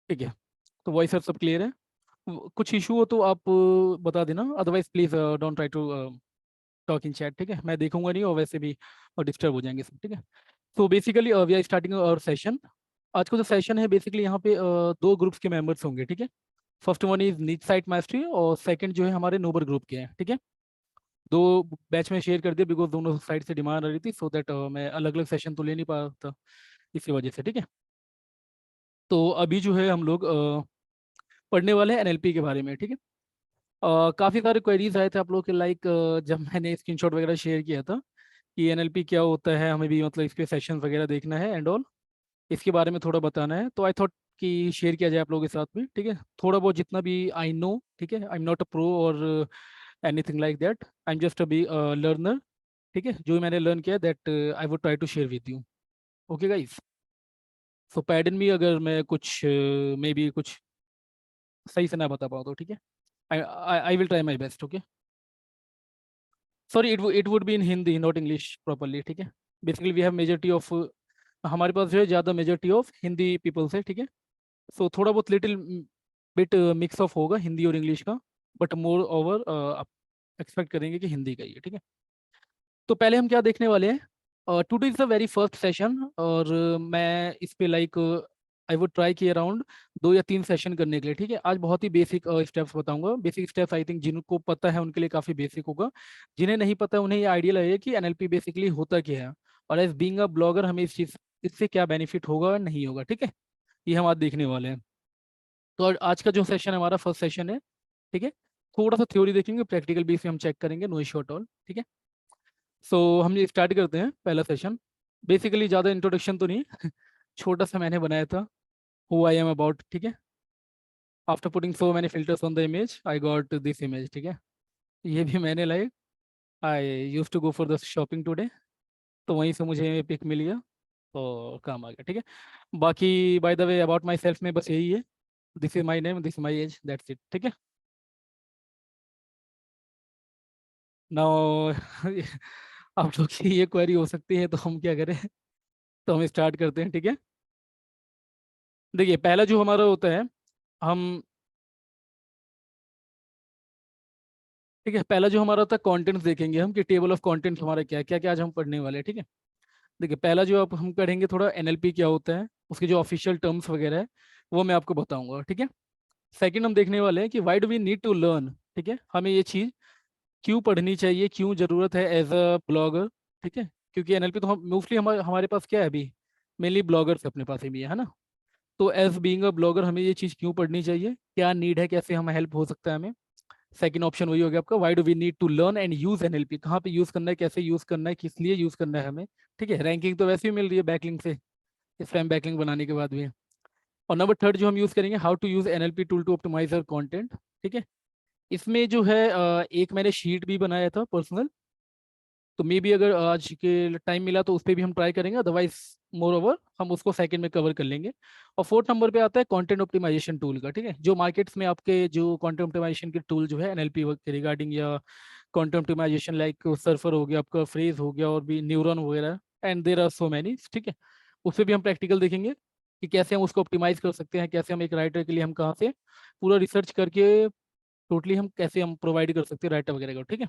ठीक है, तो वॉइस सब क्लियर है? कुछ इशू हो तो आप बता देना, otherwise please don't try to talk in chat. ठीक है, मैं देखूंगा नहीं और वैसे भी डिस्टर्ब हो जाएंगे सब। ठीक है, तो basically we are starting our session. आज का जो सेशन है बेसिकली यहाँ पे दो ग्रुप्स के मेंबर्स होंगे। ठीक है, फर्स्ट वन इज नीच साइट मास्टरी और सेकंड जो है हमारे नोबर ग्रुप के हैं। ठीक है, दो बैच में शेयर कर दिया बिकॉज दोनों साइड से डिमांड आ रही थी, सो दैट मैं अलग अलग सेशन तो ले नहीं पा रहा था इसी वजह से। ठीक है, तो अभी जो है हम लोग पढ़ने वाले हैं एनएलपी के बारे में। ठीक है, काफ़ी सारे क्वेरीज आए थे आप लोग के, लाइक जब मैंने स्क्रीनशॉट वगैरह शेयर किया था कि एनएलपी क्या होता है, हमें भी मतलब इसके सेशंस वगैरह देखना है एंड ऑल, इसके बारे में थोड़ा बताना है, तो आई थॉट कि शेयर किया जाए आप लोगों के साथ में। ठीक है, थोड़ा बहुत जितना भी आई नो। ठीक है, I am not a pro और anything like that, I am just a be learner. ठीक है, जो मैंने लर्न किया that I would try to share with you. Okay guys, so pardon me अगर मैं कुछ मे बी कुछ सही से ना बता पाऊँ तो। ठीक है, I will try my best. Okay, sorry, it would be in Hindi not English properly. ठीक है, basically we have majority of, हमारे पास जो है ज़्यादा मेजोरिटी ऑफ हिंदी पीपल्स है। ठीक है, सो थोड़ा बहुत लिटिल बिट मिक्स ऑफ होगा हिंदी और इंग्लिश का, बट मोर ओवर आप एक्सपेक्ट करेंगे कि हिंदी का ही है। ठीक है, तो पहले हम क्या देखने वाले हैं, today is the very first session और मैं इस पे लाइक आई वुड ट्राई कि अराउंड 2 या 3 सेशन करने के लिए। ठीक है, आज बहुत ही बेसिक स्टेप्स बताऊंगा। बेसिक स्टेप्स आई थिंक जिनको पता है उनके लिए काफ़ी बेसिक होगा, जिन्हें नहीं पता है उन्हें ये आइडिया लगेगा कि एनएलपी बेसिकली होता क्या है और एज बीइंग अ ब्लॉगर हमें इस चीज़ इससे क्या बेनिफिट होगा और नहीं होगा। ठीक है, ये हम आज देखने वाले हैं। तो आज का जो सेशन है हमारा फर्स्ट सेशन है। ठीक है, थोड़ा सा थ्योरी देखेंगे, प्रैक्टिकल भी इसे हम चेक करेंगे, नो इशू एट ऑल। ठीक है, सो हम ये स्टार्ट करते हैं पहला सेशन। बेसिकली ज़्यादा इंट्रोडक्शन तो नहीं छोटा सा मैंने बनाया था, हु आई एम अबाउट। ठीक है, after putting so many filters on the image I got this image. ठीक है, ये भी मैंने like I use to go for the shopping today, तो वहीं से मुझे पिक मिल गया तो काम आ गया। ठीक है, बाकी bye the way about my self में बस यही है, this is my name, this is my age, that's it. ठीक है, नाउ आप लोग की ये क्वेरी हो सकती है तो हम क्या करें, तो हम स्टार्ट करते हैं। ठीक है, देखिए पहला जो हमारा होता है, हम ठीक है, पहला जो हमारा होता है कंटेंट्स देखेंगे हम कि टेबल ऑफ कंटेंट्स हमारा क्या है, क्या क्या आज हम पढ़ने वाले हैं। ठीक है, देखिए पहला जो आप हम पढ़ेंगे थोड़ा एनएलपी क्या होता है, उसके जो ऑफिशियल टर्म्स वगैरह है वो मैं आपको बताऊंगा। ठीक है, सेकंड हम देखने वाले हैं कि why do we need to learn. ठीक है, हमें ये चीज़ क्यों पढ़नी चाहिए, क्यों ज़रूरत है एज अ ब्लॉगर। ठीक है, क्योंकि एनएलपी तो हम मोस्टली हमारे पास क्या है अभी, मेनली ब्लॉगर्स अपने पास ही भी है ना। तो एज बीइंग अ ब्लॉगर हमें ये चीज़ क्यों पढ़नी चाहिए, क्या नीड है, कैसे हमें हेल्प हो सकता है हमें। सेकंड ऑप्शन वही हो गया आपका, why do we need to learn and use NLP, कहाँ पे यूज करना है, कैसे यूज करना है, किस लिए यूज करना है हमें। ठीक है, रैंकिंग तो वैसे ही मिल रही है बैकलिंक से, स्पैम बैकलिंक बनाने के बाद भी। और नंबर थर्ड जो हम यूज करेंगे, how to use NLP tool to optimise our content. ठीक है, इसमें जो है एक मैंने शीट भी बनाया था पर्सनल, तो मे बी अगर आज के टाइम मिला तो उस पर भी हम ट्राई करेंगे, अदरवाइज मोर ओवर हम उसको सेकंड में कवर कर लेंगे। और फोर्थ नंबर पे आता है कंटेंट ऑप्टिमाइजेशन टूल का। ठीक है, जो मार्केट्स में आपके जो कंटेंट ऑप्टिमाइजेशन के टूल जो है एनएलपी के रिगार्डिंग, या कंटेंट ऑप्टिमाइजेशन लाइक सर्फर हो गया आपका, फ्रेज हो गया और भी न्यूरॉन वगैरह, and there are so many. ठीक है, उस पर भी हम प्रैक्टिकल देखेंगे कि कैसे हम उसको ऑप्टिमाइज कर सकते हैं, कैसे हम एक राइटर के लिए हम कहाँ से पूरा रिसर्च करके टोटली हम कैसे हम प्रोवाइड कर सकते हैं राइटर वगैरह को। ठीक है,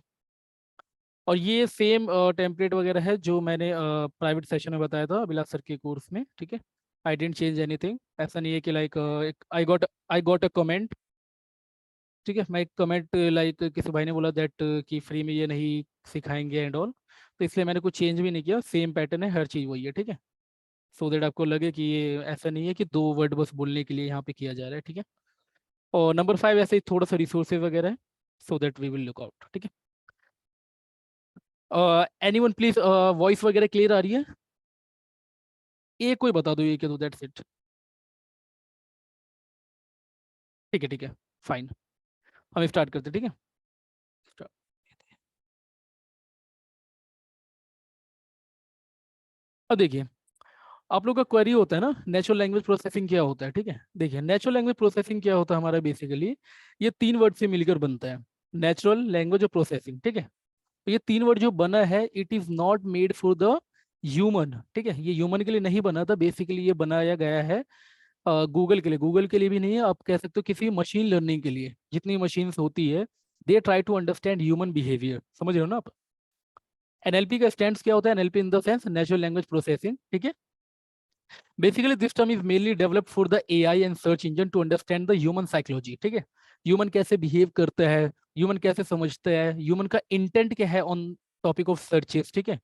और ये सेम टेम्पलेट वगैरह है जो मैंने प्राइवेट सेशन में बताया था अभिलाष सर के कोर्स में। ठीक है, आई डेंट चेंज एनीथिंग, ऐसा नहीं है कि like I got a comment. ठीक है, मैं एक कमेंट लाइक किसी भाई ने बोला दैट कि फ्री में ये नहीं सिखाएंगे एंड ऑल, तो इसलिए मैंने कुछ चेंज भी नहीं किया, सेम पैटर्न है, हर चीज़ वही है। ठीक है, सो दैट आपको लगे कि ये ऐसा नहीं है कि 2 वर्ड बस बोलने के लिए यहाँ पे किया जा रहा है। ठीक है, और नंबर 5 ऐसे ही थोड़ा सा रिसोर्सेज वगैरह है, so that we will look out. ठीक है, एनीवन प्लीज, वॉइस वगैरह क्लियर आ रही है? ये कोई बता दो, ये क्या दो, दैट्स इट। ठीक है, ठीक है, फाइन, हम स्टार्ट करते हैं। ठीक है, Start. अब देखिए, आप लोग का क्वेरी होता है ना नेचुरल लैंग्वेज प्रोसेसिंग क्या होता है। ठीक है, देखिए नेचुरल लैंग्वेज प्रोसेसिंग क्या होता है हमारा, बेसिकली ये 3 वर्ड से मिलकर बनता है, नेचुरल लैंग्वेज और प्रोसेसिंग। ठीक है, तो ये 3 वर्ड जो बना है, it is not made for the human. ठीक है, ये ह्यूमन के लिए नहीं बना था, बेसिकली ये बनाया गया है गूगल के लिए भी नहीं है, आप कह सकते हो किसी मशीन लर्निंग के लिए जितनी मशीन्स होती है, they try to understand human behaviour. समझ रहे हो ना आप? एनएलपी का स्टैंड्स क्या होता है? NLP in the sense natural language processing, ठीक है। Basically this term is mainly developed for the AI and search engine to understand the human psychology, ठीक है। ह्यूमन कैसे बिहेव करता है, ह्यूमन कैसे समझता है, ह्यूमन का इंटेंट क्या है ऑन टॉपिक ऑफ सर्चेस, ठीक है।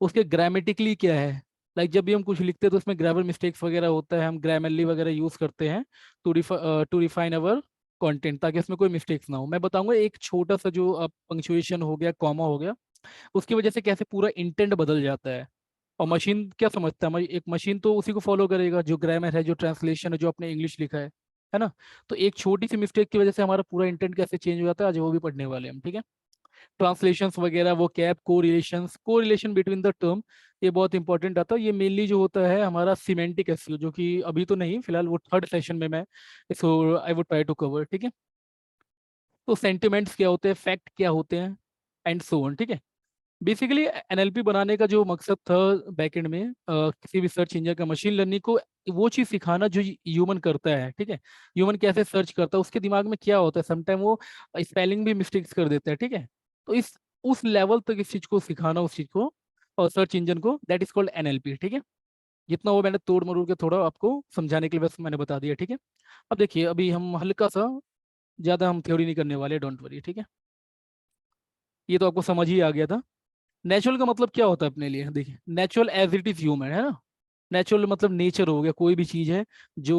उसके ग्रामेटिकली क्या है, लाइक जब भी हम कुछ लिखते हैं तो उसमें ग्रामर मिस्टेक्स वगैरह होता है, हम ग्रामरली वगैरह यूज करते हैं टू रिफाइन अवर कंटेंट, ताकि उसमें कोई मिस्टेक्स ना हो। मैं बताऊंगा एक छोटा सा जो पंक्चुएशन हो गया, कॉमा हो गया, उसकी वजह से कैसे पूरा इंटेंट बदल जाता है। और मशीन क्या समझता है, एक मशीन तो उसी को फॉलो करेगा जो ग्रामर है, जो ट्रांसलेशन है, जो अपने इंग्लिश लिखा है ना। तो एक छोटी सी मिस्टेक की वजह से हमारा पूरा इंटेंट कैसे चेंज हो जाता है, आज वो भी पढ़ने वाले हैं हम, ठीक है। ट्रांसलेशंस वगैरह, वो कैप, को रिलेशन बिटवीन द टर्म, ये बहुत इंपॉर्टेंट आता है। ये मेनली जो होता है हमारा सिमेंटिक एसईओ, जो कि अभी तो नहीं, फिलहाल वो थर्ड सेशन में मैं इसको I would try to cover, ठीक है। तो सेंटिमेंट्स क्या होते हैं, फैक्ट क्या होते हैं, एंड सो ऑन, ठीक है। बेसिकली एनएलपी बनाने का जो मकसद था बैकएंड में, किसी भी सर्च इंजन का, मशीन लर्निंग को वो चीज सिखाना जो ह्यूमन करता है, ठीक है। ह्यूमन कैसे सर्च करता है, उसके दिमाग में क्या होता है, समटाइम वो स्पेलिंग भी मिस्टेक्स कर देता है, ठीक है। तो इस उस लेवल तक इस चीज को सिखाना, उस चीज को, और सर्च इंजन को, दैट इज कॉल्ड एनएलपी, ठीक है। जितना वो मैंने तोड़ मरोड़ के थोड़ा आपको समझाने के लिए बस मैंने बता दिया, ठीक है। अब देखिए, अभी हम हल्का सा, ज्यादा हम थ्योरी नहीं करने वाले, डोंट वरी, ठीक है। ये तो आपको समझ ही आ गया था। नेचुरल का मतलब क्या होता है अपने लिए, देखिए, natural as it is human, है ना। नेचुरल मतलब नेचर हो गया, कोई भी चीज है जो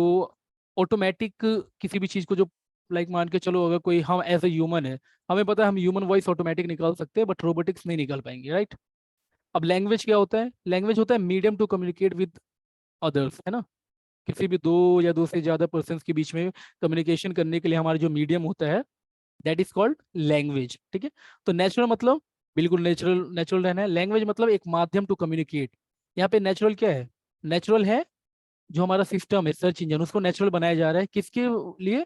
ऑटोमेटिक, किसी भी चीज को जो, लाइक मान के चलो, अगर कोई, हम एज ए ह्यूमन है, हमें पता है हम ह्यूमन वॉइस ऑटोमेटिक निकाल सकते हैं, बट रोबोटिक्स नहीं निकाल पाएंगे, राइट। अब लैंग्वेज क्या होता है? लैंग्वेज होता है medium to communicate with others, है ना। किसी भी दो या दो से ज्यादा पर्सन के बीच में कम्युनिकेशन करने के लिए हमारा जो मीडियम होता है, दैट इज कॉल्ड लैंग्वेज, ठीक है। तो नेचुरल मतलब बिल्कुल नेचुरल, नेचुरल रहना है। लैंग्वेज मतलब एक माध्यम टू कम्युनिकेट। यहाँ पे नेचुरल क्या है? नेचुरल है जो हमारा सिस्टम है, सर्च इंजन, उसको नेचुरल बनाया जा रहा है, किसके लिए?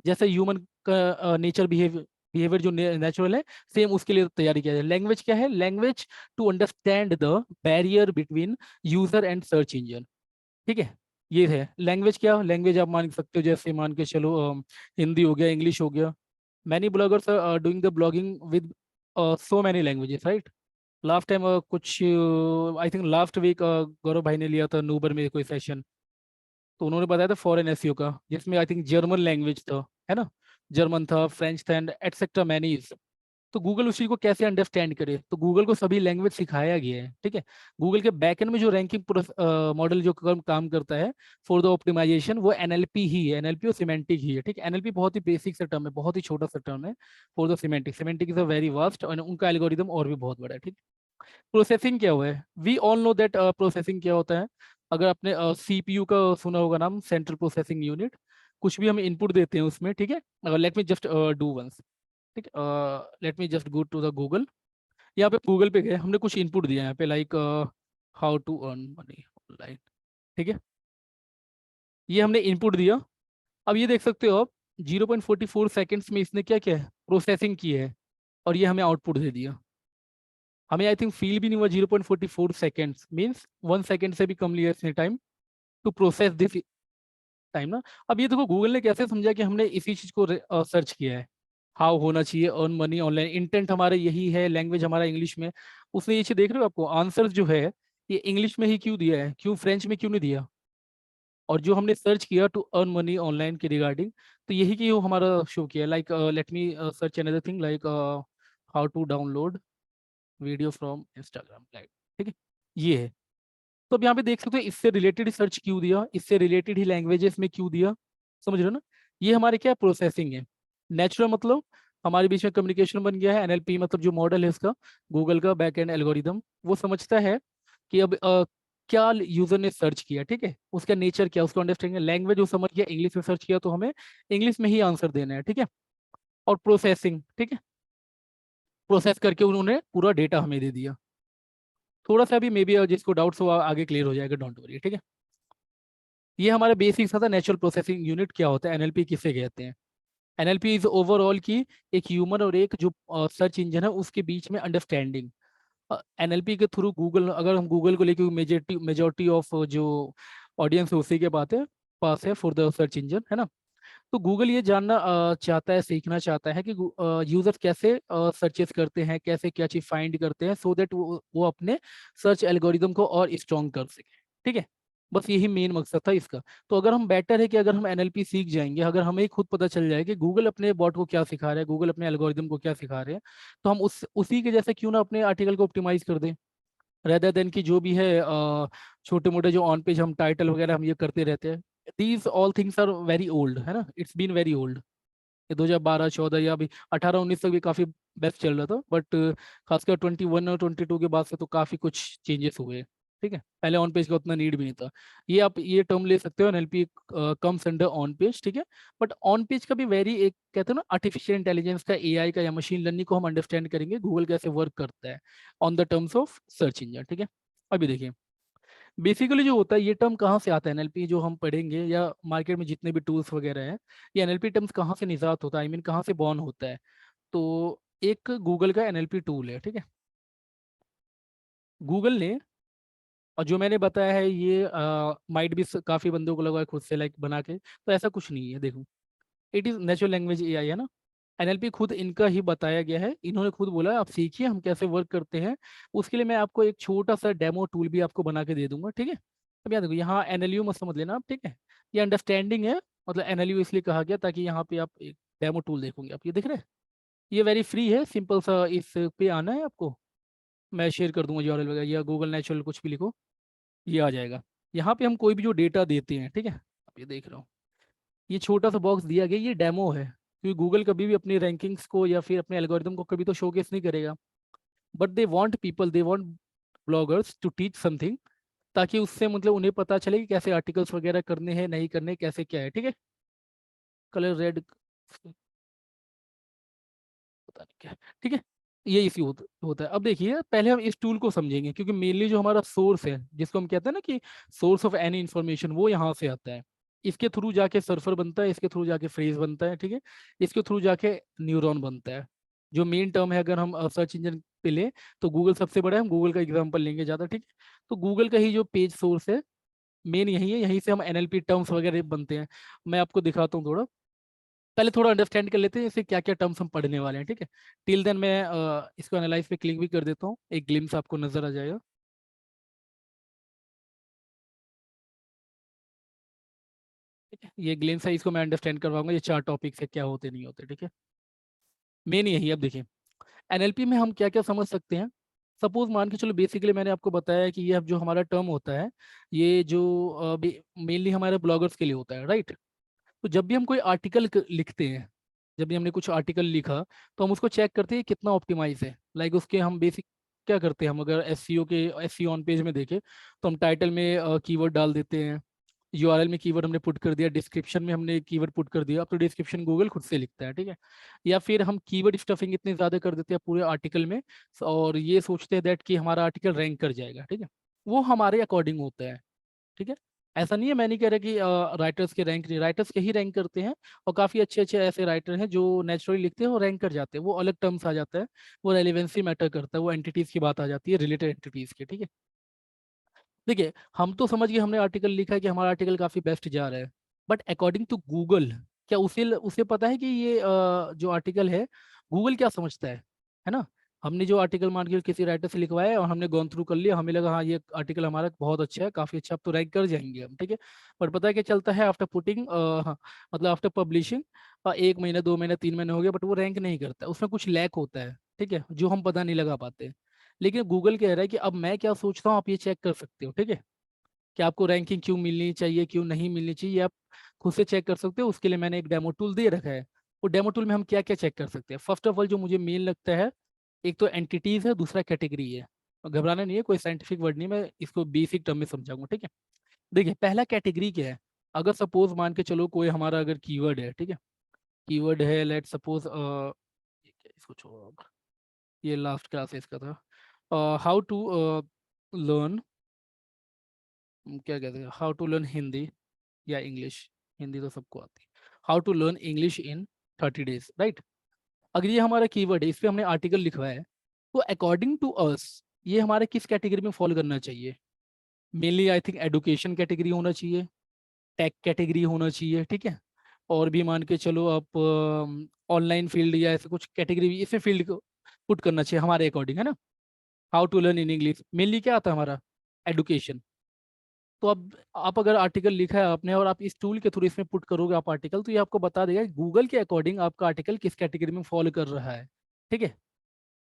जैसे ह्यूमन का नेचर बिहेवियर जो नेचुरल है, सेम उसके लिए तैयारी किया जाए। लैंग्वेज क्या है? Language to understand the barrier between user and search engine, ठीक है। ये है लैंग्वेज। क्या लैंग्वेज? आप मान सकते हो, जैसे मान के चलो, हिंदी हो गया, इंग्लिश हो गया। many bloggers are doing the blogging with so many languages, right? Last time कुछ, आई थिंक लास्ट वीक गौरव भाई ने लिया था नूबर में कोई सेशन, तो उन्होंने बताया था फॉरेन एसईओ का, जिसमें आई थिंक जर्मन लैंग्वेज था, है ना। जर्मन था, फ्रेंच था, एंड एटसेट्रा मैनी। तो गूगल उस चीज को कैसे अंडरस्टैंड करे, तो गूगल को सभी लैंग्वेज सिखाया गया है, ठीक है। गूगल के बैकएंड में जो रैंकिंग मॉडल जो काम करता है फॉर द ऑप्टिमाइजेशन, वो एनएलपी ही है। एनएलपी और सिमेंटिक ही है, ठीक है। एनएलपी बहुत ही बेसिक सा टर्म है, बहुत ही छोटा सा टर्म है for the semantic. Semantic is a very vast, और उनका एल्गोरिदम और भी बहुत बड़ा है, ठीक। प्रोसेसिंग क्या हुआ है? We all know that processing क्या होता है। अगर आपने सीपीयू का सुना होगा नाम, सेंट्रल प्रोसेसिंग यूनिट, कुछ भी हम इनपुट देते हैं उसमें, ठीक है। Let me just do once, ठीक है। Let me just go to the Google. यहाँ पे गूगल पे गए, हमने कुछ इनपुट दिया यहाँ पे, like how to earn money online, ठीक है। ये हमने इनपुट दिया। अब ये देख सकते हो आप, 0.44 सेकेंड्स में इसने क्या किया है, प्रोसेसिंग की है, और ये हमें आउटपुट दे दिया। हमें आई थिंक फील भी नहीं हुआ 0.44 सेकेंड्स, मीन्स 1 सेकेंड से भी कम लिया इसने time to process this time ना। अब ये देखो, गूगल ने कैसे समझा कि हमने इसी चीज को सर्च किया है, हाउ होना चाहिए अर्न मनी ऑनलाइन, इंटेंट हमारा यही है, लैंग्वेज हमारा इंग्लिश में। उसने ये चीज देख रहे हो आपको, आंसर जो है ये इंग्लिश में ही क्यों दिया है, क्यों फ्रेंच में क्यों नहीं दिया? और जो हमने सर्च किया टू अर्न मनी ऑनलाइन के रिगार्डिंग, तो यही कि वो हमारा शो किया, like let me search another thing, like how to download video from Instagram live, ठीक है। ये है। तो अब यहाँ पे देख सकते हो, इससे रिलेटेड ही सर्च क्यों दिया, इससे रिलेटेड ही लैंग्वेजेस में क्यों दिया, समझ रहे हो ना। ये हमारे क्या प्रोसेसिंग है। नेचुरल मतलब हमारे बीच में कम्युनिकेशन बन गया है। एनएलपी मतलब जो मॉडल है इसका, गूगल का बैक एंड एल्गोरिदम, वो समझता है कि अब क्या यूजर ने सर्च किया, ठीक है, उसका नेचर क्या, उसको अंडरस्टैंडिंग। लैंग्वेज वो समझ गया, इंग्लिश में सर्च किया तो हमें इंग्लिश में ही आंसर देना है, ठीक है। और प्रोसेसिंग, ठीक है, प्रोसेस करके उन्होंने पूरा डेटा हमें दे दिया। थोड़ा सा भी मे बी जिसको डाउट्स हो आगे क्लियर हो जाएगा, डोंट वरी, ठीक है। ये हमारा बेसिक सा था, नेचुरल प्रोसेसिंग यूनिट क्या होता है, एनएलपी किसे कहते हैं। एनएलपी इज ओवरऑल की एक ह्यूमन और एक जो सर्च इंजन है उसके बीच में अंडरस्टैंडिंग। एनएलपी के थ्रू गूगल, अगर हम गूगल को लेके मेजोरिटी मेजोरिटी ऑफ जो ऑडियंस है उसी के बात है, पास है फॉर द सर्च इंजन, है ना। तो गूगल ये जानना चाहता है, सीखना चाहता है कि यूजर्स कैसे सर्चेस करते हैं, कैसे क्या चीज फाइंड करते हैं, सो दैट वो अपने सर्च एल्गोरिदम को और स्ट्रॉन्ग कर सके। ठीक है, बस यही मेन मकसद था इसका। तो अगर हम बेटर है कि अगर हम एनएलपी सीख जाएंगे, अगर हमें ही खुद पता चल जाए कि गूगल अपने बॉट को क्या सिखा रहा है, गूगल अपने एल्गोरिदम को क्या सिखा रहे हैं, तो हम उसी के जैसे क्यों ना अपने आर्टिकल को ऑप्टिमाइज कर दें, रेदर देन की जो भी है छोटे मोटे जो ऑन पेज हम टाइटल वगैरह हम ये करते रहते हैं। These all things are very old, है ना, इट्स बीन वेरी ओल्ड। ये 2012-14 या अभी 18-19 तक भी काफी बेस्ट चल रहा था, बट खासकर 21 और 22 के बाद से तो काफी कुछ चेंजेस हुए। ठीक है, पहले ऑन पेज का उतना नीड भी नहीं था। ये आप ये टर्म ले सकते हो, NLP comes under on page. ठीक है, बट ऑन पेज का भी वेरी एक कहते हैं ना आर्टिफिशियल इंटेलिजेंस का, एआई का या मशीन लर्निंग को हम अंडरस्टैंड करेंगे गूगल कैसे वर्क करता है on the terms of search engine. ठीक है, अभी देखिए बेसिकली जो होता है ये टर्म कहाँ से आता है, एनएलपी जो हम पढ़ेंगे या मार्केट में जितने भी टूल्स वगैरह हैं, ये एनएलपी टर्म्स कहाँ से निजात होता है, आई मीन कहाँ से बॉर्न होता है। तो एक गूगल का एनएलपी टूल है, ठीक है, गूगल ने, और जो मैंने बताया है ये माइट भी काफी बंदों को लगा है खुद से लाइक बना के, तो ऐसा कुछ नहीं है। देखो, it is natural language AI, है ना। एनएलपी खुद इनका ही बताया गया है, इन्होंने खुद बोला आप सीखिए हम कैसे वर्क करते हैं। उसके लिए मैं आपको एक छोटा सा डेमो टूल भी आपको बना के दे दूंगा, ठीक है। अब याद देखो, यहाँ एनएलयू मत समझ लेना आप, ठीक है, ये अंडरस्टैंडिंग है। मतलब एनएलयू इसलिए कहा गया ताकि यहाँ पे आप एक डेमो टूल देखोगे, आप ये देख रहे हैं, ये वेरी फ्री है, सिंपल सा, इस पे आना है आपको, मैं शेयर कर दूंगा यूआरएल वगैरह, या गूगल नेचुरल कुछ भी लिखो, ये आ जाएगा। यहाँ पे हम कोई भी जो डेटा देते हैं, ठीक है, आप ये देख रहे हो, ये छोटा सा बॉक्स दिया गया, ये डेमो है, क्योंकि गूगल कभी भी अपनी रैंकिंग्स को या फिर अपने एल्गोरिदम को कभी तो शोकेस नहीं करेगा, but they want people, they want bloggers to teach something, ताकि उससे मतलब उन्हें पता चले कि कैसे आर्टिकल्स वगैरह करने हैं, नहीं करने, कैसे क्या है। ठीक है, कलर रेड, पता नहीं क्या है। ठीक है, ये इसी होता है। अब देखिए पहले हम इस टूल को समझेंगे, क्योंकि मेनली जो हमारा सोर्स है, जिसको हम कहते हैं ना कि सोर्स ऑफ एनी इंफॉर्मेशन, वो यहाँ से आता है। इसके थ्रू जाके सर्फर बनता है, इसके थ्रू जाके फ्रेज बनता है, ठीक है, इसके थ्रू जाके न्यूरॉन बनता है। जो मेन टर्म है, अगर हम सर्च इंजन पे ले, तो गूगल सबसे बड़ा है, हम गूगल का एग्जांपल लेंगे ज़्यादा, ठीक है। तो गूगल का ही जो पेज सोर्स है मेन यही है, यहीं से हम एनएलपी टर्म्स वगैरह बनते हैं। मैं आपको दिखाता हूँ थोड़ा, पहले थोड़ा अंडरस्टैंड कर लेते हैं इसे क्या क्या टर्म्स हम पढ़ने वाले हैं, ठीक है। टिल देन मैं इसको एनालाइज पे क्लिक भी कर देता हूँ, एक ग्लिम्स आपको नजर आ जाएगा। ठीक है, ये ग्लिम्स है, इसको मैं अंडरस्टैंड करवाऊंगा, ये 4 टॉपिक्स है क्या होते नहीं होते, ठीक है। मेन यही है। अब देखिए एनएलपी में हम क्या क्या समझ सकते हैं। सपोज मान के चलो, बेसिकली मैंने आपको बताया कि ये अब जो हमारा टर्म होता है, ये जो मेनली हमारे ब्लॉगर्स के लिए होता है, राइट। तो जब भी हम कोई आर्टिकल लिखते हैं, जब भी हमने कुछ आर्टिकल लिखा, तो हम उसको चेक करते हैं कितना ऑप्टिमाइज है। लाइक उसके हम बेसिक क्या करते हैं, हम अगर एसईओ के एसईओ ऑन पेज में देखें, तो हम टाइटल में कीवर्ड डाल देते हैं, यूआरएल में कीवर्ड हमने पुट कर दिया, डिस्क्रिप्शन में हमने कीवर्ड पुट कर दिया, अब तो डिस्क्रिप्शन गूगल खुद से लिखता है, ठीक है। या फिर हम कीवर्ड स्टफिंग इतने ज़्यादा कर देते हैं पूरे आर्टिकल में, और ये सोचते हैं दैट कि हमारा आर्टिकल रैंक कर जाएगा, ठीक है। वो हमारे अकॉर्डिंग होता है, ठीक है। ऐसा नहीं है, मैं नहीं कह रहा कि राइटर्स के रैंक नहीं, राइटर्स के ही रैंक करते हैं, और काफ़ी अच्छे अच्छे ऐसे राइटर हैं जो नेचुरली लिखते हैं और रैंक कर जाते हैं, वो अलग टर्म्स आ जाता है, वो रेलिवेंसी मैटर करता है, वो एंटिटीज़ की बात आ जाती है, रिलेटेड एंटिटीज़ की, ठीक है। देखिए हम तो समझ गए, हमने आर्टिकल लिखा है कि हमारा आर्टिकल काफ़ी बेस्ट जा रहा है, बट अकॉर्डिंग टू गूगल, क्या उसे उसे पता है कि ये जो आर्टिकल है गूगल क्या समझता है ना। हमने जो आर्टिकल मान के किसी राइटर से लिखवाया है और हमने गॉन थ्रू कर लिया, हमें लगा हाँ ये आर्टिकल हमारा बहुत अच्छा है, काफ़ी अच्छा, अब तो रैंक कर जाएंगे हम, ठीक है। पर पता है क्या चलता है आफ्टर पुटिंग, मतलब आफ्टर पब्लिशिंग 1 महीना 2 महीना 3 महीने हो गए, बट वो रैंक नहीं करता, उसमें कुछ लैक होता है, ठीक है, जो हम पता नहीं लगा पाते। लेकिन गूगल कह रहा है कि अब मैं क्या सोचता हूँ आप ये चेक कर सकते हो, ठीक है, कि आपको रैंकिंग क्यों मिलनी चाहिए, क्यों नहीं मिलनी चाहिए, आप खुद से चेक कर सकते हो। उसके लिए मैंने एक डेमो टूल दे रखा है। वो डेमो टूल में हम क्या क्या चेक कर सकते हैं, फर्स्ट ऑफ ऑल जो मुझे मेन लगता है, एक तो एंटिटीज है, दूसरा कैटेगरी है। और घबराना नहीं है, कोई साइंटिफिक वर्ड नहीं, मैं इसको बेसिक टर्म में समझाऊंगा, ठीक है। देखिए पहला कैटेगरी क्या है, अगर सपोज मान के चलो कोई हमारा अगर कीवर्ड है, ठीक है, कीवर्ड है लेट सपोज, इसको छोड़ो अब, ये लास्ट क्लास है इसका था, हाउ टू लर्न, क्या कहते हैं, हाउ टू लर्न हिंदी या इंग्लिश, हिंदी तो सबको आती है, how to learn English in 30 days, right. अगर ये हमारा कीवर्ड है, इस पे हमने आर्टिकल लिखवाया है, तो अकॉर्डिंग टू अस ये हमारे किस कैटेगरी में फॉलो करना चाहिए, mainly I think education category होना चाहिए, टेक कैटेगरी होना चाहिए, ठीक है। और भी मान के चलो आप ऑनलाइन फील्ड या ऐसे कुछ कैटेगरी भी इसमें फील्ड को पुट करना चाहिए हमारे अकॉर्डिंग, है ना। How to learn in English mainly क्या आता है हमारा, एडुकेशन। तो अब आप अगर आर्टिकल लिखा है आपने और आप इस टूल के थ्रू इसमें पुट करोगे आप आर्टिकल, तो ये आपको बता देगा गूगल के अकॉर्डिंग आपका आर्टिकल किस कैटेगरी में फॉलो कर रहा है, ठीक है।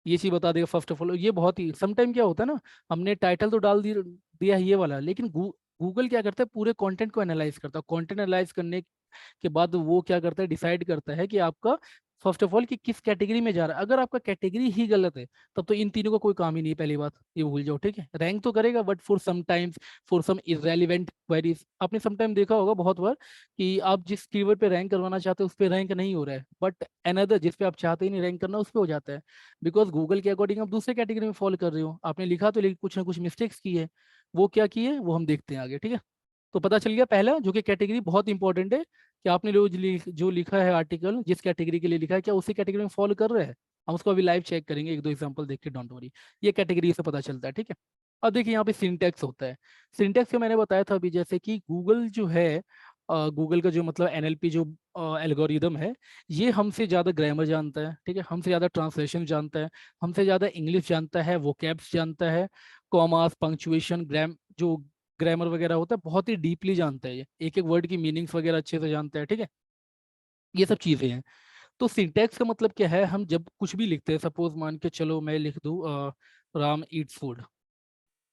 ये चीज बता देगा फर्स्ट ऑफ ऑल। ये बहुत ही समटाइम क्या होता है ना, हमने टाइटल तो डाल दिया है ये वाला, लेकिन गूगल क्या करता है पूरे कंटेंट को एनालाइज करता है। कंटेंट एनालाइज करने के बाद वो क्या करता है, डिसाइड करता है कि आपका फर्स्ट ऑफ ऑल कि किस कैटेगरी में जा रहा है। अगर आपका कैटेगरी ही गलत है तब तो इन तीनों का कोई काम ही नहीं है, पहली बात ये भूल जाओ, ठीक है। रैंक तो करेगा but for some times, for some irrelevant queries. आपने सम टाइम देखा होगा बहुत बार कि आप जिस कीवर्ड पे रैंक करवाना चाहते हो उस पर रैंक नहीं हो रहा है, बट अनदर जिस पे आप चाहते ही नहीं रैंक करना उस पर हो जाता है। बिकॉज गूगल के अकॉर्डिंग आप दूसरे कैटेगरी में फॉलो कर रहे हो, आपने लिखा तो लेकिन कुछ ना कुछ मिस्टेक्स की है। वो क्या की है वो हम देखते हैं आगे, ठीक है। तो पता चल गया पहला जो कि कैटेगरी बहुत इंपॉर्टेंट है, कि आपने जो लिखा है आर्टिकल जिस कैटेगरी के लिए लिखा है क्या उसी कैटेगरी में फॉलो कर रहे हैं। हम उसको अभी लाइव चेक करेंगे, एक दो एग्जांपल देख के, डोंट वरी। ये कैटेगरी से पता चलता है, ठीक है। अब देखिए यहाँ पे सिंटेक्स होता है। सिंटेक्स का मैंने बताया था अभी, जैसे कि गूगल जो है, गूगल का जो मतलब एनएलपी जो एल्गोरिदम है, ये हमसे ज़्यादा ग्रामर जानता है, ठीक है। हमसे ज़्यादा ट्रांसलेशन जानता है, हमसे ज़्यादा इंग्लिश जानता है, वोकैब्स जानता है, कॉमास, पंक्चुएशन, जो ग्रामर वगैरह होता है बहुत ही डीपली जानता है। ये एक एक वर्ड की मीनिंग्स वगैरह अच्छे से जानता है, ठीक है। ये सब चीज़ें हैं। तो सिंटैक्स का मतलब क्या है, हम जब कुछ भी लिखते हैं, सपोज मान के चलो मैं लिख दूँ राम ईट्स फूड।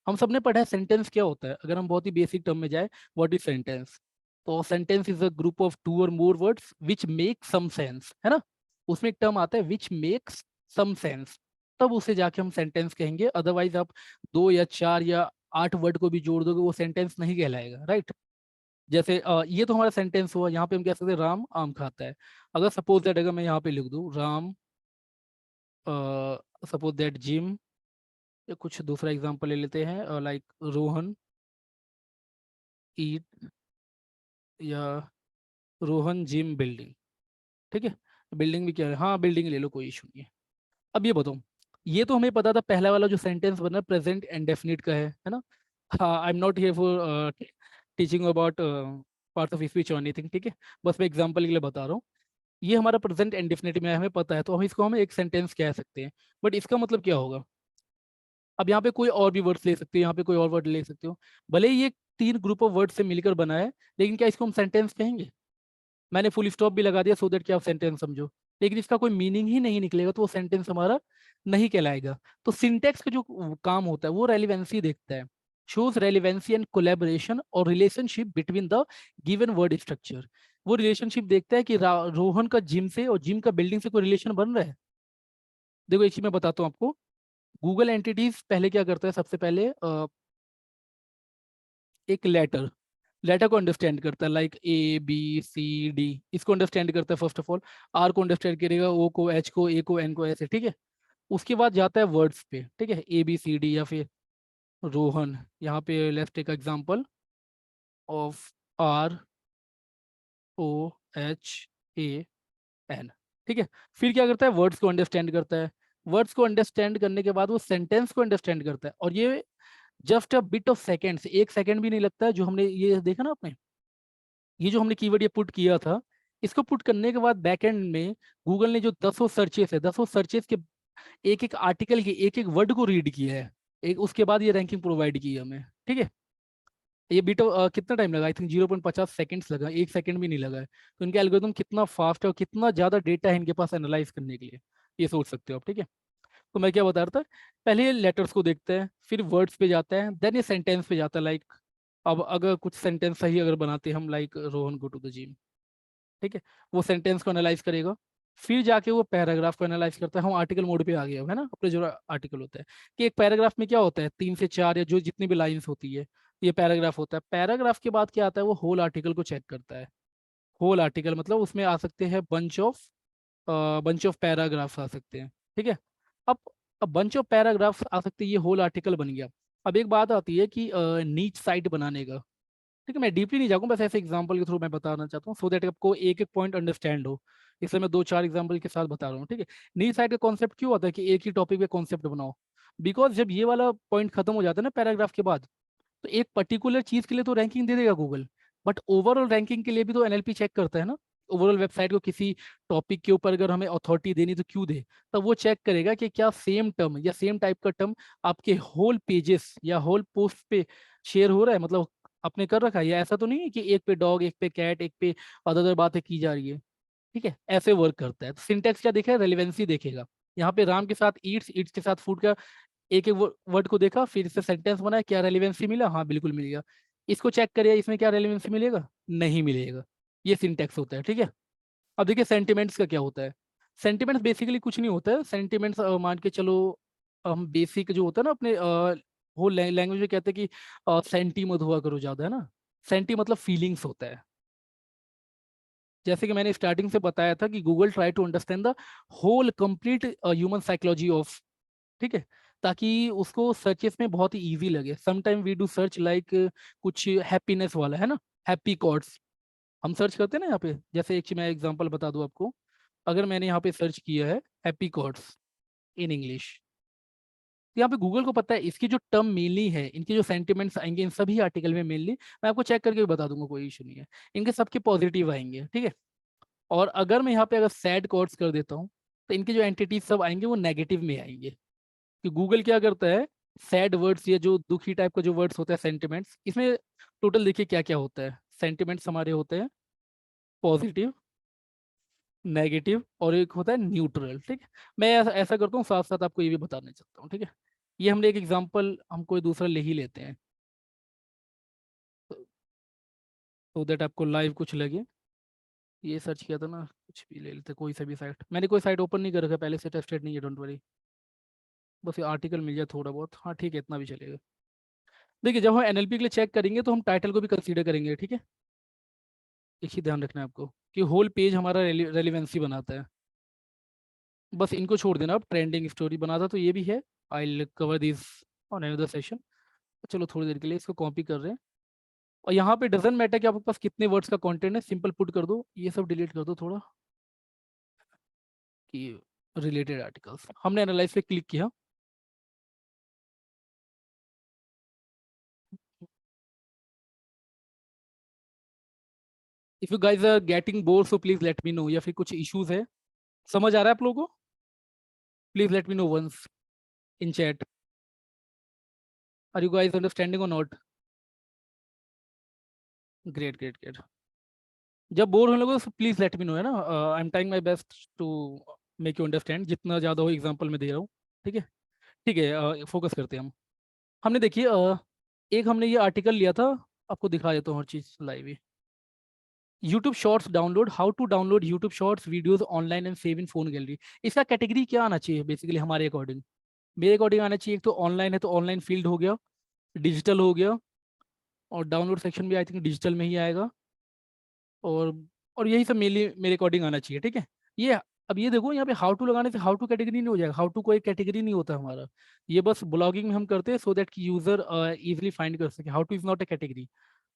हम सबने पढ़ा है सेंटेंस क्या होता है, अगर हम बहुत ही बेसिक टर्म में जाए, व्हाट इज सेंटेंस। तो sentence is a group of two और more words which make some sense, है ना। उसमें एक टर्म आता है विच मेक्स सम सेंस, तब उसे जाके हम सेंटेंस कहेंगे। अदरवाइज आप दो या चार या आठ वर्ड को भी जोड़ दोगे वो सेंटेंस नहीं कहलाएगा, राइट। जैसे ये तो हमारा सेंटेंस हुआ, यहाँ पे हम कह सकते हैं राम आम खाता है। अगर सपोज दैट अगर मैं यहाँ पे लिख दूँ राम, सपोज दैट जिम, या कुछ दूसरा एग्जांपल ले लेते हैं लाइक रोहन ईट, या रोहन जिम बिल्डिंग, ठीक है। बिल्डिंग भी क्या है, हाँ बिल्डिंग ले लो, कोई इशू नहीं है। अब ये बताओ, ये तो हमें पता था पहला वाला जो सेंटेंस बना प्रेजेंट इंडेफिनिट का है ना। हाँ, आई am not here for teaching about parts of speech और एनीथिंग, ठीक है। बस मैं एग्जांपल के लिए बता रहा हूँ। ये हमारा प्रेजेंट इंडेफिनिट में हमें पता है, तो हम इसको हम एक सेंटेंस कह सकते हैं। बट इसका मतलब क्या होगा, अब यहाँ पे कोई और भी वर्ड्स ले सकते हो, यहाँ पे कोई और वर्ड ले सकते हो, भले ही ये तीन ग्रुप ऑफ वर्ड से मिलकर बना है, लेकिन क्या इसको हम सेंटेंस कहेंगे। मैंने फुल स्टॉप भी लगा दिया सो दैट कि आप सेंटेंस समझो, लेकिन इसका कोई मीनिंग ही नहीं निकलेगा तो वो सेंटेंस हमारा नहीं कहलाएगा। तो सिंटेक्स का जो काम होता है वो रेलिवेंसी देखता है, शोज रेलिवेंसी एंड कोलैबोरेशन और relationship between the given word structure. वो रिलेशनशिप देखता है कि रोहन का जिम से और जिम का बिल्डिंग से कोई रिलेशन बन रहा है। देखो एक चीज मैं बताता हूँ आपको, गूगल एंटिटीज पहले क्या करता है, सबसे पहले एक लेटर को अंडरस्टैंड करता है, लाइक ABCD, इसको अंडरस्टैंड करता है फर्स्ट ऑफ ऑल। आर को अंडरस्टैंड करेगा, ओ को, एच को, ए को, एन को, ऐसे, ठीक है। उसके बाद जाता है वर्ड्स पे, ठीक है, ABCD, या फिर रोहन, यहाँ पे let's take example of ROHAN, ठीक है। फिर क्या करता है, वर्ड्स को अंडरस्टैंड करता है। वर्ड्स को अंडरस्टैंड करने के बाद वो सेंटेंस को अंडरस्टैंड करता है, और ये just a bit of seconds, एक सेकंड भी नहीं लगता है। जो हमने ये देखा ना आपने, ये जो हमने कीवर्ड ये पुट किया था, इसको पुट करने के बाद बैकएंड में गूगल ने जो दसों सर्चेस है, दसों सर्चेस के एक एक आर्टिकल के एक एक वर्ड को रीड किया है, एक उसके बाद ये रैंकिंग प्रोवाइड की है हमें, ठीक है। ये बीट कितना टाइम लगा, आई थिंक 0.50 सेकेंड्स लगा, एक सेकंड भी नहीं लगा है। तो इनका एल्गोरिथम कितना फास्ट है और कितना ज्यादा डेटा है इनके पास एनालाइज करने के लिए, ये सोच सकते हो आप, ठीक है। तो मैं क्या बता रहा था, पहले ये लेटर्स को देखता है, फिर वर्ड्स पे जाता है, देन ये सेंटेंस पे जाता है, लाइक अब अगर कुछ सेंटेंस सही अगर बनाते हैं हम, like Rohan go to the gym, ठीक है। वो सेंटेंस को एनालाइज करेगा, फिर जाके वो पैराग्राफ को एनालाइज करता है। हम आर्टिकल मोड पे आ गए हो, है ना, अपने जो आर्टिकल होता है कि एक पैराग्राफ में क्या होता है, 3 से 4 या जो जितनी भी लाइंस होती है, ये पैराग्राफ होता है। पैराग्राफ के बाद क्या आता है, वो होल आर्टिकल को चेक करता है। होल आर्टिकल मतलब उसमें आ सकते हैं बंच ऑफ पैराग्राफ्स आ सकते हैं, ठीक है। अब बंच ऑफ पैराग्राफ्स आ सकते हैं, ये होल आर्टिकल बन गया। अब एक बात आती है कि नीच साइट बनाने का, ठीक है। मैं डीपली नहीं जाऊंगा, बस ऐसे एग्जांपल के थ्रू मैं बताना चाहता हूँ, सो दैट आपको एक एक पॉइंट अंडरस्टैंड हो। इसलिए मैं दो चार एग्जांपल के साथ बता रहा हूँ, ठीक है। नीच साइट का कॉन्सेप्ट क्यों आता है कि एक ही टॉपिक पे कॉन्सेप्ट बनाओ, बिकॉज जब ये वाला पॉइंट खत्म हो जाता है ना पैराग्राफ के बाद, तो एक पर्टिकुलर चीज के लिए तो रैंकिंग दे देगा गूगल, बट ओवरऑल रैंकिंग के लिए भी तो एनएलपी चेक करता है ना। ओवरऑल वेबसाइट को किसी टॉपिक के ऊपर अगर हमें अथॉरिटी देनी तो क्यों दे, तब वो चेक करेगा कि क्या सेम टर्म या सेम टाइप का टर्म आपके होल पेजेस या होल पोस्ट पे शेयर हो रहा है, मतलब आपने कर रखा है, या ऐसा तो नहीं है कि एक पे डॉग, एक पे कैट, एक पे अदर अदर बातें की जा रही है। ठीक है, ऐसे वर्क करता है। तो सिंटेक्स क्या देखा है, रेलिवेंसी देखेगा। यहाँ पे राम के साथ ईट्स, ईट्स के साथ फूड का एक एक वर्ड को देखा, फिर इससे सेंटेंस बनाया, क्या रेलिवेंसी मिला, हाँ बिल्कुल मिल गया। इसको चेक करिए, इसमें क्या रेलिवेंसी मिलेगा, नहीं मिलेगा। ये सिंटेक्स होता है। ठीक है, अब देखिए सेंटिमेंट्स का क्या होता है। सेंटिमेंट्स बेसिकली कुछ नहीं होता है। सेंटिमेंट्स मान के चलो, हम बेसिक जो होता है ना अपने वो लैंग्वेज में कहते हैं कि सेंटी मत हुआ करो ज्यादा, है ना। सेंटी मतलब फीलिंग्स होता है। जैसे कि मैंने स्टार्टिंग से बताया था कि Google try to understand the whole complete human psychology of, ठीक है, ताकि उसको सर्चेस में बहुत ही इजी लगे। Sometime we do search like कुछ हैप्पीनेस वाला, है ना, हैप्पी कॉर्ड्स हम सर्च करते हैं ना यहाँ पे। जैसे एक चीज मैं एग्जांपल बता दूं आपको, अगर मैंने यहाँ पे सर्च किया है हैप्पी कॉर्ड्स इन इंग्लिश, तो यहाँ पे गूगल को पता है इसकी जो टर्म मेनली है, इनके जो सेंटिमेंट्स आएंगे इन सभी आर्टिकल में मेनली, मैं आपको चेक करके भी बता दूंगा, कोई इशू नहीं है, इनके सबके पॉजिटिव आएंगे। ठीक है, और अगर मैं यहाँ पे अगर सैड कॉर्ड्स कर देता हूँ, तो इनके जो एंटिटीज सब आएंगे वो नेगेटिव में आएंगे। कि गूगल क्या करता है, सैड वर्ड्स या जो दुखी टाइप का जो वर्ड्स होता है सेंटिमेंट्स, इसमें टोटल देखिए क्या क्या होता है। सेंटिमेंट्स हमारे होते हैं पॉजिटिव, नेगेटिव, और एक होता है न्यूट्रल। ठीक है, मैं ऐसा करता हूँ, साथ साथ आपको ये भी बताना चाहता हूँ। ठीक है, ये हमने एक एग्जांपल हम कोई दूसरा ले ही लेते हैं, तो दैट आपको लाइव कुछ लगे। ये सर्च किया था ना, कुछ भी ले लेते, कोई सा भी साइट, मैंने कोई साइट ओपन नहीं कर रखा पहले से, टेस्टेड नहीं है, डोंट वरी। बस ये आर्टिकल मिल जाए थोड़ा बहुत, हाँ ठीक है, इतना भी चलेगा। देखिए, जब हम एनएलपी के लिए चेक करेंगे तो हम टाइटल को भी कंसीडर करेंगे। ठीक है, एक ही ध्यान रखना है आपको कि होल पेज हमारा रेलिवेंसी बनाता है। बस इनको छोड़ देना, अब ट्रेंडिंग स्टोरी बनाता तो ये भी है। I will cover this on another session. चलो थोड़ी देर के लिए इसको कॉपी कर रहे हैं। और यहाँ पे डजेंट मैटर कि आपके पास कितने वर्ड्स का कंटेंट है, सिंपल पुट कर दो, ये सब डिलीट कर दो थोड़ा, कि रिलेटेड आर्टिकल्स हमने एनालाइज पे क्लिक किया। If you guys are getting bore so please let me know, या फिर कुछ इश्यूज है, समझ आ रहा है आप लोगों को, please let me know once in chat. Are you guys understanding or not? Great great great. जब बोर होने लगो तो प्लीज लेट मी नो, है ना। I am trying my best to make you understand, जितना ज़्यादा हो एग्जाम्पल में दे रहा हूँ। ठीक है, ठीक है, फोकस करते हैं हम। हमने देखिए एक हमने ये आर्टिकल लिया था, आपको दिखा देता हूँ हर चीज़ लाइव ही। YouTube shorts download, how to download YouTube shorts videos online and save in phone gallery. इसका कैटेगरी क्या आना चाहिए बेसिकली हमारे अकॉर्डिंग, मेरे अकॉर्डिंग आना चाहिए, एक तो ऑनलाइन है तो ऑनलाइन फील्ड हो गया, डिजिटल हो गया, और डाउनलोड सेक्शन भी आई थिंक डिजिटल में ही आएगा, और और यही सब मेरे मेरे अकॉर्डिंग आना चाहिए। ठीक है, ये अब ये देखो, यहाँ पे हाउ टू लगाने से हाउ टू कैटेगरी नहीं हो जाएगा, हाउ टू कोई कैटेगरी नहीं होता हमारा। ये बस ब्लॉगिंग में हम करते हैं सो दैट कि यूजर इजीली फाइंड कर सके। How two is not A category.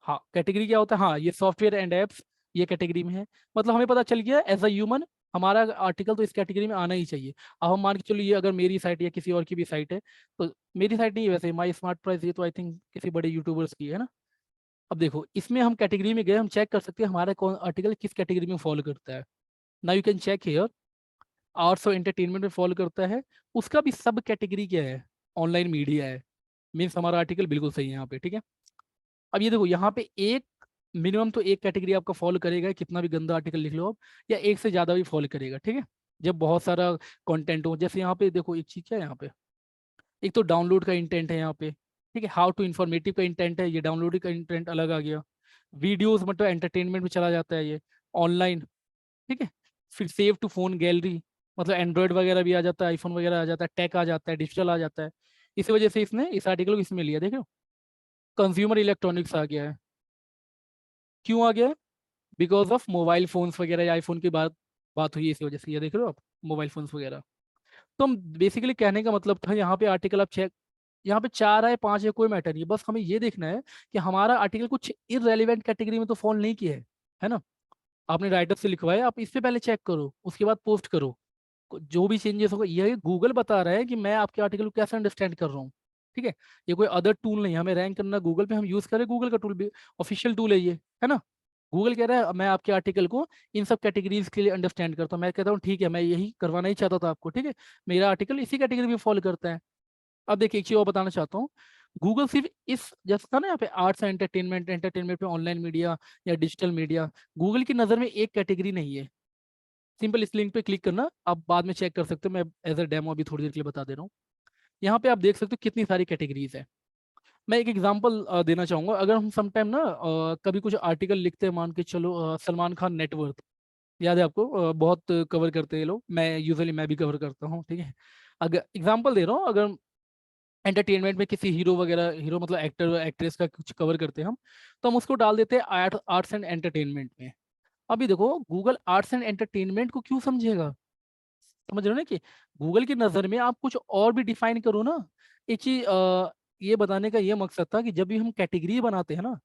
हाँ, कैटेगरी क्या होता है, हाँ ये सॉफ्टवेयर एंड एप्स, ये कैटेगरी में है। मतलब हमें पता चल गया एज अ ह्यूमन हमारा आर्टिकल तो इस कैटेगरी में आना ही चाहिए। अब हम मान के चलो, ये अगर मेरी साइट या किसी और की भी साइट है, तो मेरी साइट नहीं है वैसे, माई स्मार्ट प्राइस, ये तो आई थिंक किसी बड़े यूट्यूबर्स की है ना। अब देखो, इसमें हम कैटेगरी में गए, हम चेक कर सकते हैं हमारा कौन आर्टिकल किस कैटेगरी में फॉलो करता है। ना you can check here, arts और एंटरटेनमेंट में फॉलो करता है, उसका भी सब कैटेगरी क्या है, ऑनलाइन मीडिया है। मीन्स हमारा आर्टिकल बिल्कुल सही है यहाँ पे। ठीक है, अब ये देखो, यहाँ पे एक मिनिमम तो एक कैटेगरी आपका फॉलो करेगा, कितना भी गंदा आर्टिकल लिख लो आप, या एक से ज़्यादा भी फॉलो करेगा। ठीक है, जब बहुत सारा कंटेंट हो, जैसे यहाँ पे देखो एक चीज़ क्या है यहाँ पे, एक तो डाउनलोड का इंटेंट है यहाँ पे। ठीक है, हाउ टू इन्फॉर्मेटिव का इंटेंट है, ये डाउनलोड का इंटेंट अलग आ गया। वीडियोस मतलब एंटरटेनमेंट में चला जाता है ये, ऑनलाइन। ठीक है, फिर सेव टू फोन गैलरी, मतलब एंड्रॉयड वगैरह भी आ जाता है, आईफोन वगैरह आ जाता है, टेक आ जाता है, डिजिटल आ जाता है। इसी वजह से इसने इस आर्टिकल को इसमें लिया। देखो, कंज्यूमर इलेक्ट्रॉनिक्स आ गया है। क्यों आ गया है? बिकॉज ऑफ मोबाइल फोन्स वगैरह, या आईफोन की बात बात हुई इसी वजह से, ये देख रहे हो आप, मोबाइल फोन्स वगैरह। तो हम बेसिकली कहने का मतलब था, यहाँ पे आर्टिकल आप चेक, यहाँ पे 4 है 5 है कोई मैटर नहीं, बस हमें ये देखना है कि हमारा आर्टिकल कुछ इररेलेवेंट कैटेगरी में तो फॉल नहीं किया है ना। आपने राइटर से लिखवाया, आप इस पे पहले चेक करो, उसके बाद पोस्ट करो। जो भी चेंजेस होगा, ये गूगल बता रहा है कि मैं आपके आर्टिकल को कैसे अंडरस्टैंड कर रहा हूँ। ठीक है, ये कोई अदर टूल नहीं है, हमें रैंक करना गूगल पे, हम यूज करें गूगल का टूल भी, ऑफिशियल टूल है ये, है ना। गूगल कह रहा है मैं आपके आर्टिकल को इन सब कैटेगरीज के लिए अंडरस्टैंड करता हूँ, मैं कहता हूँ ठीक है, मैं यही करवाना ही चाहता था आपको, ठीक है, मेरा आर्टिकल इसी कैटेगरी में फॉलो करता है। अब देखिए एक चीज और बताना चाहता हूँ, गूगल सिर्फ इस जैसे था ना यहाँ पे आर्ट्स एंड एंटरटेनमेंट, एंटरटेनमेंट पे ऑनलाइन मीडिया या डिजिटल मीडिया, गूगल की नज़र में एक कैटेगरी नहीं है। सिंपल इस लिंक पे क्लिक करना, आप बाद में चेक कर सकते हो, मैं एज अ डेमो अभी थोड़ी देर के लिए बता दे रहा हूँ। यहाँ पे आप देख सकते हो कितनी सारी कैटेगरीज है। मैं एक एग्जांपल देना चाहूंगा, अगर हम समटाइम ना कभी कुछ आर्टिकल लिखते हैं, मान के चलो सलमान खान नेटवर्थ, याद है आपको, बहुत कवर करते हैं ये लोग, मैं यूजुअली मैं भी कवर करता हूँ, ठीक है। अगर एग्जांपल दे रहा हूँ, अगर एंटरटेनमेंट में किसी हीरो वगैरह, हीरो मतलब एक्टर एक्ट्रेस का कुछ कवर करते हैं हम, तो हम उसको डाल देते हैं आर्ट्स एंड एंटरटेनमेंट में। अभी देखो गूगल आर्ट्स एंड एंटरटेनमेंट को क्यों समझेगा, समझ रहे हो ना कि गूगल की नज़र में आप कुछ और भी डिफाइन करो ना। एक चीज ये बताने का ये मकसद था कि जब भी हम कैटेगरी बनाते हैं ना,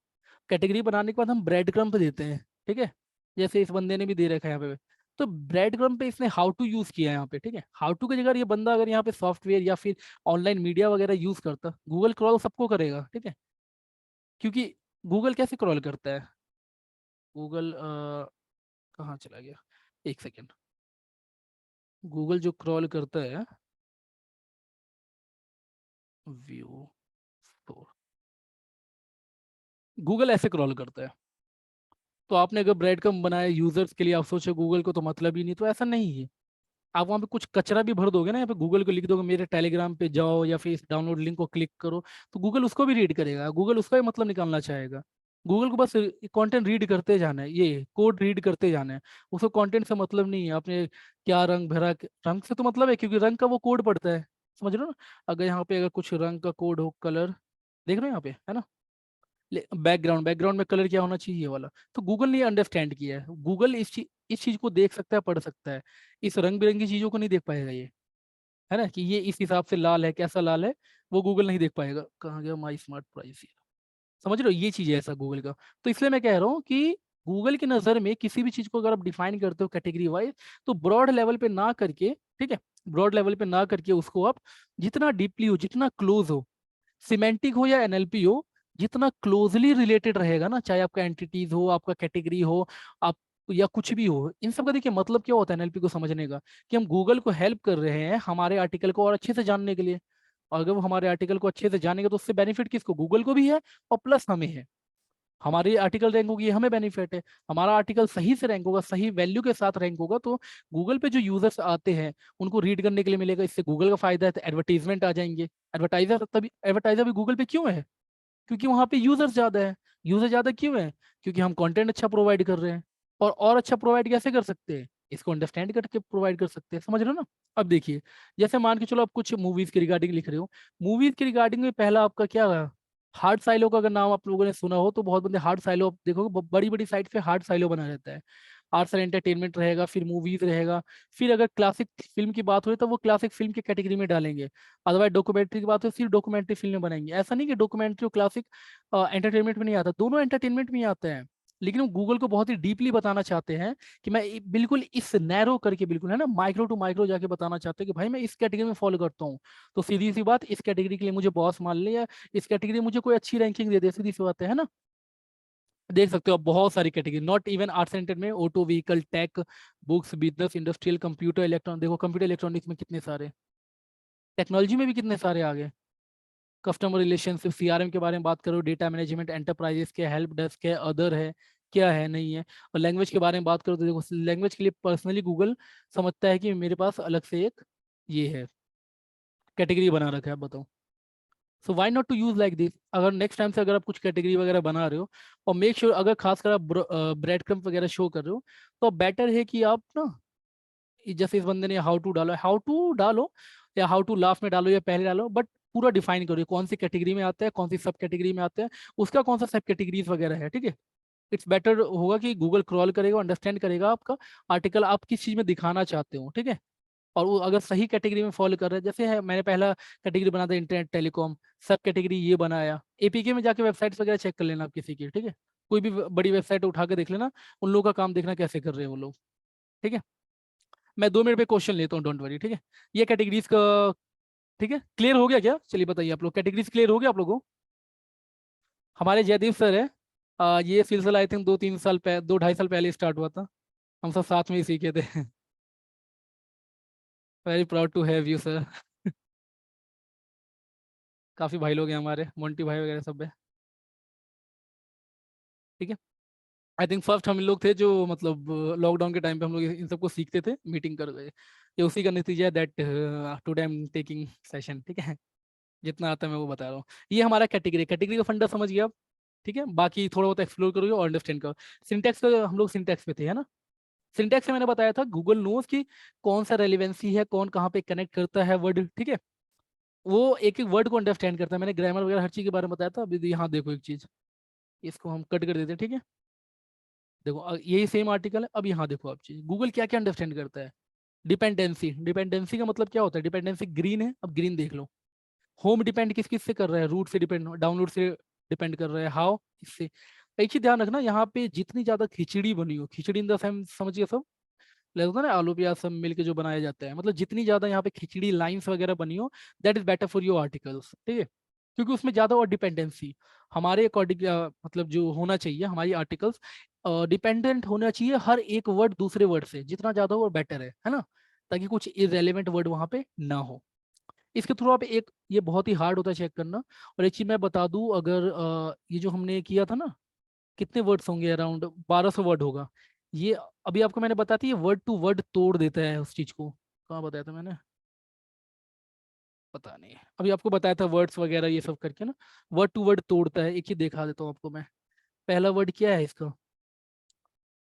कैटेगरी बनाने के बाद हम ब्रेड क्रम्ब देते हैं, ठीक है, जैसे इस बंदे ने भी दे रखा है यहाँ पे, तो ब्रेड क्रम्ब पे इसने हाउ टू यूज किया है यहाँ पे, ठीक है, हाउ टू की जगह ये बंदा अगर यहाँ पे सॉफ्टवेयर या फिर ऑनलाइन मीडिया वगैरह यूज करता, गूगल क्रॉल सबको करेगा, ठीक है, क्योंकि गूगल कैसे क्रॉल करता है, गूगल कहाँ चला गया, एक सेकेंड, गूगल जो क्रॉल करता है, व्यू, गूगल ऐसे क्रॉल करता है। तो आपने अगर ब्रेड क्रम्ब बनाया यूजर्स के लिए, आप सोचे गूगल को तो मतलब ही नहीं, तो ऐसा नहीं है। आप वहाँ पे कुछ कचरा भी भर दोगे ना, यहाँ पे गूगल को लिख दोगे मेरे टेलीग्राम पे जाओ या फिर इस डाउनलोड लिंक को क्लिक करो, तो गूगल उसको भी रीड करेगा, गूगल उसका ही मतलब निकालना चाहेगा। गूगल को बस कंटेंट रीड करते जाना है, ये कोड रीड करते जाना है, उसको कंटेंट से मतलब नहीं है आपने क्या रंग भरा, रंग से तो मतलब है क्योंकि रंग का वो कोड पड़ता है, समझ रहे हो ना। अगर यहाँ पे अगर कुछ रंग का कोड हो, कलर देख रहे हो यहाँ पे, है ना, बैकग्राउंड, बैकग्राउंड में कलर क्या होना चाहिए, ये वाला, तो गूगल ने अंडरस्टैंड किया है, गूगल इस चीज को देख सकता है, पढ़ सकता है, इस रंग बिरंगी चीजों को नहीं देख पाएगा ये, है ना, कि ये इस हिसाब से लाल है, कैसा लाल है, वो गूगल नहीं देख पाएगा। कहाँ गया माई स्मार्ट प्राइस, समझ रहे हो, ये चीज है ऐसा गूगल का। तो इसलिए मैं कह रहा हूँ कि गूगल की नजर में किसी भी चीज को अगर आप डिफाइन करते हो कैटेगरी वाइज, तो ब्रॉड लेवल पे ना करके, ठीक है, ब्रॉड लेवल पे ना करके उसको आप जितना डीपली हो, जितना क्लोज हो, सिमेंटिक हो या एनएलपी हो, जितना क्लोजली रिलेटेड रहेगा ना, चाहे आपका एंटिटीज हो, आपका कैटेगरी हो, आप या कुछ भी हो, इन सब का देखिए मतलब क्या होता है एनएलपी को समझने का, कि हम गूगल को हेल्प कर रहे हैं हमारे आर्टिकल को और अच्छे से जानने के लिए, और अगर वो हमारे आर्टिकल को अच्छे से जानेंगे तो उससे बेनिफिट किसको, गूगल को भी है और प्लस हमें है। हमारी आर्टिकल रैंक होगी, ये हमें बेनिफिट है, हमारा आर्टिकल सही से रैंक होगा, सही वैल्यू के साथ रैंक होगा, तो गूगल पे जो यूजर्स आते हैं उनको रीड करने के लिए मिलेगा, इससे गूगल का फायदा है, तो एडवर्टीजमेंट आ जाएंगे। एडवर्टाइजर तभी, एडवर्टाइजर भी गूगल पे क्यों है, क्योंकि वहाँ पे यूजर्स ज्यादा है। यूजर ज्यादा क्यों है, क्योंकि हम कंटेंट अच्छा प्रोवाइड कर रहे हैं। और अच्छा प्रोवाइड कैसे कर सकते हैं, इसको अंडरस्टैंड करके प्रोवाइड कर सकते हैं, समझ रहे हो ना। अब देखिए, जैसे मान के चलो आप कुछ मूवीज के रिगार्डिंग लिख रहे हो, मूवीज के रिगार्डिंग में पहला आपका क्या, हार्ड साइलो का अगर नाम आप लोगों ने सुना हो, तो बहुत बंदे हार्ड साइलो, आप देखोगे बड़ी बड़ी साइट पे हार्ड साइलो बना रहता है। आर्ट्स एंड एंटरटेनमेंट रहेगा, फिर मूवीज रहेगा, फिर अगर क्लासिक फिल्म की बात हो तो वो क्लासिक फिल्म की कैटेगरी में डालेंगे, अदरवाइज डॉक्यूमेंट्री की बात हो सिर्फ डॉक्यूमेंट्री फिल्म बनाएंगे। ऐसा नहीं कि डॉक्यूमेंट्री और क्लासिक एंटरटेनमेंट में नहीं आता, दोनों एंटरटेनमेंट में ही आते हैं। लेकिन वो गूगल को बहुत ही डीपली बताना चाहते हैं कि मैं बिल्कुल इस नैरो करके, बिल्कुल है ना, माइक्रो टू माइक्रो जाके बताना चाहते हैं कि भाई मैं इस कैटेगरी में फॉलो करता हूँ, तो सीधी सी बात, इस कैटेगरी के लिए मुझे बॉस मान ले, या इस कैटेगरी में मुझे कोई अच्छी रैंकिंग दे दे, सीधी सी बात है ना। देख सकते हो आप बहुत सारी category, not even art centre में, auto vehicle, tech, books, business, industrial, computer, electronic, देखो कंप्यूटर इलेक्ट्रॉनिक्स में कितने सारे, टेक्नोलॉजी में भी कितने सारे आ गए, कस्टमर रिलेशनशिप, सीआरएम के बारे में बात करो, डेटा मैनेजमेंट, एंटरप्राइजेस के, हेल्प डेस्क है, अदर है, क्या है नहीं है। और लैंग्वेज के बारे में बात करो तो देखो, लैंग्वेज के लिए पर्सनली गूगल समझता है कि मेरे पास अलग से एक ये है, कैटेगरी बना रखा है, बताओ। So why not to use like this, अगर नेक्स्ट टाइम से अगर आप कुछ कैटेगरी वगैरह बना रहे हो, और मेक श्योर अगर खासकर आप ब्रेड क्रम्प वगैरह शो कर रहे हो, तो बेटर है कि आप ना, जैसे इस बंदे ने हाउ टू डालो, हाउ टू डालो या हाउ टू लाफ में डालो या पहले डालो, बट पूरा डिफाइन करो कौन सी कैटेगरी में आता है, कौन सी सब कैटेगरी में आता है, उसका कौन सा सब कैटेगरीज वगैरह है, ठीक है। इट्स बेटर होगा कि गूगल क्रॉल करेगा, अंडरस्टैंड करेगा आपका आर्टिकल, आप किस चीज में दिखाना चाहते हो, ठीक है। और वो अगर सही कैटेगरी में फॉलो कर रहे हैं, जैसे है मैंने पहला कैटेगरी बना था इंटरनेट टेलीकॉम, सब कैटेगरी ये बनाया, एपीके में जाके वेबसाइट्स वगैरह चेक कर लेना आप किसी की, ठीक है, कोई भी बड़ी वेबसाइट उठा के देख लेना, उन लोगों का काम देखना कैसे कर रहे हैं वो लोग, ठीक है। मैं 2 मिनट पे क्वेश्चन लेता हूँ, डोंट वरी, ठीक है। ये कैटेगरीज का ठीक है, क्लियर हो गया क्या? चलिए बताइए आप लोग, कैटेगरीज क्लियर हो गया आप लोगों को? हमारे जयदीप सर है, ये सिलसिला आई थिंक 2-3 साल पहले, 2-2.5 साल पहले स्टार्ट हुआ था। हम सब साथ में ही सीखे थे। Very proud to have you sir. काफी भाई लोग हैं हमारे, मोंटी भाई वगैरह सब है। ठीक है, आई थिंक फर्स्ट हम लोग थे जो मतलब लॉकडाउन के टाइम पे हम लोग इन सबको सीखते थे मीटिंग कर गए। ये उसी का नतीजा है that today I am taking session. ठीक है, जितना आता है मैं वो बता रहा हूँ। ये हमारा कैटेगरी, कैटेगरी का फंडा समझ गया आप? ठीक है, बाकी थोड़ा बहुत एक्सप्लोर करोगे और अंडरस्टैंड करो। सिंटैक्स का हम लोग सिंटैक्स पे थे, है ना? सिंटैक्स में मैंने बताया था गूगल नोज की कौन सा रेलिवेंसी है, कौन कहाँ पे कनेक्ट करता है वर्ड। ठीक है, वो एक एक वर्ड को अंडरस्टैंड करता है। मैंने ग्रामर वगैरह हर चीज़ के बारे में बताया था। अभी यहाँ देखो एक चीज़, इसको हम कट कर देते हैं। ठीक है, देखो यही सेम आर्टिकल है। अब यहाँ देखो आप चीज़, गूगल क्या क्या अंडरस्टैंड करता है। डिपेंडेंसी, डिपेंडेंसी का मतलब क्या होता है? डिपेंडेंसी ग्रीन है, अब ग्रीन देख लो। होम डिपेंड किस किस से कर रहा है? रूट से डिपेंड, डाउनलोड से डिपेंड कर रहा है। हाउ? इससे। एक चीज ध्यान रखना, यहाँ पे जितनी ज्यादा खिचड़ी बनी हो, खिचड़ी इन द सेंस समझिए सब, लगता है ना आलू प्याज सब मिलके जो बनाया जाता है, मतलब जितनी ज्यादा यहाँ पे खिचड़ी लाइंस वगैरह बनी हो, that is better for your articles. ठीक है, क्योंकि उसमें ज्यादा और डिपेंडेंसी हमारे अकॉर्डिंग, मतलब जो होना चाहिए हमारी आर्टिकल्स डिपेंडेंट होना चाहिए हर एक वर्ड दूसरे वर्ड से, जितना ज्यादा हो बेटर है ना? ताकि कुछ इरेलीवेंट वर्ड वहां पे ना हो। इसके थ्रू आप एक, ये बहुत ही हार्ड होता है चेक करना। और एक चीज मैं बता दूं, अगर ये जो हमने किया था ना, कितने वर्ड्स होंगे? अराउंड 1200 वर्ड होगा ये। अभी आपको मैंने बताया था, ये वर्ड टू वर्ड तोड़ देता है उस चीज को। कहाँ बताया था मैंने? पता नहीं, अभी आपको बताया था वर्ड्स वगैरह ये सब करके ना, वर्ड टू वर्ड तोड़ता है। एक ही दिखा देता हूँ आपको मैं। पहला वर्ड क्या है इसका?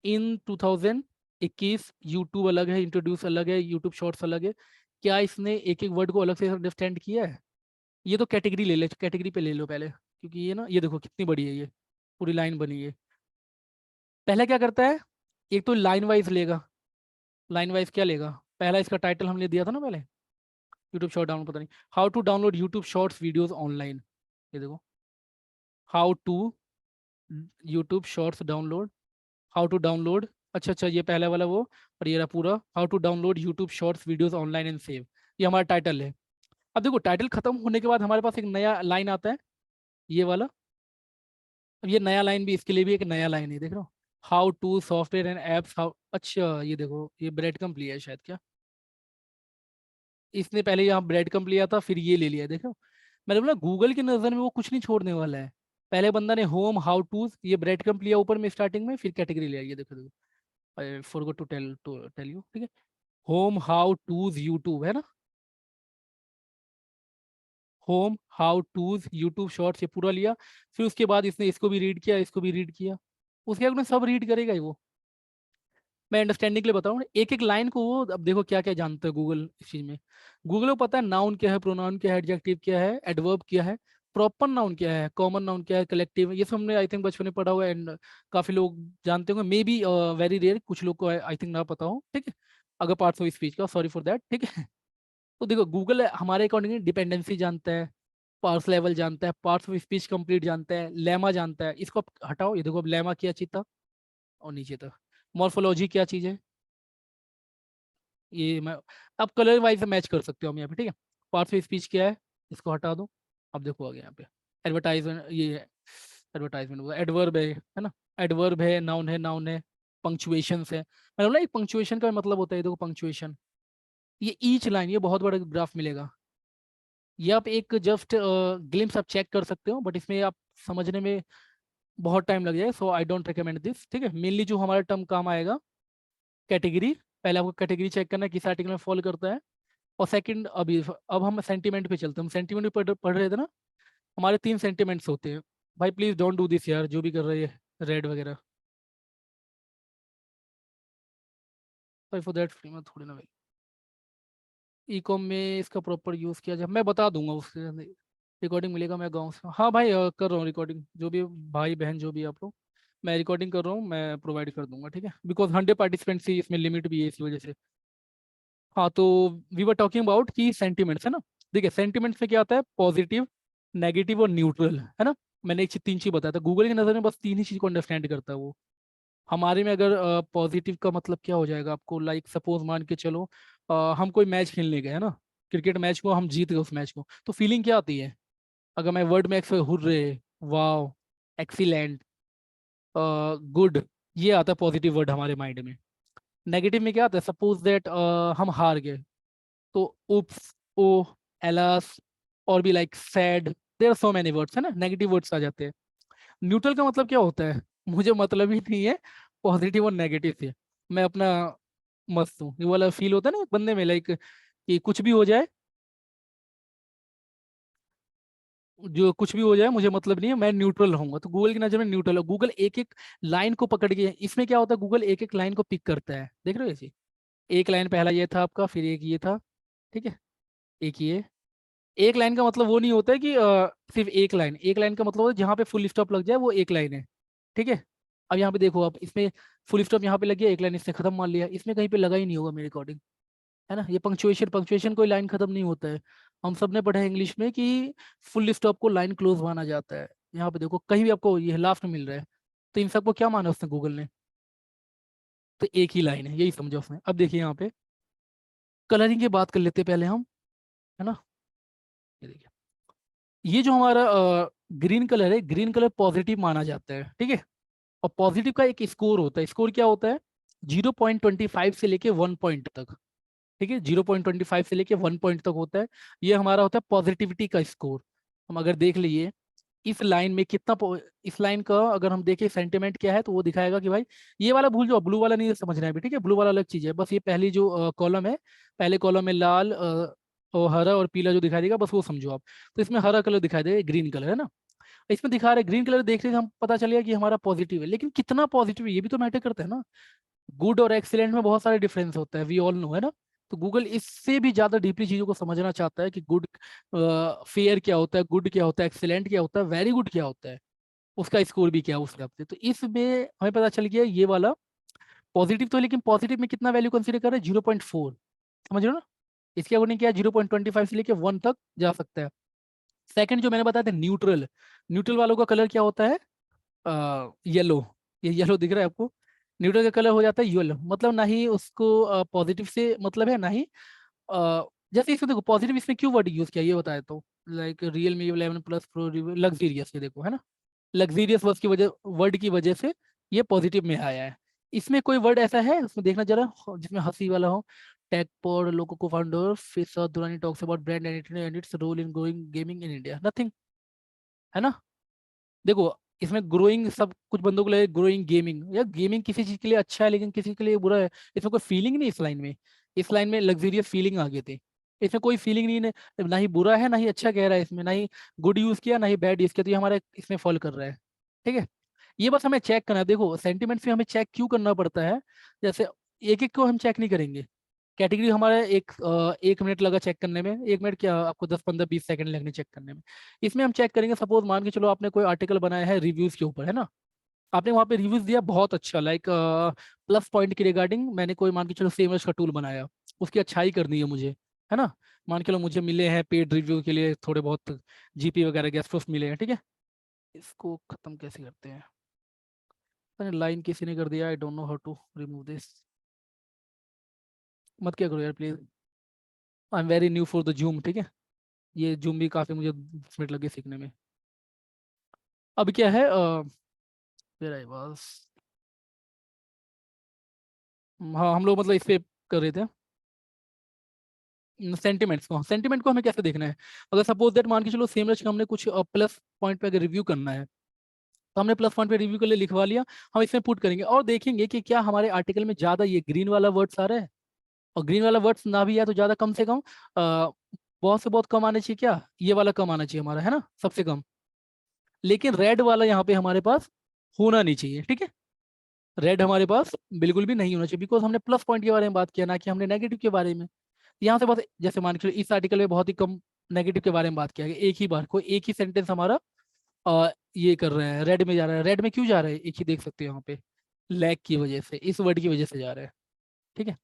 इन 2021 यूट्यूब अलग है, इंट्रोड्यूस अलग है, यूट्यूब शॉर्ट्स अलग है। क्या इसने एक एक वर्ड को अलग से अंडरस्टैंड किया है? ये तो कैटेगरी ले ले, कैटेगरी पे ले लो पहले, क्योंकि ये ना, ये देखो कितनी बड़ी है ये, पूरी लाइन बनी है। पहले क्या करता है? एक तो लाइन वाइज लेगा। लाइन वाइज क्या लेगा? पहला इसका टाइटल हमने दिया था ना पहले, यूट्यूब शॉर्ट डाउनलोड, पता नहीं, how to download YouTube shorts videos online. ये देखो, how to YouTube shorts download, how to download. अच्छा अच्छा, ये पहला वाला वो। और ये रहा पूरा, how to download YouTube shorts videos online and save. ये हमारा टाइटल है। अब देखो, टाइटल खत्म होने के बाद हमारे पास एक नया लाइन आता है, ये वाला। अब ये नया लाइन भी, इसके लिए भी एक नया लाइन है, देख रहे हो? How to software and apps how. अच्छा, ये देखो, ये ब्रेड कम्प लिया है शायद क्या? इसने पहले यहाँ ब्रेड कम्प लिया था, फिर ये ले लिया, देखो। मैंने बोला गूगल की नज़र में वो कुछ नहीं छोड़ने वाला है। पहले बंदा ने होम हाउ टू, ये ब्रेड कम्प लिया ऊपर में स्टार्टिंग में, फिर कैटेगरी लिया, ये देखो देखो। I forgot to tell you. ठीक है, होम हाउ टूज यूट्यूब है ना, home how tos YouTube shorts, ये पूरा लिया। फिर उसके बाद इसने इसको भी रीड किया, इसको भी रीड किया। उसके बाद में सब रीड करेगा ही वो। मैं अंडरस्टैंडिंग के लिए बताऊँ, एक एक लाइन को वो, अब देखो क्या क्या जानता है गूगल इस चीज में। गूगल को पता है नाउन क्या है, प्रोनाउन क्या है, एडजेक्टिव क्या है, एडवर्ब क्या है, प्रॉपर नाउन क्या है, कॉमन नाउन क्या है, कलेक्टिव, ये सब हमने आई थिंक बचपन में पढ़ा हुआ है। एंड काफी लोग जानते होंगे, मे बी वेरी रेयर, कुछ लोग को आई थिंक ना पता हो। ठीक है, अगर पार्ट्स ऑफ स्पीच का, सॉरी फॉर दैट। ठीक है, तो देखो गूगल हमारे अकॉर्डिंग डिपेंडेंसी जानता है, पार्स लेवल जानता है, पार्ट्स ऑफ स्पीच कंप्लीट जानता है, लेमा जानता है। इसको आप हटाओ, ये देखो, अब लेमा क्या चीज था, और नीचे था मॉर्फोलॉजी क्या चीज है। ये मैं, अब कलर वाइज मैच कर सकते हो हम यहाँ पे। ठीक है, पार्ट्स ऑफ स्पीच क्या है, इसको हटा दो। अब देखो आ गया यहाँ पे एडवर्टाइजमेंट, ये एडवर्टाइजमेंट एडवर्ब है ना? एडवर्ब है, नाउन है, नाउन है, पंक्चुएशन है। मैंने बोला एक पंक्चुएशन का मतलब होता है, देखो पंक्चुएशन, ये ईच लाइन, ये बहुत बड़ा ग्राफ मिलेगा। ये आप एक जस्ट ग्लिम्स आप चेक कर सकते हो, बट इसमें आप समझने में बहुत टाइम लग जाए, सो आई डोंट रिकमेंड दिस। ठीक है, मेनली जो हमारा टर्म काम आएगा, कैटेगरी। पहले आपको कैटेगरी चेक करना है किस आर्टिकल में फॉलो करता है। और सेकंड, अभी अब हम सेंटीमेंट पे चलते हैं। हम सेंटीमेंट पे पढ़ रहे थे ना, हमारे 3 सेंटीमेंट्स होते हैं। भाई प्लीज डोंट डू दिस यार, जो भी कर रही है रेड वगैरह, सॉरी फॉर दैट। फ्री में थोड़ी ना भाई, ई कॉम में इसका प्रॉपर यूज़ किया जाए, मैं बता दूंगा उसके। रिकॉर्डिंग मिलेगा, मैं गाँव से, हाँ भाई कर रहा हूँ रिकॉर्डिंग, जो भी भाई बहन जो भी आप लोग, मैं रिकॉर्डिंग कर रहा हूँ, मैं प्रोवाइड कर दूंगा। ठीक है, बिकॉज 100 पार्टिसिपेंट्स ही इसमें लिमिट भी है, इस वजह से। हाँ, तो वी वर टॉकिंग अबाउट की सेंटिमेंट्स है ना। देखिए सेंटिमेंट्स में क्या आता है, पॉजिटिव, नेगेटिव और न्यूट्रल, है ना? मैंने एक चीज, 3 चीज बताया था, गूगल की नज़र में बस 3 ही चीज को अंडरस्टैंड करता है वो। हमारे में अगर पॉजिटिव का मतलब क्या हो जाएगा आपको, लाइक सपोज मान के चलो हम कोई मैच खेलने गए है ना, क्रिकेट मैच को हम जीत गए उस मैच को, तो फीलिंग क्या आती है? अगर मैं वर्ड में हुर्रे, वाओ, एक्सीलेंट, गुड, ये आता है पॉजिटिव वर्ड हमारे माइंड में। नेगेटिव में क्या आता है? सपोज दैट हम हार गए, तो उप्स, ओ, एलास, और भी like sad, there are so many words है ना, नेगेटिव वर्ड्स आ जाते हैं। न्यूट्रल का मतलब क्या होता है? मुझे मतलब ही नहीं है पॉजिटिव और नेगेटिव से, मैं अपना मस्त हूँ, ये वाला फील होता है ना बंदे में, लाइक कि कुछ भी हो जाए, जो कुछ भी हो जाए मुझे मतलब नहीं है, मैं न्यूट्रल रहूंगा। तो गूगल की नजर में न्यूट्रल है। गूगल एक एक लाइन को पकड़ के, इसमें क्या होता है, गूगल एक एक लाइन को पिक करता है, देख रहे हो ऐसे, एक लाइन पहला ये था आपका, फिर एक ये था, ठीक है, एक ये। एक लाइन का मतलब वो नहीं होता है कि सिर्फ एक लाइन, एक लाइन का मतलब होता है जहाँ पे फुल स्टॉप लग जाए वो एक लाइन है, ठीक है। अब यहाँ पे देखो, आप इसमें फुल स्टॉप यहाँ पे लग गया, एक लाइन इसने खत्म मान लिया, इसमें कहीं पे लगा ही नहीं होगा मेरे अकॉर्डिंग, है ना। ये पंक्चुएशन, पंक्चुएशन कोई लाइन खत्म नहीं होता है। हम सब ने पढ़ा है इंग्लिश में कि फुल स्टॉप को लाइन क्लोज माना जाता है। यहाँ पे देखो कहीं भी आपको ये लास्ट में मिल रहा है, तो इन सबको क्या माना उसने, गूगल ने, तो एक ही लाइन है, यही समझो उसने। अब देखिए यहाँ पे कलरिंग की बात कर लेते हैं पहले हम, है ना। ये देखिए, ये जो हमारा ग्रीन कलर है, ग्रीन कलर पॉजिटिव माना जाता है, ठीक है। और पॉजिटिव का एक स्कोर होता है, स्कोर क्या होता है? 0.25 से लेके 1 पॉइंट तक, ठीक है, 0.25 से लेके 1 पॉइंट तक होता है। ये हमारा होता है पॉजिटिविटी का स्कोर। हम अगर देख लिए इस लाइन में कितना इस लाइन का अगर हम देखें सेंटिमेंट क्या है, तो वो दिखाएगा कि भाई, ये वाला भूल जाओ, ब्लू वाला नहीं समझना है अभी, ठीक है, ब्लू वाला अलग चीज है। बस ये पहली जो कॉलम है, पहले कॉलम में लाल और हरा और पीला जो दिखाई देगा, बस वो समझो आप। तो इसमें हरा कलर दिखाई देगा, ग्रीन कलर है ना। इसमें दिखा रहा है ग्रीन कलर, देखने से हम पता चलेगा कि हमारा पॉजिटिव है, लेकिन कितना पॉजिटिव है ये भी तो मैटर करता है ना। गुड और एक्सीलेंट में बहुत सारे डिफरेंस होता है, वी ऑल नो, है ना। तो गूगल इससे भी ज्यादा डीपली चीजों को समझना चाहता है कि गुड, फेयर क्या होता है, गुड क्या होता है, एक्सीलेंट क्या होता है, वेरी गुड क्या होता है, उसका स्कोर भी क्या है उस हिसाब से। तो इसमें हमें पता चल गया ये वाला पॉजिटिव तो है, लेकिन पॉजिटिव में कितना वैल्यू कंसीडर कर रहे हैं? 0.4, समझ रहे हो ना। इसके अकॉर्डिंग क्या, 0.25 से लेके 1 तक जा सकता है। सेकंड जो मैंने बताया था न्यूट्रल, न्यूट्रल वालों का कलर क्या होता है? येलो, ये येलो दिख रहा है आपको, न्यूट्रल का कलर हो जाता है येलो। मतलब ना ही उसको पॉजिटिव से मतलब है, ना ही जैसे इसमें देखो पॉजिटिव, इसमें क्यों वर्ड यूज किया ये बताया, तो like Realme 11 plus pro luxurious, ये देखो है ना, लग्जरियस वर्ड की वजह से ये पॉजिटिव में आया है। इसमें कोई वर्ड ऐसा है उसमें देखना जरा जिसमें हंसी वाला हो? टेक पॉड लोगों को फाउंडर फिर Durrani talks about brand and its role in growing gaming in India, nothing, है ना। देखो इसमें ग्रोइंग, सब कुछ बंदों को लगे ग्रोइंग गेमिंग, या गेमिंग किसी चीज के लिए अच्छा है लेकिन किसी के लिए बुरा है, इसमें कोई फीलिंग नहीं इस लाइन में। इस लाइन में लग्जरियस फीलिंग आ गई थी, इसमें कोई फीलिंग नहीं है, ना ही बुरा है ना ही अच्छा कह रहा है इसमें, ना ही गुड यूज किया ना ही बैड यूज किया, तो ये हमारे इसमें फॉल कर रहा है, ठीक है। ये बस हमें चेक करना है। देखो सेंटिमेंट्स में हमें चेक क्यों करना पड़ता है, जैसे एक एक को हम चेक नहीं करेंगे, कैटेगरी हमारा एक मिनट लगा चेक करने में, एक मिनट क्या आपको 10 15 20 सेकंड लगने चेक करने में। इसमें हम चेक करेंगे, सपोज मान के चलो आपने कोई आर्टिकल बनाया है रिव्यूज के ऊपर, है ना, आपने वहाँ पे रिव्यूज दिया बहुत अच्छा, लाइक प्लस पॉइंट की रिगार्डिंग, मैंने कोई मान के चलो सेमरस का टूल बनाया, उसकी अच्छाई करनी है मुझे, है ना। मान के चलो मुझे मिले हैं पेड रिव्यू के लिए थोड़े बहुत जीपी वगैरह गेस्ट मिले हैं, ठीक है। इसको खत्म कैसे करते हैं? लाइन किसी ने कर दिया, I don't know how to remove this. मत क्या करो यार please, I am very new for the Zoom, ठीक है। ये जूम भी काफी मुझे 10 मिनट लगे सीखने में। अब क्या है, फिर आई बस, हाँ हम लोग मतलब इस पे कर रहे थे सेंटिमेंट्स को। सेंटिमेंट को हमें कैसे देखना है? अगर सपोज दैट मान के चलो सेम रच का हमने कुछ प्लस पॉइंट पे अगर रिव्यू करना है, तो हमने प्लस पॉइंट पे रिव्यू के लिए लिखवा लिया, हम इसमें पुट करेंगे और देखेंगे कि क्या हमारे आर्टिकल में ज्यादा ये ग्रीन वाला वर्ड्स आ रहा है। और ग्रीन वाला वर्ड्स ना भी आया तो ज्यादा, कम से कम बहुत से बहुत कम आने चाहिए, क्या ये वाला कम आना चाहिए हमारा, है ना, सबसे कम। लेकिन रेड वाला यहाँ पे हमारे पास होना नहीं चाहिए, ठीक है। रेड हमारे पास बिल्कुल भी नहीं होना चाहिए, बिकॉज हमने प्लस पॉइंट के बारे में बात किया, ना कि हमने नेगेटिव के बारे में। यहाँ से बस जैसे मान के चलो इस आर्टिकल में बहुत ही कम नेगेटिव के बारे में बात किया गया, एक ही बार कोई एक ही सेंटेंस हमारा ये कर रहे हैं, रेड में जा रहा है। रेड में क्यों जा रहा है, एक ही देख सकते हो यहाँ पे, लैग की वजह से, इस वर्ड की वजह से जा रहा है, ठीक है।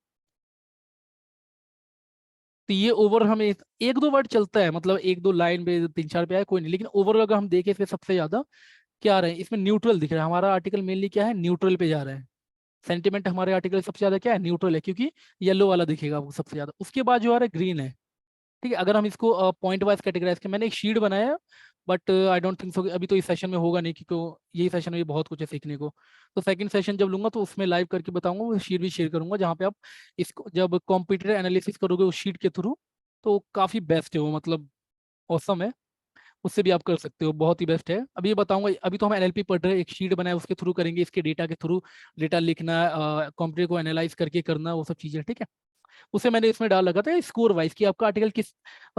तो ये ओवर हमें एक दो वर्ड चलता है, मतलब एक दो लाइन पे 3 4 पे आए कोई नहीं, लेकिन ओवरऑल अगर हम देखें इसमें सबसे ज्यादा क्या आ रहे हैं, इसमें न्यूट्रल दिख रहा है। हमारा आर्टिकल मेनली क्या है, न्यूट्रल पे जा रहा है। सेंटिमेंट हमारे आर्टिकल सबसे ज्यादा क्या है, न्यूट्रल है, क्योंकि येलो वाला दिखेगा वो सबसे ज्यादा। उसके बाद जो आ रहा है ग्रीन है, ठीक है। अगर हम इसको पॉइंट वाइज कैटेगराइज करें, मैंने एक शीट बनाया, but I don't think so अभी तो इस सेशन में होगा नहीं, क्योंकि यही सेशन में बहुत कुछ है सीखने को। तो सेकंड सेशन जब लूंगा तो उसमें लाइव करके बताऊंगा, वो शीट भी शेयर करूंगा, जहाँ पे आप इसको जब कंप्यूटर एनालिसिस करोगे उस शीट के थ्रू, तो काफ़ी बेस्ट है वो, मतलब औसम है। उससे भी आप कर सकते हो, बहुत ही बेस्ट है। अभी ये बताऊंगा, अभी तो हम एनएलपी पढ़ रहे हैं, एक शीट बनाया उसके थ्रू करेंगे, इसके डेटा के थ्रू डेटा लिखना, कंप्यूटर को एनालाइज करके करना, वो सब चीज़ें, ठीक है। उसे मैंने इसमें डाल रखा था स्कोर वाइज कि आपका आर्टिकल किस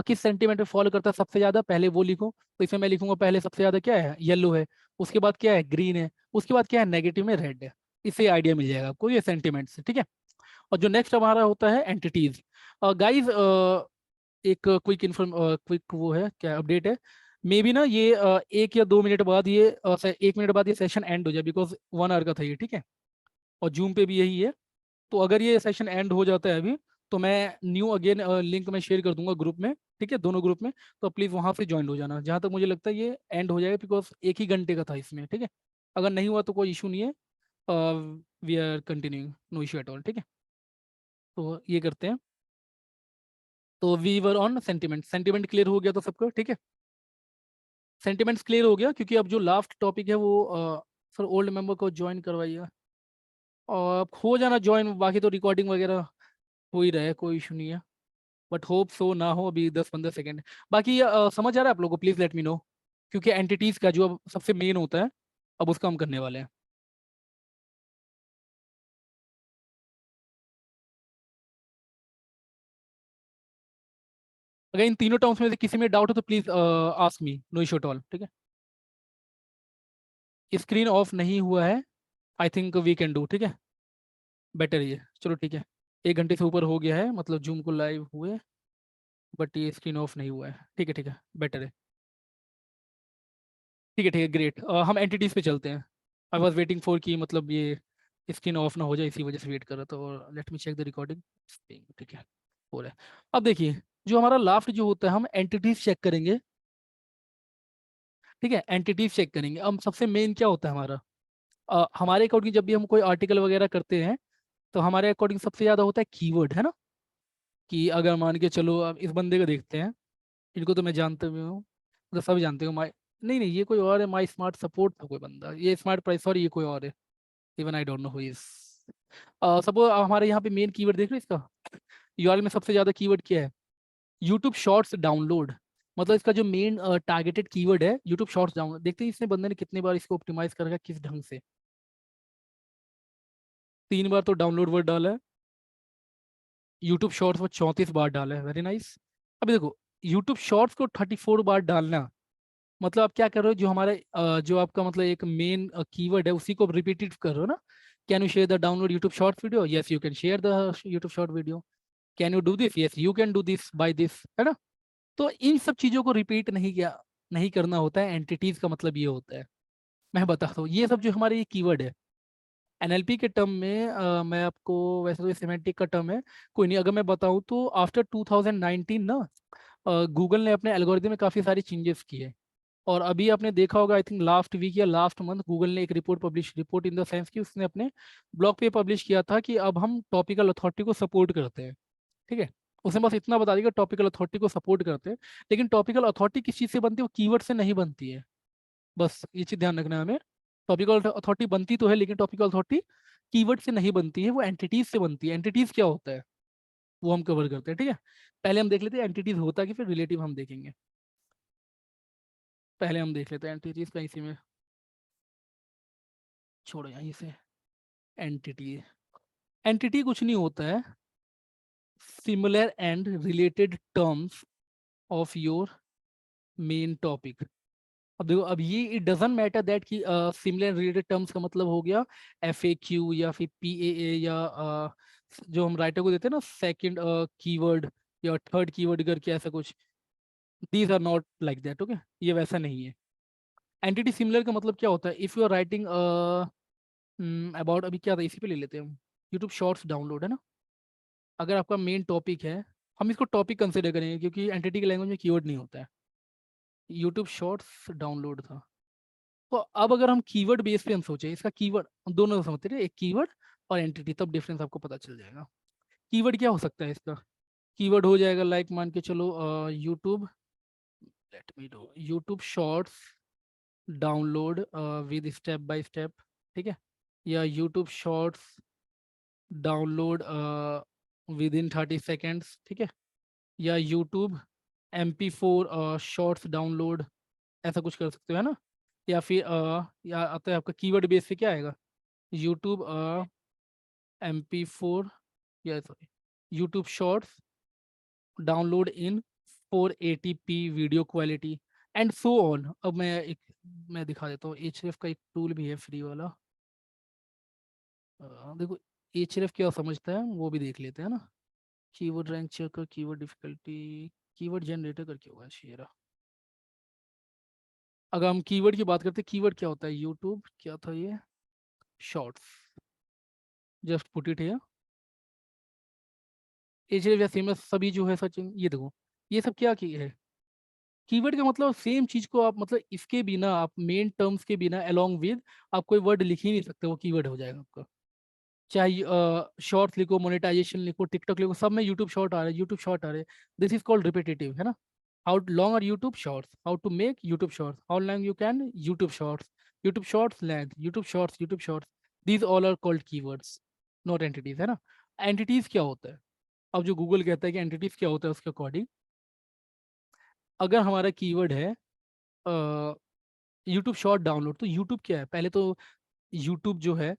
किस सेंटीमेंट में फॉलो करता है सबसे ज्यादा, पहले वो लिखो। तो इसमें मैं लिखूंगा पहले सबसे ज्यादा क्या है, येलो है, उसके बाद क्या है, ग्रीन है, उसके बाद क्या है, नेगेटिव में रेड है। इससे आइडिया मिल जाएगा आपको ये सेंटीमेंट्स, ठीक है। और जो नेक्स्ट हमारा होता है एंटिटीज। गाइज, एक क्विक इन्फॉर्म क्विक वो है क्या, अपडेट है। मे बी ना ये 1 या 2 मिनट बाद ये 1 मिनट बाद ये सेशन एंड हो जाए, बिकॉज 1 आवर का था ये, ठीक है। और जूम पे भी यही है। तो अगर ये सेशन एंड हो जाता है अभी, तो मैं न्यू अगेन लिंक में शेयर कर दूंगा ग्रुप में, ठीक है, दोनों ग्रुप में। तो प्लीज़ वहां से ज्वाइन हो जाना, जहां तक मुझे लगता है ये एंड हो जाएगा, बिकॉज 1 ही घंटे का था इसमें, ठीक है। अगर नहीं हुआ तो कोई इशू नहीं है, we are continuing, no issue at all, ठीक है। तो ये करते हैं। तो we were on sentiment, sentiment clear हो गया तो सबको, ठीक है। सेंटिमेंट्स क्लियर हो गया, क्योंकि अब जो लास्ट टॉपिक है वो सर ओल्ड मेंबर को ज्वाइन करवाइए, और हो जाना ज्वाइन, बाकी तो रिकॉर्डिंग वगैरह हो ही रहा है, कोई इशू नहीं है। बट होप सो ना हो, अभी 10-15 सेकेंड बाकी। समझ आ रहा है आप लोगों को, प्लीज लेट मी नो, क्योंकि एंटिटीज का जो अब सबसे मेन होता है, अब उसका हम करने वाले हैं। अगर इन तीनों टर्म्स में से किसी में डाउट हो तो please ask me, no issue at all, ठीक है। स्क्रीन ऑफ नहीं हुआ है, I think we can do, ठीक है। बेटर ये, चलो ठीक है। 1 घंटे से ऊपर हो गया है, मतलब जूम को लाइव हुए, बट ये स्क्रीन ऑफ नहीं हुआ है, ठीक है, ठीक है, बेटर है। ठीक है, ठीक है, ग्रेट। हम एंटिटीज पे चलते हैं। आई वॉज वेटिंग फॉर कि मतलब ये स्क्रीन ऑफ ना हो जाए, इसी वजह से वेट कर रहा था। और let me check the recording, ठीक है, हो रहा है। अब देखिए, जो हमारा लास्ट जो होता है, हम एंटिटीज चेक करेंगे, ठीक है। एंटिटीज चेक करेंगे, अब सबसे मेन क्या होता है हमारा, हमारे अकॉर्डिंग जब भी हम कोई आर्टिकल वगैरह करते हैं, तो हमारे अकॉर्डिंग सबसे ज़्यादा होता है कीवर्ड, है ना। कि अगर मान के चलो, अब इस बंदे को देखते हैं, इनको तो मैं जानते भी हूँ, तो सब जानते हो। माई, नहीं नहीं, ये कोई और है, माई स्मार्ट सपोर्ट था कोई बंदा, ये स्मार्ट प्राइस, सॉरी, ये कोई और है। Even I don't know who is. Suppose हमारे यहाँ पे मेन कीवर्ड देख रहे हो इसका, यूआरएल में सबसे ज्यादा कीवर्ड क्या है, यूट्यूब शॉर्ट्स डाउनलोड। मतलब इसका जो मेन टारगेटेड कीवर्ड है यूट्यूब शॉर्ट्स डाउनलोड। देखते हैं इसने बंदे ने कितनी बार इसको ऑप्टिमाइज कर रखा है, किस ढंग से। 3 बार तो डाउनलोड वर्ड डाला है। यूट्यूब शॉर्ट्स में 34 बार डाला है, वेरी नाइस। अभी देखो, यूट्यूब शॉर्ट्स को 34 बार डालना, मतलब आप क्या कर रहे हो, जो हमारे जो आपका मतलब एक मेन कीवर्ड है उसी को रिपीटेड कर रहे हो ना। Can you share the download YouTube short video, yes you can share the YouTube short video. Can you do this, yes you can do this by this, है ना। तो इन सब चीजों को रिपीट नहीं करना होता है, एंटिटीज का मतलब ये होता है। मैं बताता हूँ, ये सब जो हमारे ये कीवर्ड है एनएलपी के टर्म में, मैं आपको, वैसे तो ये सेमेंटिक का टर्म है, कोई नहीं, अगर मैं बताऊँ तो आफ्टर 2019 ना, गूगल ने अपने एल्गोरिथम में काफ़ी सारी चेंजेस किए। और अभी आपने देखा होगा, आई थिंक लास्ट वीक या लास्ट मंथ, गूगल ने एक रिपोर्ट इन द सेंस कि उसने अपने ब्लॉग पे पब्लिश किया था कि अब हम टॉपिकल अथॉरिटी को सपोर्ट करते हैं, ठीक है। उसने बस इतना बता दिया कि टॉपिकल अथॉरिटी को सपोर्ट करते हैं। लेकिन टॉपिकल अथॉरिटी किस चीज़ से बनती है, वो कीवर्ड से नहीं बनती है। बस ये चीज़ ध्यान रखना है हमें। टॉपिकल अथॉरिटी बनती तो है, लेकिन टॉपिकल अथॉरिटी कीवर्ड से नहीं बनती है, वो एंटिटीज से बनती है। एंटिटीज क्या होता है वो हम कवर करते हैं, ठीक है। पहले हम देख लेते हैं एंटिटीज होता है कि, फिर रिलेटिव हम देखेंगे। पहले हम देख लेते हैं एंटिटीज का, इसी में छोड़ो यहीं से। एंटिटी, एंटिटी कुछ नहीं होता है, similar and related terms of your main topic. अब देखो, अब ये इट डजेंट मैटर दैट कि सिमिलर रिलेटेड टर्म्स का मतलब हो गया FAQ या फिर PAA, या जो हम राइटर को देते हैं ना सेकंड कीवर्ड या थर्ड कीवर्ड करके, ऐसा कुछ। These are not like that, okay. ये वैसा नहीं है। एंटिटी सिमिलर का मतलब क्या होता है, if you are writing about, अभी क्या था, इसी पे ले लेते हैं हम, यूट्यूब शॉर्ट्स डाउनलोड, है ना। अगर आपका मेन टॉपिक है, हम इसको टॉपिक कंसिडर करेंगे, क्योंकि एंटिटी के लैंग्वेज में कीवर्ड नहीं होता है। यूट्यूब शॉर्ट्स डाउनलोड था। तो अब अगर हम कीवर्ड बेस पे हम सोचें, इसका कीवर्ड दोनों समझते हैं, एक कीवर्ड और एंटिटी, तब डिफरेंस आपको पता चल जाएगा। कीवर्ड क्या हो सकता है इसका, कीवर्ड हो जाएगा लाइक मान के चलो YouTube, let me do YouTube shorts download with step by step, ठीक है, या YouTube shorts download with in 30 seconds, ठीक है, या यूट्यूब MP4 शॉर्ट्स डाउनलोड, ऐसा कुछ कर सकते हो, है ना। या फिर या आता है आपका कीवर्ड बेस से क्या आएगा, यूट्यूब MP4, या sorry YouTube shorts download in 480p video quality and so on. अब मैं दिखा देता हूँ, Href का एक टूल भी है फ्री वाला। देखो Href क्या समझता है वो भी देख लेते हैं ना। Keyword rank checker, keyword difficulty, keyword generator करके होगा शेरा। अगर हम कीवर्ड की बात करते हैं, कीवर्ड क्या होता है, यूट्यूब क्या था ये, shorts, just put it here. Href या फेमस सभी जो है सच, ये देखो ये सब क्या की है, कीवर्ड का मतलब सेम चीज को आप मतलब इसके बिना, आप मेन टर्म्स के बिना अलोंग विद आप कोई वर्ड लिख ही नहीं सकते, वो कीवर्ड हो जाएगा आपका। चाहे शॉर्ट्स लिखो, मोनेटाइजेशन लिखो, टिकटॉक लिखो, सब में यूट्यूब शॉर्ट आ रहा है, यूट्यूब शॉर्ट आ रहे हैं। दिस इज कॉल्ड रिपीटेटिव, है ना। How long are YouTube shorts, how to make YouTube shorts, how long you can YouTube shorts, YouTube shorts length, YouTube shorts, YouTube shorts, these all are called keywords, not entities, है ना। Entities क्या होता है, अब जो Google कहता है कि एंटिटीज क्या होता है, उसके अकॉर्डिंग अगर हमारा कीवर्ड है यूट्यूब शॉर्ट डाउनलोड, तो यूट्यूब क्या है, पहले तो यूट्यूब जो है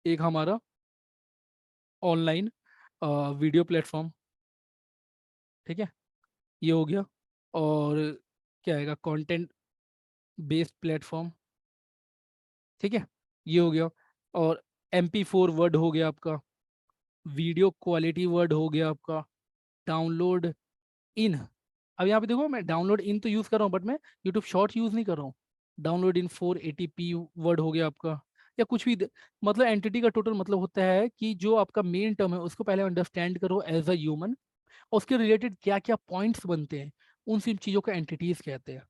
एक हमारा ऑनलाइन वीडियो प्लेटफॉर्म, ठीक है, ये हो गया। और क्या आएगा, कंटेंट बेस्ड प्लेटफॉर्म, ठीक है, ये हो गया। और MP4 वर्ड हो गया आपका, वीडियो क्वालिटी वर्ड हो गया आपका, डाउनलोड इन। अब यहाँ पे देखो मैं डाउनलोड इन तो यूज़ कर रहा हूँ, बट मैं यूट्यूब शॉर्ट यूज़ नहीं कर रहा हूँ। डाउनलोड इन 480p वर्ड हो गया आपका, या कुछ भी मतलब एंटिटी का टोटल मतलब होता है कि जो आपका मेन टर्म है उसको पहले अंडरस्टैंड करो एज अ ह्यूमन, और उसके रिलेटेड क्या क्या पॉइंट्स बनते हैं, उन सब चीज़ों को एंटिटीज कहते हैं।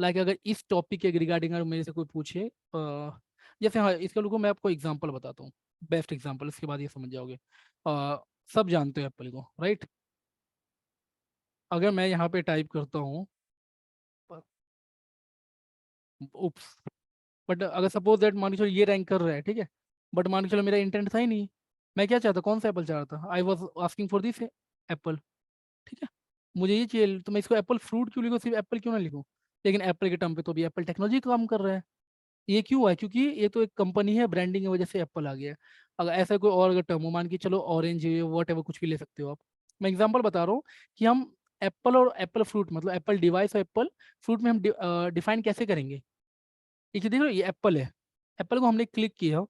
लाइक अगर इस टॉपिक के रिगार्डिंग अगर मेरे से कोई पूछे जैसे, हाँ इसका लोगों मैं आपको एग्जांपल बताता हूँ, बेस्ट एग्जांपल, इसके बाद ये समझ जाओगे। सब जानते हो एप्पल को, राइट। अगर मैं यहाँ पे टाइप करता हूँ, उप्स, बट अगर सपोज दैट मान के चलो ये रैंक कर रहा है, ठीक है, बट मान के चलो मेरा इंटेंट था ही नहीं, मैं क्या चाहता, कौन सा एप्पल चाह रहा था, I was asking for this Apple, ठीक है, मुझे ये चाहिए, तो मैं इसको एप्पल फ्रूट क्यों लिखूँ, सिर्फ एप्पल क्यों ना लिखूँ। लेकिन एप्पल के टर्म पे तो भी एप्पल टेक्नोलॉजी काम कर रहा है। ये क्यों हुआ है, क्योंकि ये तो एक कंपनी है, ब्रांडिंग की वजह से एप्पल आ गया है। अगर ऐसा कोई और अगर टर्म हो, मान के चलो ऑरेंज, वट एवर कुछ भी ले सकते हो आप। मैं एग्जांपल बता रहा हूँ कि हम एप्पल और एप्पल फ्रूट, मतलब एप्पल डिवाइस और एप्पल फ्रूट में हम डिफाइन कैसे करेंगे। ये देख रहे हो, ये एप्पल है, एप्पल को हमने क्लिक किया,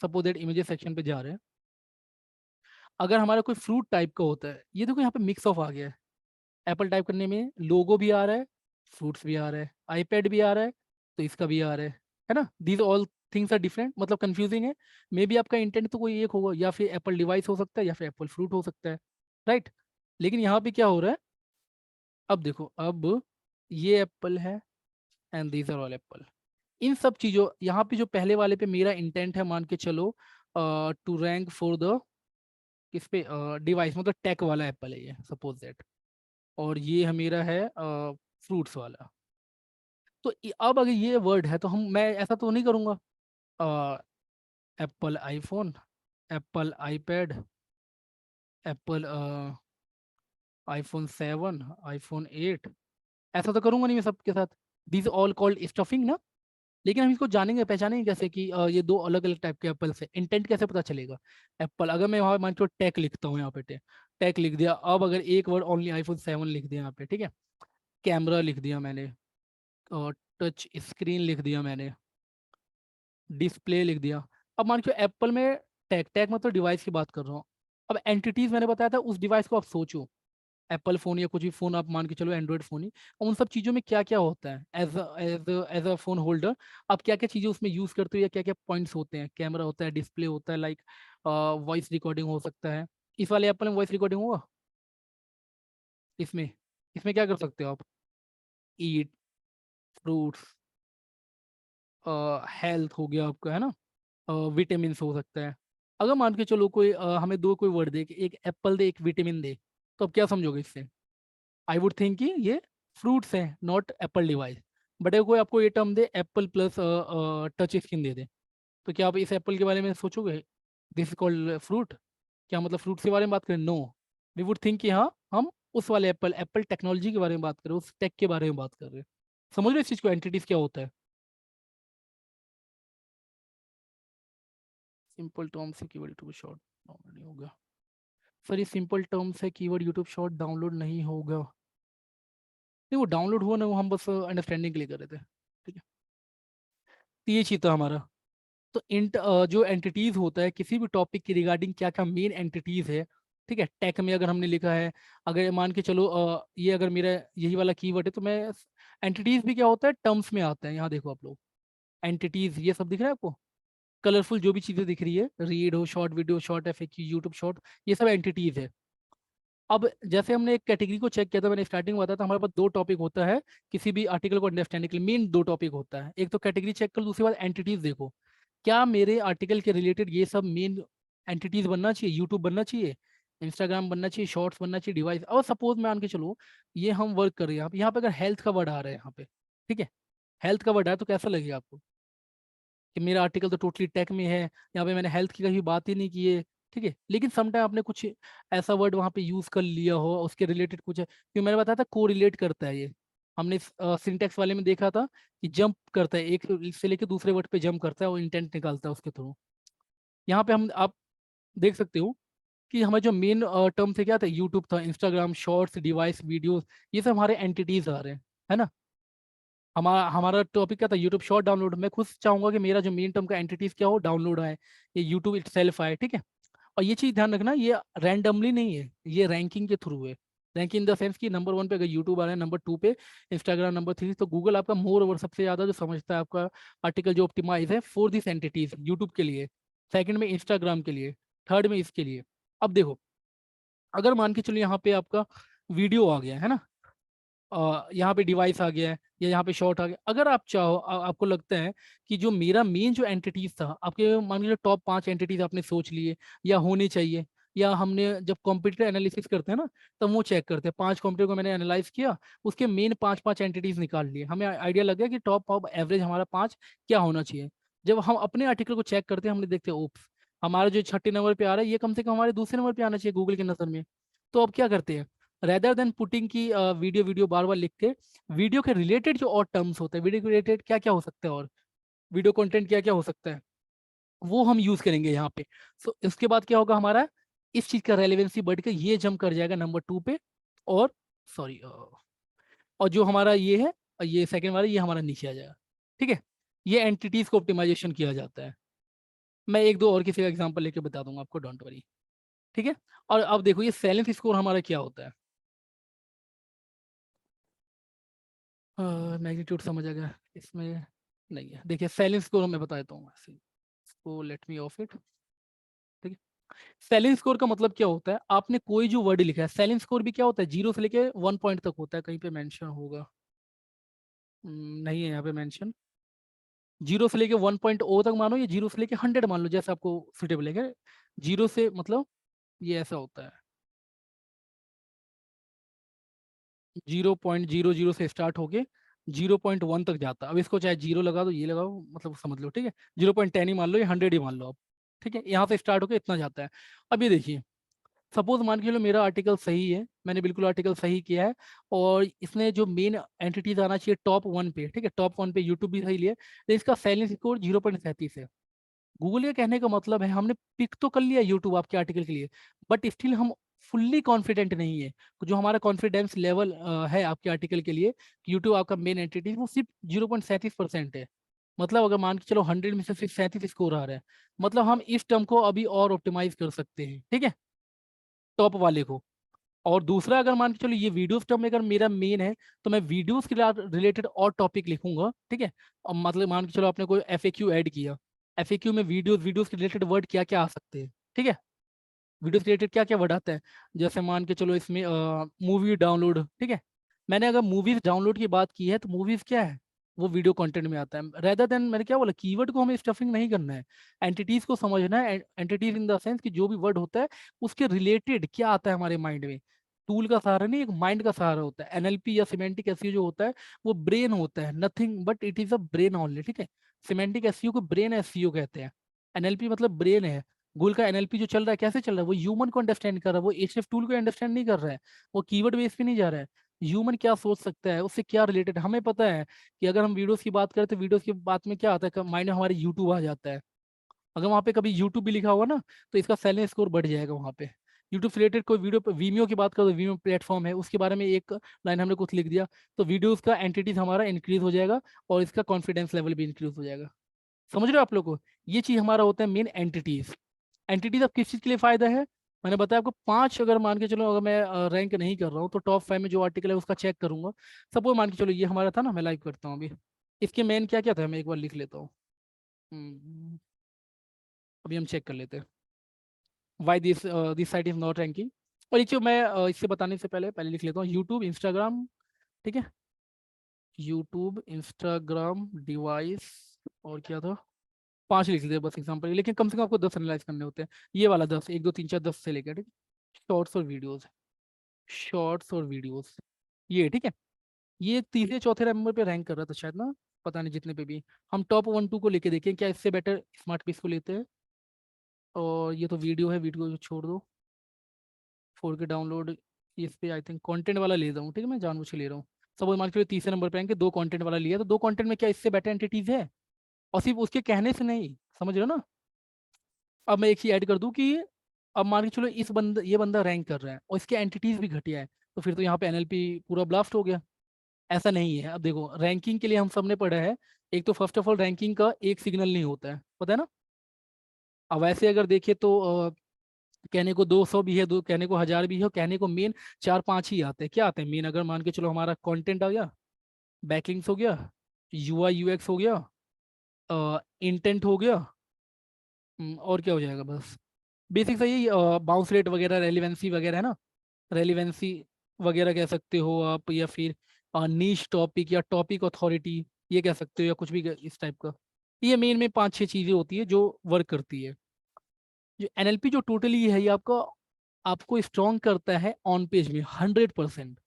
सपोज दैट इमेजेस सेक्शन पे जा रहे हैं, अगर हमारा कोई फ्रूट टाइप का होता है, ये देखो यहाँ पे मिक्स ऑफ आ गया है, एप्पल टाइप करने में लोगो भी आ रहा है, फ्रूट्स भी आ रहा है, आईपैड भी आ रहा है, तो इसका भी आ रहा है ना। These all things are different, मतलब कंफ्यूजिंग है। मे बी आपका इंटेंट तो कोई एक होगा, या फिर एप्पल डिवाइस हो सकता है, या फिर एप्पल फ्रूट हो सकता है, राइट। लेकिन यहाँ पे क्या हो रहा है, अब देखो, अब ये एप्पल है and these are all apple. इन सब चीज़ों, यहाँ पे जो पहले वाले पे मेरा इंटेंट है, मान के चलो टू रैंक फॉर द, किस पे, डिवाइस, मतलब टेक वाला एप्पल है ये, सपोज दैट, और ये है मेरा है फ्रूट्स वाला। तो अब अगर ये वर्ड है तो मैं ऐसा तो नहीं करूँगा, Apple iPhone, Apple iPad, Apple iPhone 7, iPhone 8, ऐसा तो करूंगा नहीं मैं सबके साथ। दिस ऑल कॉल्ड स्टफिंग ना। लेकिन हम इसको जानेंगे पहचानेंगे कैसे कि ये दो अलग अलग टाइप के एप्पल से, इंटेंट कैसे पता चलेगा। एप्पल, अगर मैं वहाँ मान के टेक लिखता हूँ यहाँ पे, टेक लिख दिया, अब अगर एक वर्ड ओनली iPhone 7 लिख दिया यहाँ पे, ठीक है, कैमरा लिख दिया मैंने, और टच स्क्रीन लिख दिया मैंने, डिस्प्ले लिख दिया। अब मान के एप्पल में टैग, टैग मतलब डिवाइस की बात कर रहा हूँ। अब एंटिटीज मैंने बताया था, उस डिवाइस को आप सोचो, एप्पल फोन या कुछ भी फोन आप मान के चलो, एंड्रॉइड फोन ही, उन सब चीज़ों में क्या क्या होता है, एज अ फोन होल्डर आप क्या क्या चीज़ें उसमें यूज़ करते हो, या क्या क्या पॉइंट्स होते हैं, कैमरा होता है, डिस्प्ले होता है, लाइक वॉइस रिकॉर्डिंग हो सकता है। इस वाले एप्पल में वॉइस रिकॉर्डिंग होगा, इसमें इसमें क्या कर सकते हो आप, ईट, फ्रूट्स, हेल्थ हो गया आपका, है ना, विटामिन हो सकता है, अगर मान के चलो कोई हमें दो कोई वर्ड दे कि एक एप्पल दे एक विटामिन दे, तो अब क्या समझोगे इससे? आई वुड थिंक कि ये फ्रूट्स हैं, नॉट एप्पल डिवाइस। बट अगर कोई आपको ये टर्म दे एप्पल प्लस टच स्क्रीन दे दे, तो क्या आप इस एप्पल के बारे में सोचोगे दिस इज कॉल्ड फ्रूट? क्या मतलब फ्रूट्स के बारे में बात करें? नो, वी वुड थिंक कि हाँ हम उस वाले एप्पल एप्पल टेक्नोलॉजी के बारे में बात कर रहे हैं, उस टेक के बारे में बात कर रहे हैं। समझ रहे हो इस चीज़ को, एंटिटीज क्या होता है? सिंपल टर्म से कीवर्ड यूट्यूब शॉर्ट डाउनलोड नहीं होगा। सर ये सिंपल टर्म से कीवर्ड यूट्यूब शॉर्ट डाउनलोड नहीं होगा। नहीं वो डाउनलोड हुआ ना, वो हम बस अंडरस्टैंडिंग के लिए कर रहे थे। ठीक है, तो ये चीज़ था हमारा। तो जो एंटिटीज होता है किसी भी टॉपिक की रिगार्डिंग क्या क्या मेन एंटिटीज है, ठीक है, टेक में अगर हमने लिखा है, अगर मान के चलो ये अगर मेरा यही वाला कीवर्ड है तो मैं एंटिटीज भी क्या होता है टर्म्स में आता है। यहाँ देखो आप लोग, एंटिटीज ये सब दिख रहा है आपको, कलरफुल जो भी चीज़ें दिख रही है, रीड हो, short video, short FAQ, YouTube short, ये सब एंटिटीज है। अब जैसे हमने एक कैटेगरी को चेक किया था, मैंने स्टार्टिंग में बताया था हमारे पास दो टॉपिक होता है किसी भी आर्टिकल को अंडरस्टैंडिंग के लिए, मेन दो टॉपिक होता है, एक तो कैटेगरी चेक कर, दूसरी बात एंटिटीज देखो क्या मेरे आर्टिकल के रिलेटेड ये सब मेन एंटिटीज बनना चाहिए, यूट्यूब बनना चाहिए, इंस्टाग्राम बनना चाहिए, शॉर्ट्स बनना चाहिए, डिवाइस। और सपोज मैं मान के चलो ये हम वर्क कर रहे हैं यहाँ पे अगर हेल्थ का वर्ड आ रहा है यहाँ पे, ठीक है, हेल्थ का वर्ड है तो कैसा लगेगा आपको कि मेरा आर्टिकल तो टोटली टेक में है, यहाँ पे मैंने हेल्थ की कभी बात ही नहीं की है। ठीक है, लेकिन समटाइम आपने कुछ ऐसा वर्ड वहाँ पे यूज कर लिया हो उसके रिलेटेड कुछ है, क्योंकि मैंने बताया था को रिलेट करता है ये। हमने सिंटेक्स वाले में देखा था कि जंप करता है, एक से लेके दूसरे वर्ड पे जंप करता है और इंटेंट निकालता है उसके थ्रू। यहाँ पे हम आप देख सकते हो कि हमारे जो मेन टर्म थे क्या थे, यूट्यूब था, इंस्टाग्राम, शॉर्ट्स, डिवाइस, वीडियोस, ये सब हमारे एंटिटीज आ रहे हैं, है ना। हमारा हमारा टॉपिक क्या था, यूट्यूब शॉर्ट डाउनलोड। मैं खुद चाहूंगा कि मेरा जो मेन टर्म का एंटिटीज क्या हो, डाउनलोड आए, ये यूट्यूब इटसेल्फ आए। ठीक है, और ये चीज़ ध्यान रखना ये रैंडमली नहीं है, ये रैंकिंग के थ्रू है। रैंकिंग इन द सेंस कि नंबर 1 पे अगर यूट्यूब आ रहा है, नंबर 2 पे इंस्टाग्राम, नंबर 3, तो गूगल आपका मोर ओवर सबसे ज़्यादा जो समझता है आपका आर्टिकल जो ऑप्टिमाइज है फॉर दिस एंटिटीज, यूट्यूब के लिए, सेकंड में इंस्टाग्राम के लिए, थर्ड में इसके लिए। अब देखो अगर मान के चलो यहाँ पे आपका वीडियो आ गया है ना, यहाँ पे डिवाइस आ गया है या यहाँ पे शॉर्ट आ गया, अगर आप चाहो आपको लगता है कि जो मेरा मेन जो एंटिटीज था, आपके मान लीजिए टॉप 5 एंटिटीज आपने सोच लिए या होने चाहिए, या हमने जब कॉम्पिटिटिव एनालिसिस करते हैं ना तब वो चेक करते हैं, 5 कॉम्पिटिटिव को मैंने एनालाइज किया, उसके मेन 5 एंटिटीज निकाल लिए, हमें आइडिया लग गया कि टॉप ऑफ एवरेज हमारा 5 क्या होना चाहिए। जब हम अपने आर्टिकल को चेक करते हैं हमने देखते हैं ओप्स, हमारा जो छठे नंबर पे आ रहा है ये कम से कम हमारे दूसरे नंबर पे आना चाहिए गूगल की नज़र में। तो अब क्या करते हैं, रेदर देन पुटिंग की वीडियो वीडियो बार बार लिख के, वीडियो के रिलेटेड जो और टर्म्स होते हैं, वीडियो के रिलेटेड क्या क्या हो सकता है और वीडियो कंटेंट क्या क्या हो सकता है, वो हम यूज करेंगे यहाँ पे। सो इसके बाद क्या होगा हमारा, इस चीज का रेलेवेंसी बढ़ के ये जंप कर जाएगा नंबर 2 पे, और सॉरी और जो हमारा ये है और ये सेकंड वाला ये हमारा नीचे आ जाएगा। ठीक है, ये एंटिटीज को ऑप्टिमाइजेशन किया जाता है। मैं एक दो और किसी का एग्जांपल लेके बता दूंगा आपको, डोंट वरी। ठीक है, और अब देखो ये सैलेंस स्कोर हमारा क्या होता है। मैग्नीट्यूड समझ आ गया इसमें, नहीं है। देखिए सैलेंस स्कोर मैं बता देता हूँ, इसको लेट मी ऑफ इट। ठीक है, सैलेंस स्कोर का मतलब क्या होता है, आपने कोई जो वर्ड लिखा है, सैलेंस स्कोर भी क्या होता है 0 से लेके 1 पॉइंट तक होता है, कहीं पे मेंशन होगा? नहीं है यहाँ पे मेंशन। 0 से लेके 1.0 तक मानो, या 0 से लेके 100 मान लो, जैसे आपको सुटेबल है। 0 से मतलब ये ऐसा होता है, 0.00 से स्टार्ट होके 0.1 तक जाता है। अब इसको चाहे 0 लगा दो, ये लगाओ, मतलब समझ लो। ठीक है, 0.10 ही मान लो या 100 ही मान लो आप। ठीक है, यहाँ से स्टार्ट होके इतना जाता है। अब ये देखिए, सपोज मान के चलो मेरा आर्टिकल सही है, मैंने बिल्कुल आर्टिकल सही किया है, और इसने जो मेन एंटिटीज आना चाहिए टॉप 1 पे, ठीक है, टॉप 1 पे यूट्यूब भी सही लिया, तो इसका सैलेंस स्कोर 0.37 है। गूगल ये कहने का मतलब है हमने पिक तो कर लिया यूट्यूब आपके आर्टिकल के लिए, बट स्टिल हम फुल्ली कॉन्फिडेंट नहीं है। जो हमारा कॉन्फिडेंस लेवल है आपके आर्टिकल के लिए कि यूट्यूब आपका मेन एंटिटी, वो सिर्फ 0.37% है। मतलब अगर मान के चलो 100 में से सिर्फ 37 स्कोर आ रहा है, मतलब हम इस टर्म को अभी और ऑप्टिमाइज कर सकते हैं। ठीक है, टॉप वाले को। और दूसरा अगर मान के चलो ये वीडियोस टर्म अगर मेरा मेन है, तो मैं वीडियोस के रिलेटेड और टॉपिक लिखूंगा। ठीक है, और मतलब मान के चलो आपने कोई एफएक्यू ऐड किया, एफएक्यू में वीडियोस वीडियोस के रिलेटेड वर्ड क्या क्या आ सकते हैं। ठीक है, वीडियोस के रिलेटेड क्या क्या वर्ड आता है, जैसे मान के चलो इसमें मूवी डाउनलोड। ठीक है, मैंने अगर मूवीज डाउनलोड की बात की है तो मूवीज क्या है, वो वीडियो कंटेंट में आता है। रेदर देन मैंने क्या बोला, कीवर्ड को हमें स्टफिंग नहीं करना है, एंटिटीज को समझना है। एंटिटीज इन द सेंस कि जो भी वर्ड होता है उसके रिलेटेड क्या आता है हमारे माइंड में। टूल का सहारा नहीं, एक माइंड का सहारा होता है। एनएलपी या सिमेंटिक एसईओ जो होता है वो ब्रेन होता है, nothing but it is a brain only, ठीक है। सिमेंटिक एसईओ को ब्रेन एसईओ कहते हैं। एनएलपी मतलब ब्रेन है। गूगल का एनएलपी जो चल रहा है कैसे चल रहा है, वो ह्यूमन को अंडरस्टैंड कर रहा है, वो एचएफ टूल को अंडरस्टैंड नहीं कर रहा है, वो कीवर्ड बेस पे नहीं जा रहा है। ह्यूमन क्या सोच सकता है, उससे क्या रिलेटेड हमें पता है। कि अगर हम वीडियोस की बात करें तो वीडियोस की बात में क्या आता है, माइंड में हमारे यूट्यूब आ जाता है। अगर वहाँ पे कभी यूट्यूब भी लिखा होगा ना तो इसका सेलेंस स्कोर बढ़ जाएगा वहाँ पे। यूट्यूब से रिलेटेड कोई वीडियो, वीमियो की बात करो तो वीमियो प्लेटफॉर्म है, उसके बारे में एक लाइन हमने कुछ लिख दिया तो वीडियोस का एंटिटीज हमारा इंक्रीज हो जाएगा और इसका कॉन्फिडेंस लेवल भी इंक्रीज हो जाएगा। समझ रहे हो आप लोग को, ये चीज हमारा होता है मेन एंटिटीज। एंटिटीज अब किस चीज के लिए फायदा है, मैंने बताया आपको पांच। अगर मान के चलो अगर मैं रैंक नहीं कर रहा हूँ तो टॉप 5 में जो आर्टिकल है उसका चेक करूंगा। सपोज मान के चलो ये हमारा था ना, मैं लाइक करता हूँ अभी। इसके मेन क्या क्या था मैं एक बार लिख लेता हूँ। हम्म, अभी हम चेक कर लेते हैं। Why this site is not ranking. और ये जो मैं इससे बताने से पहले पहले लिख लेता हूँ, यूट्यूब इंस्टाग्राम, ठीक है। यूट्यूब इंस्टाग्राम डिवाइस, और क्या था, पांच लिख लेते बस एग्जाम्पल, लेकिन कम से कम आपको 10 एनालाइज करने होते हैं। ये वाला 10, 1 2 3 4 10 से लेकर, ठीक है। शॉर्ट्स और वीडियोस, शॉर्ट्स और वीडियोस, ये ठीक है। ये तीसरे चौथे नंबर पे रैंक कर रहा था शायद ना, पता नहीं जितने पे भी। हम टॉप 1 2 को लेके देखें क्या इससे बेटर स्मार्ट पीस को लेते हैं। और ये तो वीडियो है, वीडियो को छोड़ दो, 4K डाउनलोड। इस पे आई थिंक कंटेंट वाला ले रहा हूँ, ठीक है, मैं जानबूझ के ले रहा हूँ। सपोज मान के चलिए तीसरे नंबर पे आएंगे, दो कंटेंट वाला लिया तो दो कंटेंट में क्या इससे बेटर एंटिटीज है। और सिर्फ उसके कहने से नहीं, समझ रहे हो ना। अब मैं एक चीज ऐड कर दूं कि अब मान के चलो ये बंदा रैंक कर रहा है और इसके एंटिटीज भी घटिया है, तो फिर तो यहाँ पे एनएलपी पूरा ब्लास्ट हो गया। ऐसा नहीं है। अब देखो रैंकिंग के लिए हम सबने पढ़ा है, एक तो फर्स्ट ऑफ ऑल रैंकिंग का एक सिग्नल नहीं होता है, पता है ना। अब वैसे अगर देखे तो कहने को 200 भी है, दो कहने को 1000 भी है, और कहने को मेन 4 5 ही आते हैं। क्या आते हैं मेन, अगर मान के चलो हमारा कंटेंट आ गया, बैकलिंक्स हो गया, यूआई यूएक्स हो गया, इंटेंट हो गया, और क्या हो जाएगा बस। बेसिक सा यही, बाउंस रेट वगैरह, रेलिवेंसी वगैरह है ना। रेलिवेंसी वगैरह कह सकते हो आप, या फिर नीश टॉपिक या टॉपिक अथॉरिटी, ये कह सकते हो, या कुछ भी इस टाइप का। ये मेन में 5 6 चीज़ें होती है जो वर्क करती है। जो एनएलपी जो टोटली है ये आपका, आपको स्ट्रॉन्ग करता है ऑन पेज में 100%।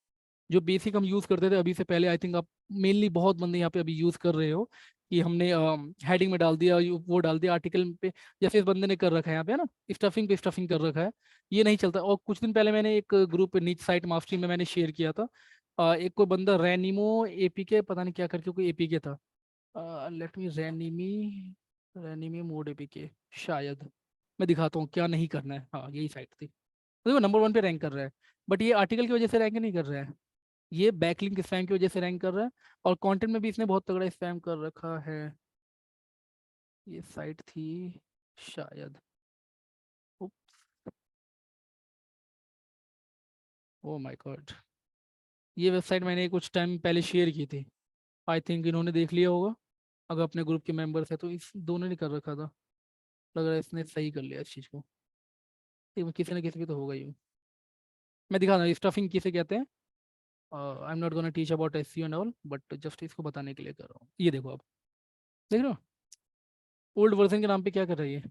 जो बेसिक हम यूज़ करते थे अभी से पहले, आई थिंक आप मेनली बहुत बंदे यहाँ पे अभी यूज़ कर रहे हो, कि हमने हेडिंग में डाल दिया, वो डाल दिया आर्टिकल पे, जैसे इस बंदे ने कर रखा है यहाँ पे, है ना, स्टफिंग पे स्टफिंग कर रखा है। ये नहीं चलता। और कुछ दिन पहले मैंने एक ग्रुप नीच साइट मास्टरी में मैंने शेयर किया था, एक कोई बंदा रैनिमो एपीके पता नहीं क्या करके कोई एपीके था, लेट मी रैनिमी मोड एपीके शायद। मैं दिखाता हूँ क्या नहीं करना है, हाँ यही साइट थी। तो देखो नंबर 1 पे रैंक कर रहा है, बट ये आर्टिकल की वजह से रैंक नहीं कर रहा है, ये बैकलिंक स्पैम की वजह से रैंक कर रहा है। और कंटेंट में भी इसने बहुत तगड़ा स्पैम कर रखा है। ये साइट थी शायद, ओ माय गॉड, ये वेबसाइट मैंने कुछ टाइम पहले शेयर की थी, आई थिंक इन्होंने देख लिया होगा। अगर अपने ग्रुप के मेंबर्स है तो इस दोनों ने कर रखा था, लग रहा है इसने सही कर लिया इस चीज़ को। किसी ना किसी पे तो होगा ही। मैं दिखा रहा हूँ स्टफिंग किसे कहते हैं। आई am not gonna teach about SEO and all, but just इसको बताने के लिए कर रहा हूँ। ये देखो आप, देख रहे हो ओल्ड वर्जन के नाम पे क्या कर रही है।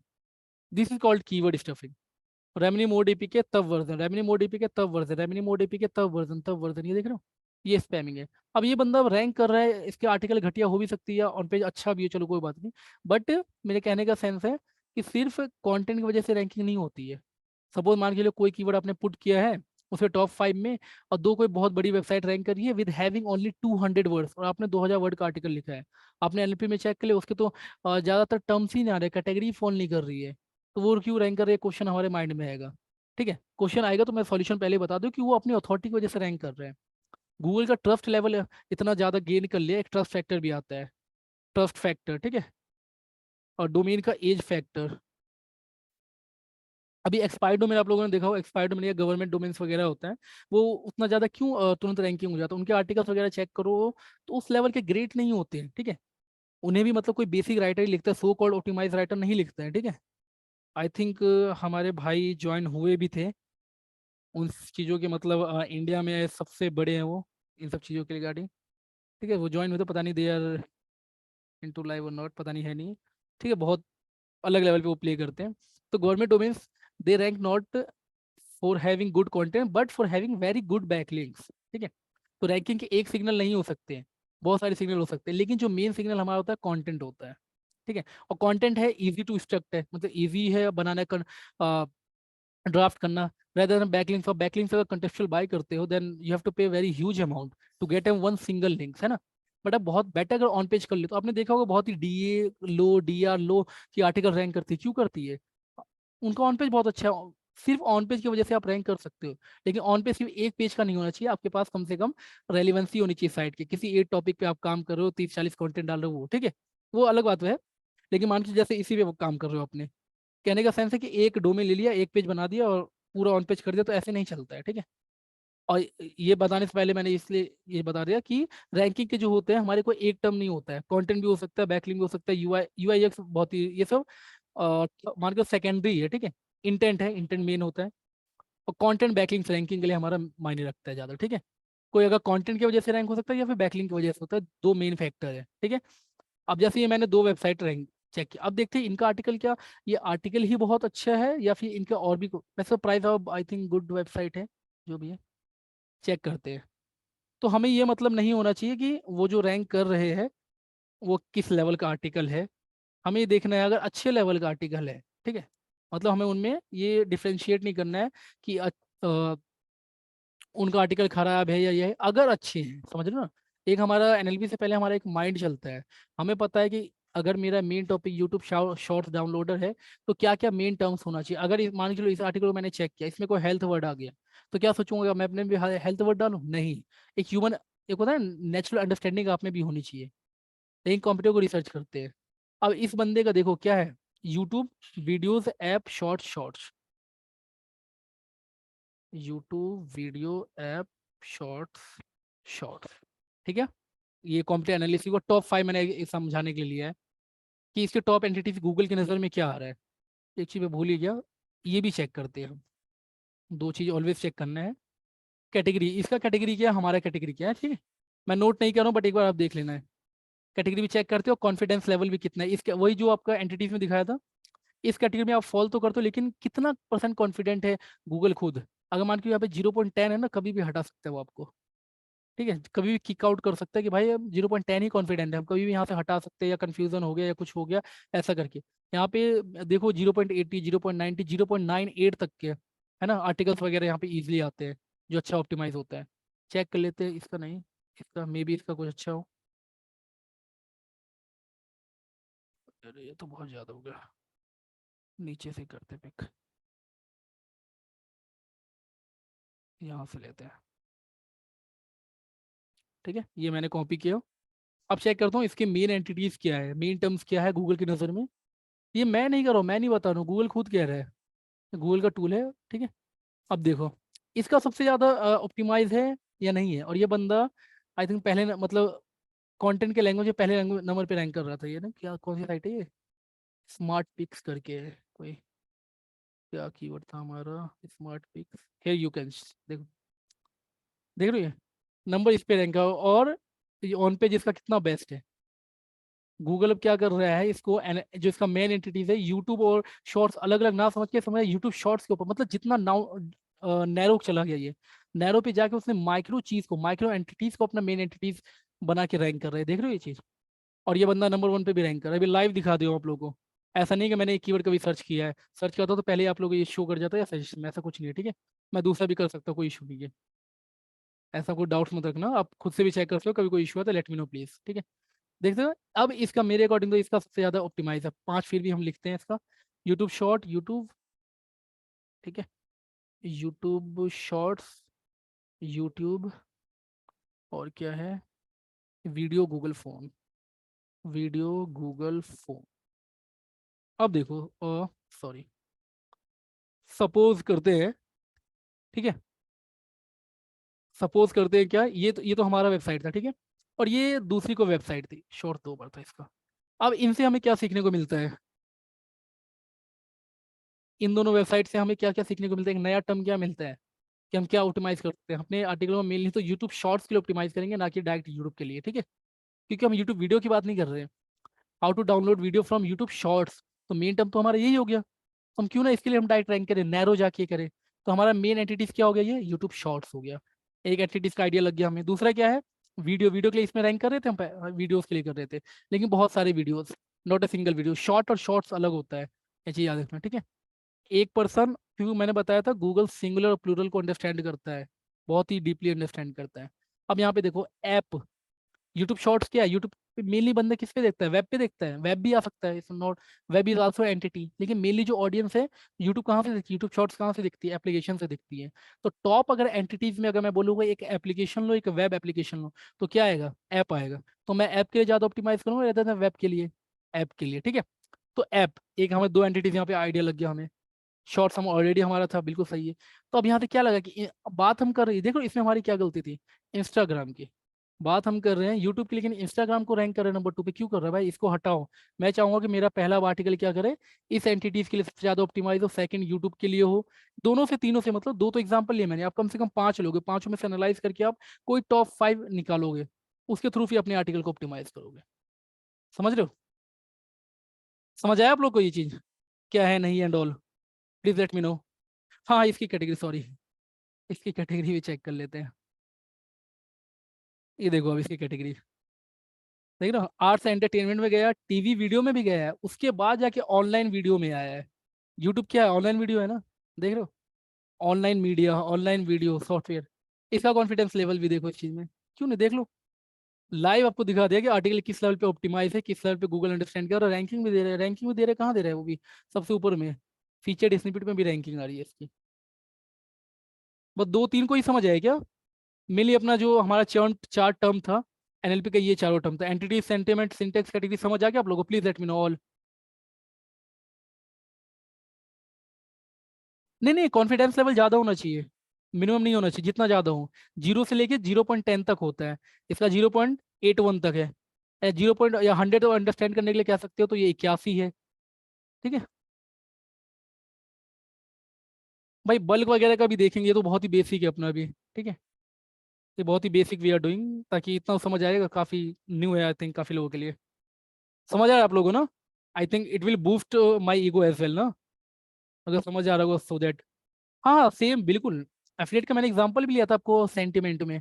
This is called keyword stuffing. Remini mode AP के तब वर्जन, रेमनी मोड एपी के तब वर्जन, रेमनी मोड एपी के तब वर्जन, ये देख रहे हो, ये स्पैमिंग है। अब ये बंदा रैंक कर रहा है, इसके आर्टिकल घटिया हो भी सकती है, ऑन पेज अच्छा भी है, चलो कोई बात नहीं। बट मेरे कहने का सेंस है कि सिर्फ कंटेंट की वजह से रैंकिंग नहीं होती है। सपोज मान के लिए कोई कीवर्ड आपने पुट किया है उसे टॉप 5 में, और दो कोई बहुत बड़ी वेबसाइट रैंक कर रही है विद हैविंग ओनली 200 वर्ड्स, और आपने 2000 वर्ड का आर्टिकल लिखा है। आपने एलपी में चेक कर लिया, उसके तो ज़्यादातर टर्म्स ही नहीं आ रहे, कैटेगरी फॉल नहीं कर रही है, तो वो क्यों रैंक कर रहे हैं, क्वेश्चन हमारे माइंड में आएगा। ठीक है, क्वेश्चन आएगा तो मैं सॉल्यूशन पहले बता दूं कि वो अपनी अथॉरिटी की वजह से रैंक कर रहे हैं। गूगल का ट्रस्ट लेवल इतना ज़्यादा गेन कर लिया, एक ट्रस्ट फैक्टर भी आता है, ट्रस्ट फैक्टर, ठीक है। और डोमेन का एज फैक्टर। अभी एक्सपायर्ड डोमेन आप लोगों ने देखा हो, एक्सपायर्ड डोमेन या गवर्नमेंट डोमेन्स वगैरह होता है, वो उतना ज़्यादा क्यों तुरंत रैंकिंग हो जाता है, उनके आर्टिकल्स वगैरह चेक करो तो उस लेवल के ग्रेट नहीं होते हैं, ठीक है। उन्हें भी मतलब कोई बेसिक राइटर ही लिखता है, सो कॉल्ड ऑप्टिमाइज राइटर नहीं लिखता है, ठीक है। आई थिंक हमारे भाई ज्वाइन हुए भी थे उन चीज़ों के, मतलब इंडिया में सबसे बड़े हैं वो इन सब चीज़ों के रिगार्डिंग। ठीक है, वो ज्वाइन होते पता नहीं दे आर इनटू लाइव और नॉट, पता नहीं है नहीं, ठीक है, बहुत अलग लेवल पे वो प्ले करते हैं। तो government domains they rank not for having good content but for having very good backlinks, ठीक है। तो रैंकिंग के एक सिग्नल नहीं हो सकते हैं, बहुत सारे सिग्नल हो सकते हैं, लेकिन जो मेन सिग्नल हमारा होता है कंटेंट होता है, ठीक है। और कंटेंट है इजी टू स्ट्रक्ट है, मतलब इजी है बनाना, ड्राफ्ट करना, rather than backlinks। और backlinks अगर contextual बाय करते हो then you have to pay very huge amount to get them one single links, है ना। बट अब बहुत बेटर अगर ऑन पेज कर ले तो आपने देखा होगा बहुत ही डीए लो, डीआर लो की आर्टिकल रैंक करती है, क्यों करती है? उनका ऑन पेज बहुत अच्छा है, सिर्फ ऑन पेज की वजह से आप रैंक कर सकते हो। लेकिन ऑन पेज सिर्फ एक पेज का नहीं होना चाहिए, आपके पास कम से कम रेलिवेंसी होनी चाहिए साइट की, किसी एक टॉपिक पे आप काम कर रहे हो, 30-40 कंटेंट डाल रहे हो वो, ठीक है, वो अलग बात है। लेकिन मान के जैसे इसी पे वो काम कर रहे हो अपने, कहने का सेंस है कि एक डोमेन ले लिया, एक पेज बना दिया और पूरा ऑन पेज कर दिया, तो ऐसे नहीं चलता है, ठीक है। और ये बताने से पहले मैंने इसलिए ये बता दिया कि रैंकिंग के जो होते हैं हमारे कोई एक टर्म नहीं होता है, कंटेंट भी हो सकता है, बैकलिंक भी हो सकता है, यूआई यूआई एक्स बहुत ही ये सब मान के सेकेंडरी है, ठीक है। इंटेंट है, इंटेंट मेन होता है। और कंटेंट बैकलिंक रैंकिंग के लिए हमारा मायने रखता है ज़्यादा, ठीक है। कोई अगर कंटेंट की वजह से रैंक हो सकता है या फिर बैकलिंक की वजह से होता है, दो मेन फैक्टर है, ठीक है। अब जैसे ये मैंने दो वेबसाइट रैंक चेक किया, अब देखते हैं इनका आर्टिकल क्या, ये आर्टिकल ही बहुत अच्छा है या फिर इनका और भी वैसे price of I think good website है, जो भी है चेक करते हैं। तो हमें ये मतलब नहीं होना चाहिए कि वो जो रैंक कर रहे हैं वो किस लेवल का आर्टिकल है, हमें ये देखना है अगर अच्छे लेवल का आर्टिकल है, ठीक है। मतलब हमें उनमें ये डिफ्रेंशिएट नहीं करना है कि उनका आर्टिकल खराब है या ये है, अगर अच्छे हैं, समझ रहे हो ना। एक हमारा एनएलपी से पहले हमारा एक माइंड चलता है, हमें पता है कि अगर मेरा main topic YouTube shorts downloader है तो क्या क्या मेन टर्म्स होना चाहिए। अगर मान के चलो इस आर्टिकल को मैंने चेक किया, इसमें कोई हेल्थ वर्ड आ गया, तो क्या सोचूंगा मैं अपने भी हेल्थ वर्ड डालूं? नहीं। एक ह्यूमन, एक होता है नेचुरल अंडरस्टैंडिंग आप में भी होनी चाहिए, लेकिन कंप्यूटर को रिसर्च करते हैं। अब इस बंदे का देखो क्या है, YouTube videos app shorts, YouTube video app shorts, ठीक है। ये कॉम्पिटेटिव एनालिसिस को टॉप 5 मैंने समझाने के लिए लिया है कि इसके टॉप एंटिटीज गूगल की नज़र में क्या आ रहा है। एक चीज़ मैं भूल ही गया, ये भी चेक करते हैं हम, दो चीज़ ऑलवेज चेक करना है। कैटेगरी, इसका कैटेगरी क्या है, हमारा कैटेगरी क्या है, ठीक है। मैं नोट नहीं कर रहा हूँ बट एक बार आप देख लेना है। कैटेगरी भी चेक करते हो, कॉन्फिडेंस लेवल भी कितना है इसका, वही जो आपका एंटिटीज में दिखाया था, इस कैटेगरी में आप फॉल तो करते हो लेकिन कितना परसेंट कॉन्फिडेंट है गूगल खुद। अगर मान के यहाँ पे 0.10 है ना, कभी भी हटा सकते हो आपको, ठीक है। कभी भी किक आउट कर सकता है कि भाई हम 0.10 ही कॉन्फिडेंट है, हम कभी भी यहाँ से हटा सकते हैं, या कंफ्यूजन हो गया या कुछ हो गया ऐसा करके। यहाँ पे देखो 0.80, 0.90, 0.98 तक के है ना आर्टिकल्स वगैरह यहाँ पे इजीली आते हैं, जो अच्छा ऑप्टिमाइज होता है। चेक कर लेते हैं इसका, नहीं इसका मे बी इसका कुछ अच्छा हो। अरे ये तो बहुत ज़्यादा हो गया, नीचे से करते पिक, यहाँ से लेते हैं, ठीक है। ये मैंने कॉपी किया। अब चेक करता हूँ इसके मेन एंटिटीज क्या है, मेन टर्म्स क्या है गूगल की नज़र में। ये मैं नहीं कर रहा हूँ, मैं नहीं बता रहा हूँ, गूगल खुद कह रहा है, गूगल का टूल है, ठीक है। अब देखो इसका सबसे ज़्यादा ऑप्टिमाइज है या नहीं है, और ये बंदा आई थिंक पहले मतलब कंटेंट के लैंग्वेज में पहले नंबर पे रैंक कर रहा था, ये ना क्या कौन सी साइट है ये, स्मार्ट पिक्स करके है कोई, क्या कीवर्ड था हमारा, smart picks, here you can देखो, देख रहे हो ये नंबर इस पे रैंक है, और ये ऑन पेज इसका कितना बेस्ट है। गूगल अब क्या कर रहा है इसको जो इसका मेन एंटिटीज है यूट्यूब और शॉर्ट्स अलग अलग ना समझ के समझ यूट्यूब शॉर्ट्स के ऊपर, मतलब जितना नाउ नैरो चला गया ये, नैरो पे जाके उसने माइक्रो चीज को, माइक्रो एंटिटीज को अपना मेन एंटिटीज बना के रैंक कर रहे हैं, देख रहे हो ये चीज। और ये बंदा नंबर 1 पे भी रैंक कर रहा है, अभी लाइव दिखा दिया हूँ आप लोगों को। ऐसा नहीं कि मैंने एक कीवर्ड कभी सर्च किया है, सर्च करता तो पहले आप लोगों को ये शो कर जाता है या सजेशन में, ऐसा कुछ नहीं है, ठीक है। मैं दूसरा भी कर सकता हूँ, कोई इशू नहीं है, ऐसा कोई डाउट्स मत रखना, आप खुद से भी चेक कर सकते हो, कभी कोई इशू है तो लेट मी नो प्लीज, ठीक है। देखते हो अब इसका मेरे अकॉर्डिंग तो इसका सबसे ज्यादा ऑप्टिमाइज है, 5 फिर भी हम लिखते हैं इसका, यूट्यूब शॉर्ट, यूट्यूब, ठीक है, यूट्यूब शॉर्ट्स, यूट्यूब, और क्या है, video Google phone, video Google phone. अब देखो सॉरी, सपोज करते हैं, ठीक है, सपोज करते हैं क्या, ये तो हमारा वेबसाइट था, ठीक है। और ये दूसरी को वेबसाइट थी, शॉर्ट 2 बार था इसका। अब इनसे हमें क्या सीखने को मिलता है, इन दोनों वेबसाइट से हमें क्या क्या सीखने को मिलता है, एक नया टर्म क्या मिलता है, कि हम क्या ऑप्टिमाइज कर सकते हैं अपने आर्टिकल में। मेनली तो यूट्यूब शॉर्ट्स के लिए ऑप्टिमाइज करेंगे, ना कि डायरेक्ट यूट्यूब के लिए, ठीक है, क्योंकि हम यूट्यूब वीडियो की बात नहीं कर रहे हैं। How to download video from YouTube shorts, तो मेन टर्म तो हमारा यही हो गया। हम क्यों ना इसके लिए हम डायरेक्ट रैंक करें, नैरो जाके करें। तो हमारा मेन एंटिटीज क्या हो गया, ये यूट्यूब शॉर्ट्स हो गया। एक एंटिटीज का आइडिया लग गया हमें। दूसरा क्या है, वीडियो। वीडियो के लिए इसमें रैंक कर रहे थे हम, वीडियोस के लिए कर रहे थे, लेकिन बहुत सारे videos, not a single video. Short और शॉर्ट्स अलग होता है, ये चीज याद रखना, ठीक है। एक पर्सन, क्योंकि मैंने बताया था गूगल सिंगुलर और प्लूरल को अंडरस्टैंड करता है, बहुत ही डीपली अंडरस्टैंड करता है। अब यहाँ पे देखो ऐप, यूट्यूब शॉर्ट्स क्या है, यूट्यूब पे मेनली बंदा किस पे देखता है, वेब पे देखता है। वेब भी आ सकता है, it's not, web is also entity, लेकिन मेनली जो ऑडियंस है यूट्यूब कहाँ से दिखती है, यूट्यूब शॉर्ट्स कहाँ से दिखती है, एप्लीकेशन से दिखती है। तो टॉप अगर एंटिटीज में अगर मैं बोलूँगा एक एप्लीकेशन लो, एक वेब एप्लीकेशन लो, तो क्या आएगा, ऐप आएगा। तो मैं ऐप के लिए ज़्यादा ऑप्टिमाइज करूँगा रहता था वेब के लिए, ऐप के लिए, ठीक है। तो ऐप एक, हमें दो एंटिटीज यहाँ पे आइडिया लग गया हमें। शॉर्ट्स हम ऑलरेडी हमारा था, बिल्कुल सही है। तो अब यहाँ पे क्या लगा कि बात हम कर रहे हैं, देखो इसमें हमारी क्या गलती थी, इंस्टाग्राम की बात हम कर रहे हैं यूट्यूब की, लेकिन इंस्टाग्राम को रैंक कर रहे हैं नंबर 2 पे, क्यों कर रहा है भाई, इसको हटाओ। मैं चाहूंगा कि मेरा पहला आर्टिकल क्या करे, इस एंटिटीज के लिए सबसे ज्यादा ऑप्टिमाइज हो, सेकंड यूट्यूब के लिए हो। दोनों से, तीनों से, मतलब दो तो एग्जांपल लिए मैंने, आप कम से कम 5 लोगे, पांचों में से एनालाइज करके आप कोई टॉप 5 निकालोगे, उसके थ्रू फिर अपने आर्टिकल को ऑप्टिमाइज करोगे। समझ रहे हो, समझ आया आप लोग को ये चीज, क्या है नहीं and all, please let me no. हाँ इसकी कैटेगरी, सॉरी, इसकी कैटेगरी भी चेक कर लेते हैं। ये देखो अब इसकी कैटेगरी देख रहे हो, आर्ट्स एंटरटेनमेंट में गया, टीवी वीडियो में भी गया है, उसके बाद जाके ऑनलाइन वीडियो में आया है। यूट्यूब क्या है, ऑनलाइन वीडियो है ना, देख रहे हो, online media, online video software. इसका कॉन्फिडेंस लेवल भी देखो इस चीज में, क्यों नहीं, देख लो, लाइव आपको दिखा दिया कि आर्टिकल किस लेवल पे ऑप्टिमाइज है, किस लेवल पे गूगल अंडरस्टैंड कर, और रैंकिंग भी दे रहे हैं, रैंकिंग भी दे रहे हैं, कहाँ दे रहे हैं वो भी, सबसे ऊपर में, फीचर्ड स्निपेट में भी रैंकिंग आ रही है इसकी। बस दो तीन को ही समझ आया क्या, मेनली अपना जो हमारा चार टर्म था, एनएलपी का ये चारों टर्म था, एंटिटी, सेंटिमेंट, सिंटेक्स, कैटेगरी, समझ आ गया आप लोगों को, please let me know all. नहीं नहीं, कॉन्फिडेंस लेवल ज़्यादा होना चाहिए, मिनिमम नहीं होना चाहिए, जितना ज़्यादा हो। 0 से लेके 0.10 तक होता है, इसका 0.81 तक है। 0 या 100 अंडरस्टैंड करने के लिए कह सकते हो, तो ये 81 है, ठीक है। भाई बल्क वगैरह का भी देखेंगे, ये तो बहुत ही बेसिक है अपना भी, ठीक है। ये बहुत ही बेसिक वी आर डूइंग, ताकि इतना समझ आएगा, काफ़ी न्यू है आई थिंक काफ़ी लोगों के लिए। समझ आया आप लोगों ना, I think it will boost my ego as well ना, अगर समझ आ रहा होगा सो दैट। हाँ हाँ सेम बिल्कुल। एफिलिएट का मैंने एग्जांपल भी लिया था आपको सेंटिमेंट में।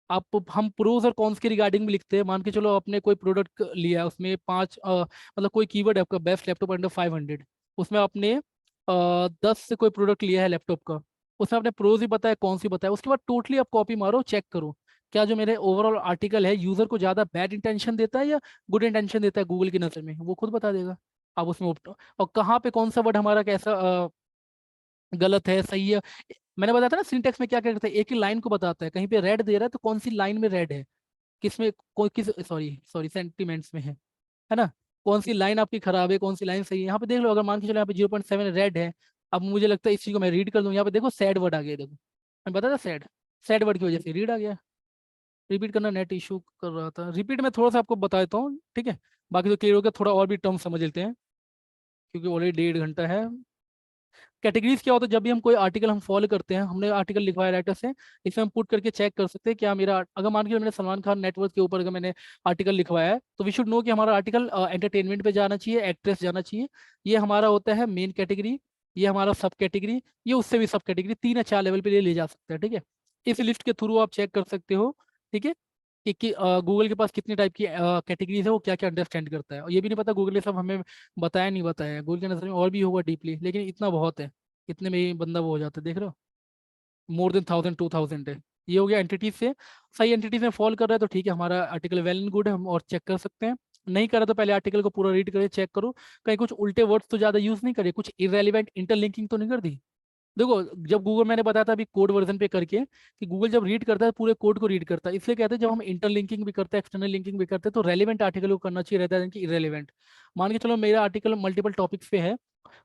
आप, हम प्रोज और कॉन्स के रिगार्डिंग भी लिखते हैं, मान के चलो आपने कोई प्रोडक्ट लिया है, उसमें पांच मतलब कोई कीवर्ड है आपका, बेस्ट लैपटॉप अंडर 500, उसमें आपने 10 से कोई प्रोडक्ट लिया है लैपटॉप का, उसमें आपने प्रोज ही बताया, कौन सी बताया, उसके बाद टोटली आप कॉपी मारो, चेक करो क्या जो मेरे ओवरऑल आर्टिकल है यूजर को ज्यादा बैड इंटेंशन देता है या गुड इंटेंशन देता है गूगल की नजर में, वो खुद बता देगा। आप उसमें और कहाँ पे कौन सा वर्ड हमारा कैसा गलत है, सही है। मैंने बताया था ना सिंटेक्स में क्या क्या करता है, एक ही लाइन को बताता है, कहीं पे रेड दे रहा है तो कौन सी लाइन में रेड है, किसमें कोई किस, सॉरी सॉरी सेंटीमेंट्स में है ना, कौन सी लाइन आपकी खराब है, कौन सी लाइन सही है। यहाँ पे देख लो, अगर मान के चलो यहाँ पे 0.7 रेड है, अब मुझे लगता है इस चीज को मैं रीड कर दूं, यहाँ पे देखो सैड वर्ड आ गया, देखो मैं बता था सैड, सैड वर्ड की वजह से रीड आ गया। रिपीट करना नेट इशू कर रहा था, रिपीट में थोड़ा सा आपको बता देता हूँ, ठीक है, बाकी तो क्लियर हो गया, थोड़ा और भी टर्म समझ लेते हैं, क्योंकि ऑलरेडी 1.5 घंटा है। कैटेगरीज क्या होता है, जब भी हम कोई आर्टिकल हम फॉलो करते हैं, हमने आर्टिकल लिखवाया राइटर से, इसमें हम पुट करके चेक कर सकते हैं क्या मेरा, अगर मान के चलो मैंने सलमान खान नेटवर्क के ऊपर अगर मैंने आर्टिकल लिखवाया है, तो वी शुड नो कि हमारा आर्टिकल एंटरटेनमेंट पे जाना चाहिए, एक्ट्रेस जाना चाहिए। ये हमारा होता है मेन कैटेगरी, ये हमारा सब कैटेगरी, ये उससे भी सब कैटेगरी, 3 या 4 लेवल पे ले जा सकते हैं, ठीक है। इस लिस्ट के थ्रू आप चेक कर सकते हो, ठीक है, कि गूगल के पास कितनी टाइप की कैटेगरीज है, वो क्या क्या अंडरस्टैंड करता है। और ये भी नहीं पता गूगल ने सब हमें बताया नहीं बताया, गूगल की नज़र में और भी होगा डीपली, लेकिन इतना बहुत है, इतने में ही बंदा वो हो जाता है, देख रहे हो, मोर देन 1000 2000 है। ये हो गया एंटिटीज से, सही एंटिटीज में फॉल कर रहा है तो ठीक है, हमारा आर्टिकल वेल एंड गुड है, हम और चेक कर सकते हैं। नहीं करा तो पहले आर्टिकल को पूरा रीड करें, चेक करो कहीं कुछ उल्टे वर्ड्स तो ज्यादा यूज नहीं करे, कुछ इरेलीवेंट इंटरलिंकिंग तो नहीं कर दी। देखो, जब गूगल, मैंने बताया था अभी कोड वर्जन पे करके, कि गूगल जब रीड करता है पूरे कोड को रीड करता है, इसलिए कहते हैं जब हम इंटरलिंकिंग भी करते हैं, एक्सटर्नल लिंकिंग भी करते हैं, तो रेलिवेंट आर्टिकल को करना चाहिए रहता है कि इरेलीवेंट। मान के चलो मेरा आर्टिकल मल्टीपल टॉपिक्स पे है,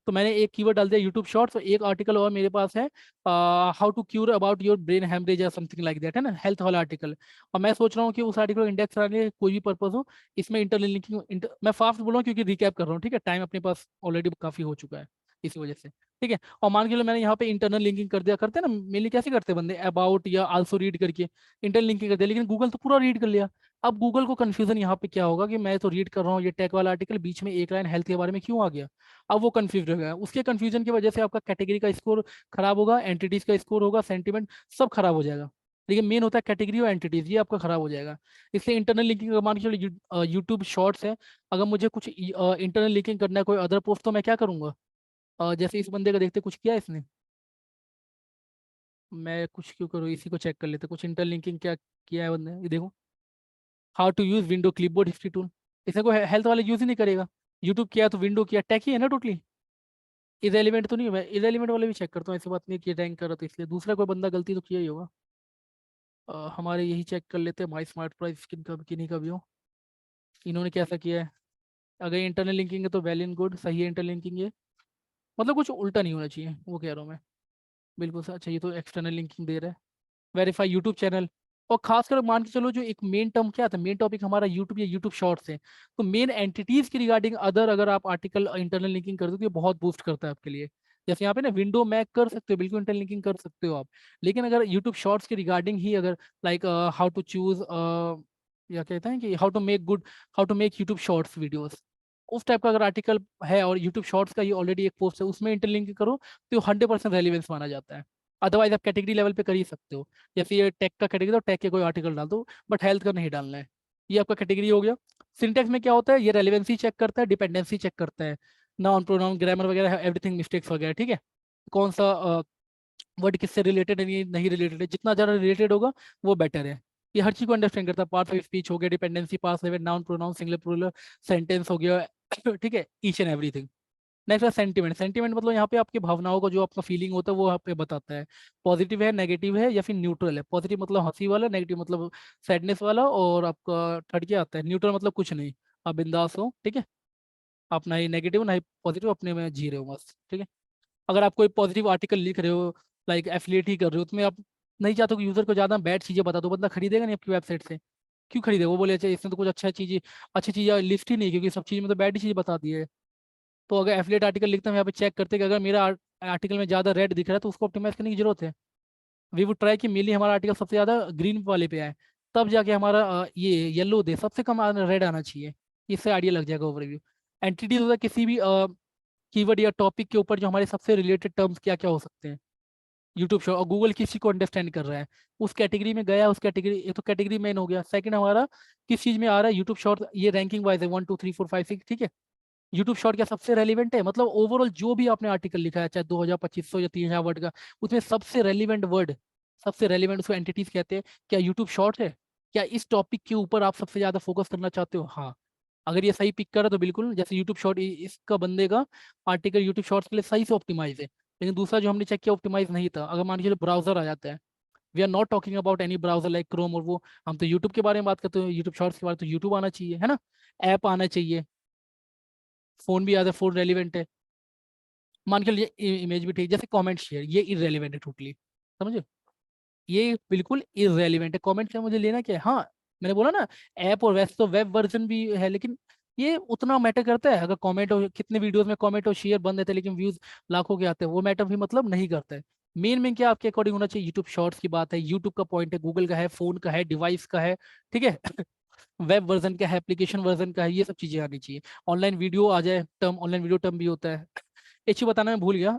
तो मैंने एक कीवर्ड डाल दिया यूट्यूब शॉर्ट्स, और एक आर्टिकल और मेरे पास है how to cure about your brain haemorrhage या समथिंग लाइक दैट, है ना, हेल्थ वाला आर्टिकल। और मैं सोच रहा हूँ कि उस आर्टिकल को इंडेक्स कराने का कोई भी पर्पज हो, इसमें इंटरलिंकिंग मैं फास्ट बोल रहा हूँ क्योंकि रिकैप कर रहा हूँ, ठीक है, टाइम अपने पास ऑलरेडी काफी हो चुका है। इसी वजह से। ठीक है, और मान के लो मैंने यहाँ पे इंटरनल लिंकिंग कर दिया, करते हैं ना मेनली कैसे करते हैं बंदे, अबाउट या आल्सो रीड करके इंटरनल लिंकिंग कर दिया, लेकिन गूगल तो पूरा रीड कर लिया। अब गूगल को कंफ्यूजन यहाँ पे क्या होगा कि मैं तो रीड कर रहा हूँ ये टेक वाला आर्टिकल, बीच में एक लाइन हेल्थ के बारे में क्यों आ गया। अब वो कंफ्यूज हो गया, उसके कंफ्यूजन की वजह से आपका कैटेगरी का स्कोर खराब होगा, एंटिटीज का स्कोर होगा, सेंटिमेंट सब खराब हो जाएगा। लेकिन मेन होता है कैटेगरी और एंटिटीज, ये आपका खराब हो जाएगा। इसलिए इंटरनल लिंकिंग मान के चलो यूट्यूब शॉर्ट्स है, अगर मुझे कुछ इंटरनल लिंकिंग करना है कोई अदर पोस्ट, तो मैं क्या करूंगा, जैसे इस बंदे का देखते कुछ किया है इसने, मैं कुछ क्यों करूँ, इसी को चेक कर लेते कुछ इंटरलिंकिंग क्या किया है बंदे ने। ये देखो, how to use window clipboard history tool, इसे को हेल्थ वाले यूज ही नहीं करेगा। यूट्यूब किया तो विंडो किया, टैग ही है ना टोटली, इरेलीवेंट तो नहीं है। मैं इरेलीवेंट वाले भी चेक करता हूँ, ऐसी बात नहीं कि रैंक कर रहा तो इसलिए दूसरा कोई बंदा गलती तो किया ही होगा। हमारे यही चेक कर लेते हैं माई स्मार्ट प्राइस किन का किन्हीं का भी हो, इन्होंने कैसा किया है। अगर इंटरनल लिंकिंग है तो वेल एंड गुड, सही है इंटरलिंकिंग ये, मतलब कुछ उल्टा नहीं होना चाहिए, वो कह रहा हूँ मैं। बिल्कुल सर, अच्छा ये तो एक्सटर्नल लिंकिंग दे रहा है। वेरीफाई यूट्यूब चैनल, और खासकर मान के चलो जो एक मेन टर्म क्या था, मेन टॉपिक हमारा यूट्यूब या यूट्यूब शॉर्ट्स है, तो मेन एंटिटीज की रिगार्डिंग अदर अगर आप आर्टिकल इंटरनल लिंकिंग कर दो तो ये बहुत बूस्ट करता है आपके लिए। जैसे यहाँ पे ना विंडो मैक कर सकते हो, बिल्कुल इंटरनल लिंकिंग कर सकते हो आप। लेकिन अगर यूट्यूब शॉर्ट्स के रिगार्डिंग ही अगर लाइक हाउ टू चूज या कहते हैं कि how to make YouTube shorts videos, उस टाइप का अगर आर्टिकल है और यूट्यूब शॉर्ट्स का ये ऑलरेडी एक पोस्ट है उसमें इंटरलिंक करो, तो 100% रेलिवेंस माना जाता है। अदरवाइज आप कैटेगरी लेवल पे कर ही सकते हो, जैसे ये टेक का कैटेगरी तो टेक के कोई आर्टिकल डाल दो, बट हेल्थ का नहीं डालना है। ये आपका कैटेगरी हो गया। सिंटेक्स में क्या होता है, ये रेलिवेंसी चेक करता है, डिपेंडेंसी चेक करता है, नाउन प्रोनाउन ग्रामर वगैरह एवरीथिंग मिस्टेक्स वगैरह, ठीक है। कौन सा वर्ड किससे रिलेटेड है, नहीं नहीं रिलेटेड है, जितना ज़्यादा रिलेटेड होगा वो बेटर है। ये हर चीज़ को अंडरस्टैंड करता है, पार्ट ऑफ स्पीच हो गया, dependency, pass level, noun pronoun, singular plural, sentence हो गया ठीक है, ईच एंड एवरीथिंग। नेक्स्ट है सेंटिमेंट, सेंटिमेंट मतलब यहाँ पे आपकी भावनाओं का जो आपका फीलिंग होता है वो आप पे बताता है, पॉजिटिव है, नेगेटिव है, या फिर न्यूट्रल है। पॉजिटिव मतलब हंसी वाला, नेगेटिव मतलब सैडनेस वाला, और आपका थर्ड क्या आता है, न्यूट्रल मतलब कुछ नहीं, आप बिंदास हो, ठीक है, आप ना ही नेगेटिव ना ही पॉजिटिव, अपने में जी रहे हो मस्त, ठीक है। अगर आप कोई पॉजिटिव आर्टिकल लिख रहे हो, लाइक एफिलिएट ही कर रहे हो, उसमें आप नहीं चाहते कि यूजर को ज्यादा बैड चीजें बता दो, बंदा खरीदेगा नहीं आपकी वेबसाइट से। क्यों खरीदे, वो बोले अच्छा इसने तो कुछ अच्छा चीज, अच्छी चीज लिस्ट ही नहीं, क्योंकि सब चीज में तो बैड ही चीज बता दी है। तो अगर एफिलिएट आर्टिकल लिखते हैं, हम यहाँ पे चेक करते हैं कि अगर मेरा आर्टिकल में ज्यादा रेड दिख रहा है तो उसको ऑप्टिमाइज करने की जरूरत है। वी वुड ट्राई कि मेनली हमारा आर्टिकल सबसे ज्यादा ग्रीन वाले पे आए, तब जाके हमारा ये येलो दे, सबसे कम रेड आना चाहिए। इससे आइडिया लग जाएगा ओवरव्यू। एंटिटीज होता है किसी भी कीवर्ड या टॉपिक के ऊपर जो हमारे सबसे रिलेटेड टर्म्स क्या क्या हो सकते हैं। यूट्यूब शो और गूगल किसी को अंडरस्टैंड कर रहा है, उस कैटेगरी में गया, उस कैटेगरी, ये तो कैटेगरी मेन हो गया। सेकंड हमारा किस चीज में आ रहा है, यूट्यूब शॉर्ट, ये रैंकिंग वाइज है 1 2 3 4 5 6, ठीक है। यूट्यूब शॉर्ट क्या सबसे रेलिवेंट है, मतलब ओवरऑल जो भी आपने आर्टिकल लिखा है, चाहे 2000 2500 या 3000 वर्ड का, उसमें सबसे रेलिवेंट वर्ड, सबसे रेलिवेंट उसको एंटिटीज कहते हैं, क्या यूट्यूब शॉर्ट है, क्या इस टॉपिक के ऊपर आप सबसे ज्यादा फोकस करना चाहते हो, हाँ। अगर ये सही पिक करा तो बिल्कुल, जैसे यूट्यूब शॉर्ट, इसका बंदे का आर्टिकल यूट्यूब शॉर्ट्स के लिए सही से ऑप्टिमाइज है। लेकिन दूसरा जो हमने चेक किया ऑप्टिमाइज नहीं था। अगर मान लीजिए ब्राउजर आ जाता है, we are not talking about any browser like Chrome और वो, हम तो यूट्यूब के बारे में बात करते हैं, यूट्यूब शॉर्ट्स के बारे में, तो यूट्यूब आना चाहिए, है ना, ऐप आना चाहिए, फोन भी आता है, फोन रेलिवेंट है। मान के लिए इमेज भी ठीक, जैसे कमेंट शेयर, ये इरेलीवेंट है टोटली, समझे, ये बिल्कुल इरेलीवेंट है। कमेंट क्या मुझे लेना क्या है, हाँ मैंने बोला ना, ऐप और वैसे तो वेब वर्जन भी है, लेकिन ये उतना मैटर करता है, अगर कमेंट हो, कितने वीडियोस में कमेंट और शेयर बंद रहते हैं लेकिन व्यूज लाखों के आते हैं, वो मैटर भी मतलब नहीं करता है। मेन में क्या आपके अकॉर्डिंग होना चाहिए, यूट्यूब शॉर्ट्स की बात है, यूट्यूब का पॉइंट है, गूगल का है, फोन का है, डिवाइस का है, ठीक है वेब वर्जन का है, एप्लीकेशन वर्जन का है, ये सब चीजें आनी चाहिए। ऑनलाइन वीडियो आ जाए टर्म, ऑनलाइन वीडियो टर्म भी होता है। एक चीज बताना मैं भूल गया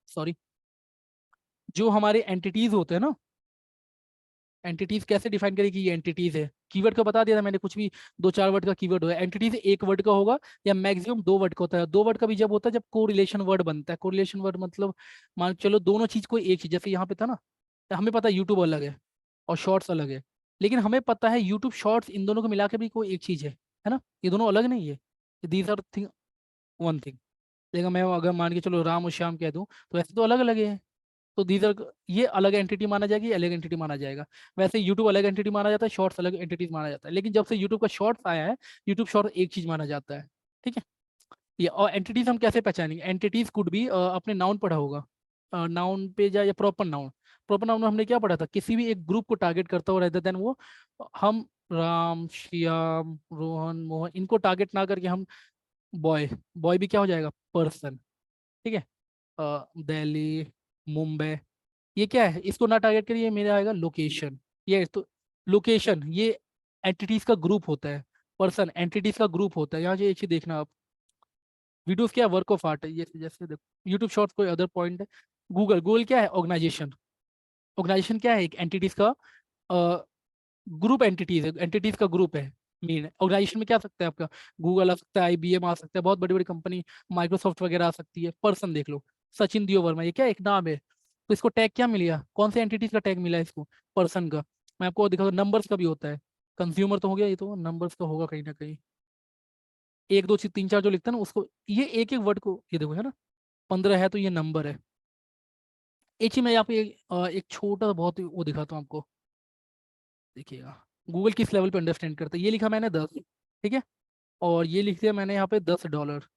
सॉरी, जो हमारे एंटिटीज होते हैं ना, एंटिटीज कैसे डिफाइन करें कि ये एंटिटीज है, कीवर्ड का बता दिया था मैंने, कुछ भी 2 4 वर्ड का कीवर्ड होगा, एंटिटीज 1 वर्ड का होगा या मैक्सिमम 2 वर्ड का होता है। 2 वर्ड का भी जब होता है जब कोरिलेशन वर्ड बनता है, कोरिलेशन वर्ड मतलब मान के चलो दोनों चीज को एक चीज, जैसे यहाँ पे था ना, तो हमें पता है यूट्यूब अलग है और शॉर्ट्स अलग है, लेकिन हमें पता है यूट्यूब शॉर्ट्स इन दोनों को मिला के भी कोई एक चीज है ना, ये दोनों अलग नहीं है, these are thing one thing. लेकिन मैं अगर मान के चलो राम और श्याम कह दूं, तो ऐसे तो अलग अलग है, तो दीजर ये अलग एंटिटी माना जाएगी, ये अलग एंटिटी माना जाएगा। वैसे यूट्यूब अलग एंटिटी माना जाता है, शॉर्ट्स अलग एंटिटीज माना जाता है, लेकिन जब से यूट्यूब का शॉर्ट्स आया है, यूट्यूब शॉर्ट एक चीज माना जाता है, ठीक है। ये और एंटिटीज हम कैसे पहचानेंगे, एंटिटीज कुड भी, आपने नाउन पढ़ा होगा, नाउन पे जा या प्रॉपर नाउन, प्रॉपर नाउन में हमने क्या पढ़ा था, किसी भी एक ग्रुप को टारगेट करता हो रेदर देन वो, हम राम श्याम रोहन मोहन इनको टारगेट ना करके हम बॉय, बॉय भी क्या हो जाएगा, पर्सन, ठीक है, दिल्ली, मुंबई, ये क्या है, इसको ना टारगेट करिए, मेरा आएगा लोकेशन। ये तो लोकेशन, ये एंटिटीज का ग्रुप होता है, पर्सन एंटिटीज का ग्रुप होता है। यहाँ से एक चीज देखना आप, वीडियोस क्या वर्क ऑफ आर्ट है, ये जैसे देखो यूट्यूब शॉर्ट्स कोई अदर पॉइंट है। गूगल, गूगल क्या है, ऑर्गेनाइजेशन। ऑर्गेनाइजेशन क्या है, एक एंटिटीज का ग्रुप, एंटिटीज है, एंटिटीज का ग्रुप है। मेन ऑर्गेनाइजेशन में क्या आ सकता है आपका, गूगल आ सकता है, आईबीएम आ सकता है, बहुत बड़ी बड़ी कंपनी, माइक्रोसॉफ्ट वगैरह आ सकती है। पर्सन देख लो, सचिन दियो वर्मा, ये क्या एक नाम है, तो इसको टैग क्या मिल गया, कौन से एंटिटीज का टैग मिला है इसको, पर्सन का। मैं आपको दिखा दूं, नंबर्स का भी होता है, कंज्यूमर तो हो गया, ये तो नंबर्स का होगा कहीं ना कहीं, एक दो चीज तीन चार जो लिखता है ना उसको, ये एक एक वर्ड को, ये देखो है ना, 15 है तो ये नंबर है। एक चीज मैं यहाँ पे एक छोटा सा बहुत ही वो दिखाता हूँ आपको, देखिएगा गूगल किस लेवल पे अंडरस्टैंड करता है। ये लिखा मैंने 10, ठीक है, और ये लिख दिया मैंने यहाँ पे $10।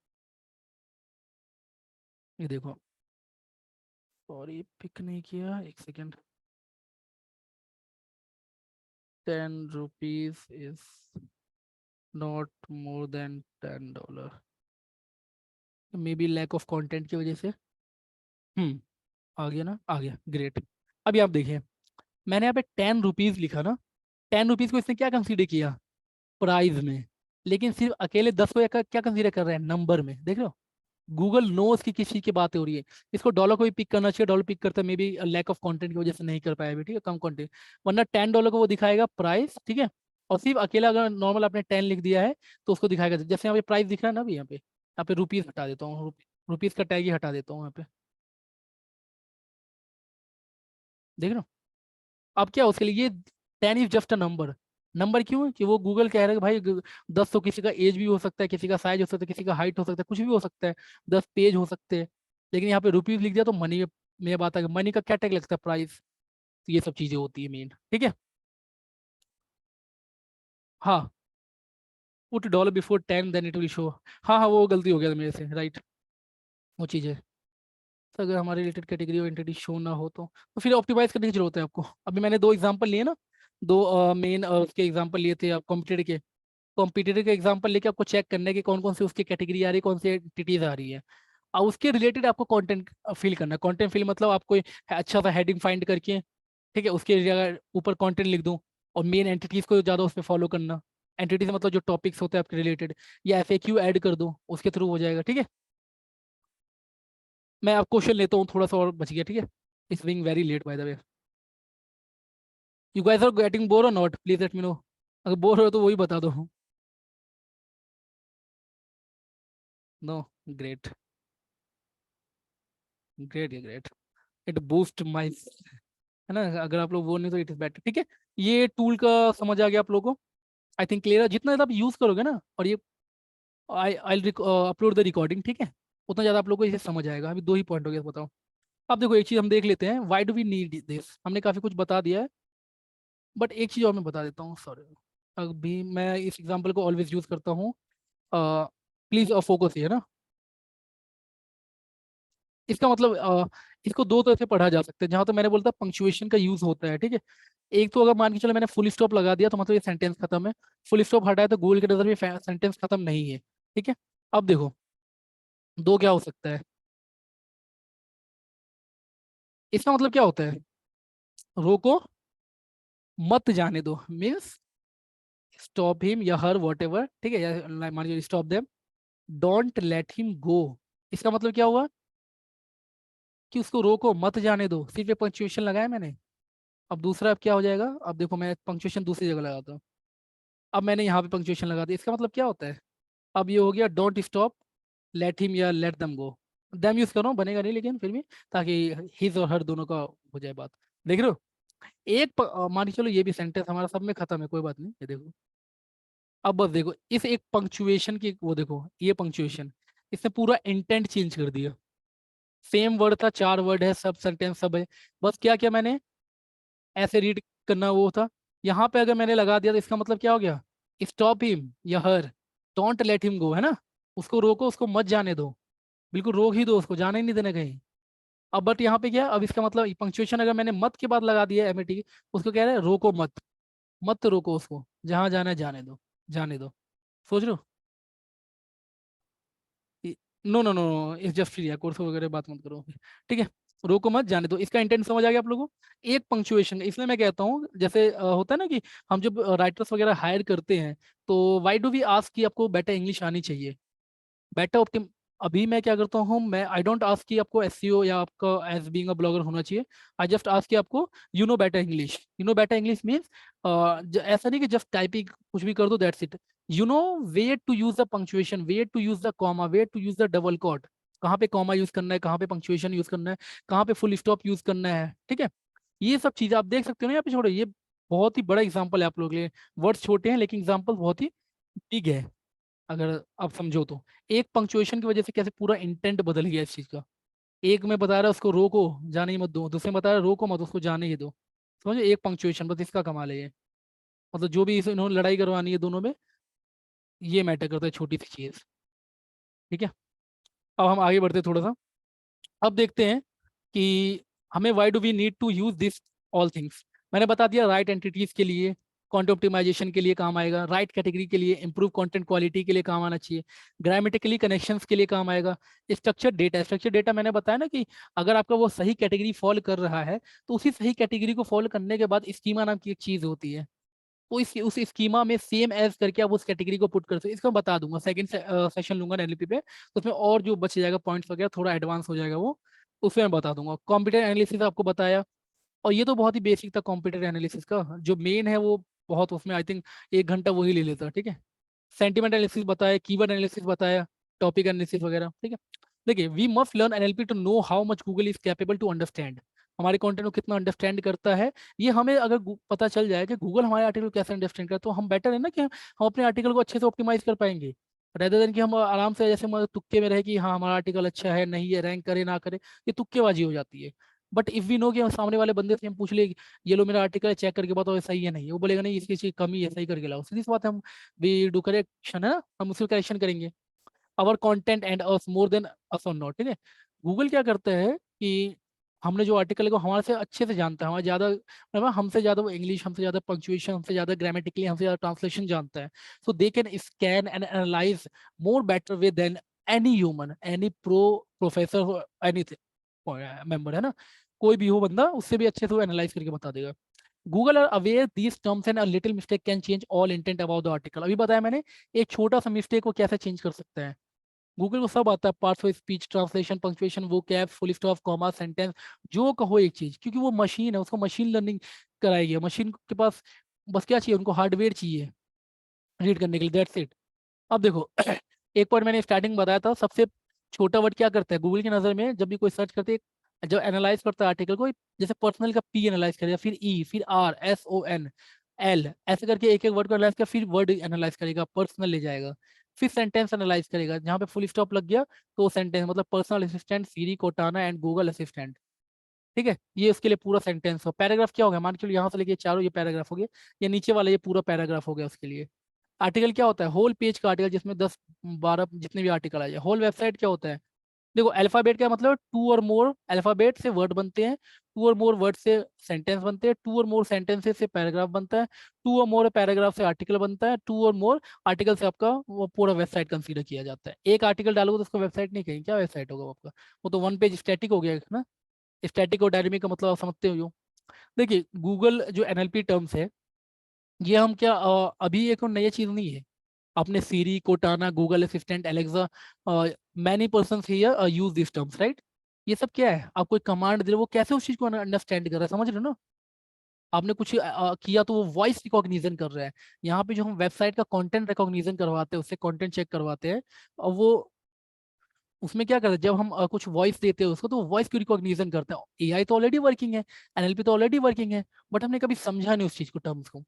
ये देखो, सॉरी पिक नहीं किया, एक second. ₹10 is not more than $10, maybe lack of content की वजह से। आ गया ना, आ गया, ग्रेट। अभी आप देखिए, मैंने यहाँ पे ₹10 लिखा ना, ₹10 को इसने क्या कंसीडर किया, प्राइस में, लेकिन सिर्फ अकेले 10 को क्या कंसीडर कर रहे हैं, नंबर में, देख रहे हो। गूगल नोस की किस चीज की बात हो रही है, इसको डॉलर को भी पिक करना चाहिए, डॉलर पिक करता है, maybe lack of content की वजह से नहीं कर पाया अभी, ठीक है, कम कंटेंट, वरना $10 को वो दिखाएगा प्राइस, ठीक है। और सिर्फ अकेला अगर नॉर्मल आपने 10 लिख दिया है तो उसको दिखाएगा, जैसे यहाँ पे प्राइस दिख रहा है ना, अभी यहाँ पे रुपीज हटा देता हूँ, रुपीज का टैग ही हटा देता हूँ यहाँ पे, देख रहे हो। अब क्या उसके लिए, ये 10 is just a number. Number क्यों है कि वो गूगल कह रहा है कि भाई 10 तो किसी का एज भी हो सकता है, किसी का साइज हो सकता है, किसी का हाइट हो सकता है, कुछ भी हो सकता है, 10 पेज हो सकते हैं, लेकिन यहाँ पे रुपीज लिख दिया तो मनी में बात है, मनी का क्या टैग लगता है, प्राइस। तो ये सब चीजें होती है मेन, ठीक है। हाँ, put dollar before 10 then it will show. हाँ हाँ, वो गलती हो गया था मेरे से, राइट, वो चीज़ है। तो अगर हमारे रिलेटेड कैटेगरी और एंटिटी शो ना हो तो फिर ऑप्टिमाइज करने की जरूरत है आपको। अभी मैंने दो एग्जांपल लिए ना, दो मेन उसके एग्जांपल लिए थे आप कॉम्पिटेटर के, कॉम्पिटिटर का एग्जांपल लेके आपको चेक करना है कि कौन कौन सी उसकी कैटेगरी आ रही है, कौन सी एंटिटीज आ रही है, और उसके रिलेटेड आपको कंटेंट फिल करना है। कंटेंट फिल मतलब आपको अच्छा सा हेडिंग फाइंड करके, ठीक है, उसके जगह ऊपर कंटेंट लिख दूं, और मेन एंटिटीज को ज़्यादा उस पर फॉलो करना। एंटिटीज मतलब जो टॉपिक्स होते हैं आपके रिलेटेड, या FAQ ऐड कर दूं, उसके थ्रू हो जाएगा, ठीक है। मैं आप क्वेश्चन लेता हूँ, थोड़ा सा और बच गया, ठीक है, it's being very late by the way. You guys are getting bore और not, please let me know, अगर बोर हो तो वही बता दो। नो, ग्रेट, ग्रेट, ये ग्रेट, इट बूस्ट माई, है ना, अगर आप लोग वो नहीं तो इट इज बेटर, ठीक है। ये टूल का समझ आ गया आप लोगों को, आई थिंक क्लियर है। जितना ज़्यादा आप यूज़ करोगे ना, और ये आई आई अपलोड द रिकॉर्डिंग, ठीक है, उतना ज़्यादा आप लोगों को इसे समझ आएगा। अभी दो ही पॉइंट हो गया, बताओ। अब देखो एक चीज़ हम देख लेते हैं, why do we need this, हमने काफ़ी कुछ बता दिया है, बट एक चीज़ और मैं बता देता हूँ, सॉरी। अभी मैं इस एग्जाम्पल को ऑलवेज यूज़ करता हूँ, प्लीज फोकस, है ना। इसका मतलब इसको दो तरह से पढ़ा जा सकता है, जहाँ तो मैंने बोलता पंक्चुएशन का यूज होता है, ठीक है। एक तो अगर मान के चलो मैंने फुल स्टॉप लगा दिया तो मतलब ये सेंटेंस खत्म है, फुल स्टॉप हटाया तो गूगल की नजर में सेंटेंस खत्म नहीं है, ठीक है। अब देखो, दो क्या हो सकता है, इसका मतलब क्या होता है, रोको, मत जाने दो, मीन्स स्टॉप हिम या हर वॉट एवर, ठीक है, या मान लीजिए stop them, don't let him go. इसका मतलब क्या हुआ, कि उसको रोको, मत जाने दो, सिर्फ ये पंक्चुएशन लगाया मैंने। अब दूसरा अब क्या हो जाएगा, अब देखो मैं पंक्चुएशन दूसरी जगह लगाता हूँ, अब मैंने यहाँ पे पंक्चुएशन लगा दी, इसका मतलब क्या होता है, अब ये हो गया डोंट स्टॉप, लेट हिम या लेट दम गो। दम यूज कर रहा हूँ, बनेगा नहीं लेकिन फिर भी, ताकि हिज और हर दोनों का हो जाए बात, देख रहे हो। मान के चलो ये भी सेंटेंस हमारा सब में खत्म है, कोई बात नहीं, ये देखो। अब बस देखो इस एक पंक्चुएशन की, वो देखो ये पंक्चुएशन, इसने पूरा इंटेंट चेंज कर दिया। सेम वर्ड था, चार वर्ड है, सब सेंटेंस सब है, बस क्या क्या मैंने ऐसे रीड करना वो था। यहाँ पे अगर मैंने लगा दिया तो इसका मतलब क्या हो गया, स्टॉप हिम या हर, डोंट लेट हिम गो, है ना, उसको रोको, उसको मत जाने दो, बिल्कुल रोक ही दो, उसको जाने ही नहीं देना कहीं। अब बट यहाँ पे क्या, अब इसका मतलब पंक्चुएशन अगर मैंने मत के बाद लगा दिया MAT, उसको कह रहे हैं रोको मत, मत रोको उसको, जहां जाना है जाने दो, जाने दो। सोच रहे हो, नो नो नो, इस जस्ट फ्री है, कोर्स वगैरह बात मत करो, ठीक है। रोको मत, जाने दो। इसका इंटेंट समझ आ गया आप लोगों को? एक पंक्चुएशन, इसलिए मैं कहता हूँ जैसे होता है ना कि हम जब राइटर्स वगैरह हायर करते हैं, तो वाई डू वी आस्क कि आपको बेटर इंग्लिश आनी चाहिए, बेटर ऑप्टिम। अभी मैं क्या करता हूँ, मैं आई डोंट आस्क कि आपको एसईओ या आपका एज बीइंग अ ब्लॉगर होना चाहिए। आई जस्ट आस्क कि आपको you know better English. You know better English means ऐसा नहीं कि जस्ट टाइपिंग कुछ भी कर दो, that's it. You know where to use the punctuation, where to use the comma, where to use the double quote, कहाँ पे comma use करना है, कहाँ पे पंक्चुएशन यूज करना है, कहाँ पे फुल स्टॉप यूज करना है, ठीक है। ये सब चीजें आप देख सकते हो ना यहाँ पे, छोड़ो ये बहुत ही बड़ा एग्जाम्पल है आप लोगों के लिए। वर्ड्स छोटे हैं लेकिन एग्जाम्पल बहुत ही बिग है, अगर आप समझो तो। एक पंक्चुएशन की वजह से कैसे पूरा इंटेंट बदल गया इस चीज का। एक में बता रहा है उसको रोको, जाने ही मत दो, दूसरे में बता रहा है रोको मत, उसको जाने ही दो। समझो, एक पंक्चुएशन बस, इसका कमाल है ये। मतलब जो भी इन्होंने लड़ाई करवानी है दोनों में, ये मैटर करता है, छोटी सी चीज, ठीक है। अब हम आगे बढ़ते हैं थोड़ा सा। अब देखते हैं कि हमें why do we need to use this all things. मैंने बता दिया, राइट एंटिटीज के लिए, कंटेंट ऑप्टिमाइजेशन के लिए काम आएगा, राइट कैटेगरी के लिए, इंप्रूव कंटेंट क्वालिटी के लिए काम आना चाहिए, ग्रामेटिकली कनेक्शंस के लिए काम आएगा, स्ट्रक्चर डेटा, स्ट्रक्चर डेटा मैंने बताया ना कि अगर आपका वो सही कैटेगरी फॉलो कर रहा है, तो उसी सही कैटेगरी को फॉलो करने के बाद स्कीमा नाम की एक चीज होती है, तो इस उस स्कीमा में सेम एज करके आप उस कैटेगरी को पुट कर सकते हो। इसको मैं बता दूंगा, सेकंड सेशन लूंगा एनएलपी पे, तो उसमें और जो बच जाएगा पॉइंट्स वगैरह, थोड़ा एडवांस हो जाएगा वो, उसमें मैं बता दूंगा। कंप्यूटर एनालिसिस आपको बताया, और ये तो बहुत ही बेसिक था कंप्यूटर एनालिसिस का, जो मेन है वो बहुत, उसमें आई थिंक 1 घंटा वही ले लेता, ठीक है। सेंटिमेंट एनालिसिस बताया, कीवर्ड एनालिसिस बताया, टॉपिक एनालिसिस वगैरह, ठीक है। देखिए, we must learn NLP to know how much Google is capable to understand, हमारे कंटेंट को कितना अंडरस्टैंड करता है। ये हमें अगर पता चल जाए कि गूगल हमारे आर्टिकल को कैसे अंडरस्टैंड करता है, तो हम बेटर है ना कि हम अपने आर्टिकल को अच्छे से ऑप्टिमाइज कर पाएंगे, रेदर देन कि हम आराम से जैसे तुक्के में रहे कि हाँ हमारा आर्टिकल अच्छा है नहीं है, रैंक करे ना करे, ये तुक्केबाजी हो जाती है। बट इफ वी नो कि हम सामने वाले बंदे से हम पूछ ले, ये लो मेरा आर्टिकल चेक करके बताओ ये सही है नहीं है, वो बोलेगा नहीं इसकी चीज कमी है, सही करके लाओ, सीधी सी बात है। हम वी डू करेक्शन है ना, हम उसको करेक्शन करेंगे। Our content and us more than us और नॉट, ठीक है। गूगल क्या करता है कि हमने जो आर्टिकल है वो हमारे से अच्छे से जानता है, हमारे ज़्यादा मतलब हमसे ज़्यादा वो इंग्लिश, हमसे ज़्यादा पंक्चुएशन, हमसे ज़्यादा ग्रामेटिकली, हमसे ज़्यादा ट्रांसलेशन जानता है। So they can scan and analyse more better way than any human, any professor, any member है ना, कोई भी हो बंदा, उससे भी अच्छे से वो एनालाइज करके बता देगा। Google are aware these terms and a little mistake can change all intent about the article. अभी बताया मैंने, एक छोटा सा मिस्टेक को कैसे चेंज कर सकता है। गूगल को सब आता है, parts of speech, translation, punctuation, वो cap, full stop, comma, sentence, जो कहो एक चीज, क्योंकि वो मशीन है, उसको मशीन लर्निंग कराएगी। मशीन के पास बस क्या चाहिए, उनको हार्डवेयर चाहिए रीड करने के लिए, दैट्स इट। अब देखो एक पॉइंट मैंने स्टार्टिंग बताया था, सबसे छोटा वर्ड क्या करता है गूगल की नज़र में, जब भी कोई सर्च करते हैं, जब एनालाइज करता है आर्टिकल को, जैसे पर्सनल का पी एनालाइज करेगा, फिर ई, फिर R, S O N, L, ऐसे करके एक एक वर्ड को एनालाइज कर, फिर वर्ड एनालाइज करेगा, पर्सनल ले जाएगा, फिर सेंटेंस एनालाइज करेगा, जहाँ पे फुल स्टॉप लग गया तो सेंटेंस, मतलब personal assistant, Siri, Cortana and Google assistant, ठीक है। ये उसके लिए पूरा सेंटेंस हो। पैराग्राफ क्या हो गया, मान के चलो यहाँ से लेके चारों ये पैराग्राफ हो गया, या नीचे वाला ये पूरा पैराग्राफ हो गया उसके लिए। आर्टिकल क्या होता है, होल पेज का आर्टिकल, जिसमें 10 12 जितने भी आर्टिकल आ जाए। होल वेबसाइट क्या होता है, देखो अल्फाबेट का मतलब टू और मोर अल्फाबेट से वर्ड बनते हैं, टू और मोर वर्ड से सेंटेंस बनते हैं, टू और मोर सेंटेंसेस से पैराग्राफ बनता है, टू और मोर पैराग्राफ से आर्टिकल बनता है, टू और मोर आर्टिकल से आपका वो पूरा वेबसाइट कंसीडर किया जाता है। एक आर्टिकल डालोगे तो उसको वेबसाइट नहीं कहेंगे, क्या वेबसाइट होगा वो आपका, वो तो वन पेज स्टैटिक हो गया ना। स्टैटिक और डायनेमिक का मतलब आप समझते हो। देखिए, गूगल जो एनएलपी टर्म्स है, ये हम क्या अभी एक नई चीज नहीं है। आपने Siri, Cortana, Google assistant, Alexa, many person here use this terms, right. ये सब क्या है, आप कोई कमांड दे रहे हो, वो कैसे उस चीज को अंडरस्टैंड कर रहा है, समझ रहे हो ना। आपने कुछ किया तो वो वॉइस रिकॉग्निशन कर रहा है। यहाँ पे जो हम वेबसाइट का कंटेंट रिकॉग्निशन करवाते हैं, उससे कंटेंट चेक करवाते हैं, और वो उसमें क्या करते हैं, जब हम कुछ वॉइस देते हैं उसको, तो वॉइस की रिकॉग्निशन करते हैं। एआई तो ऑलरेडी वर्किंग है, एनएलपी तो ऑलरेडी वर्किंग है, बट हमने कभी समझा नहीं उस चीज को, टर्म्स को।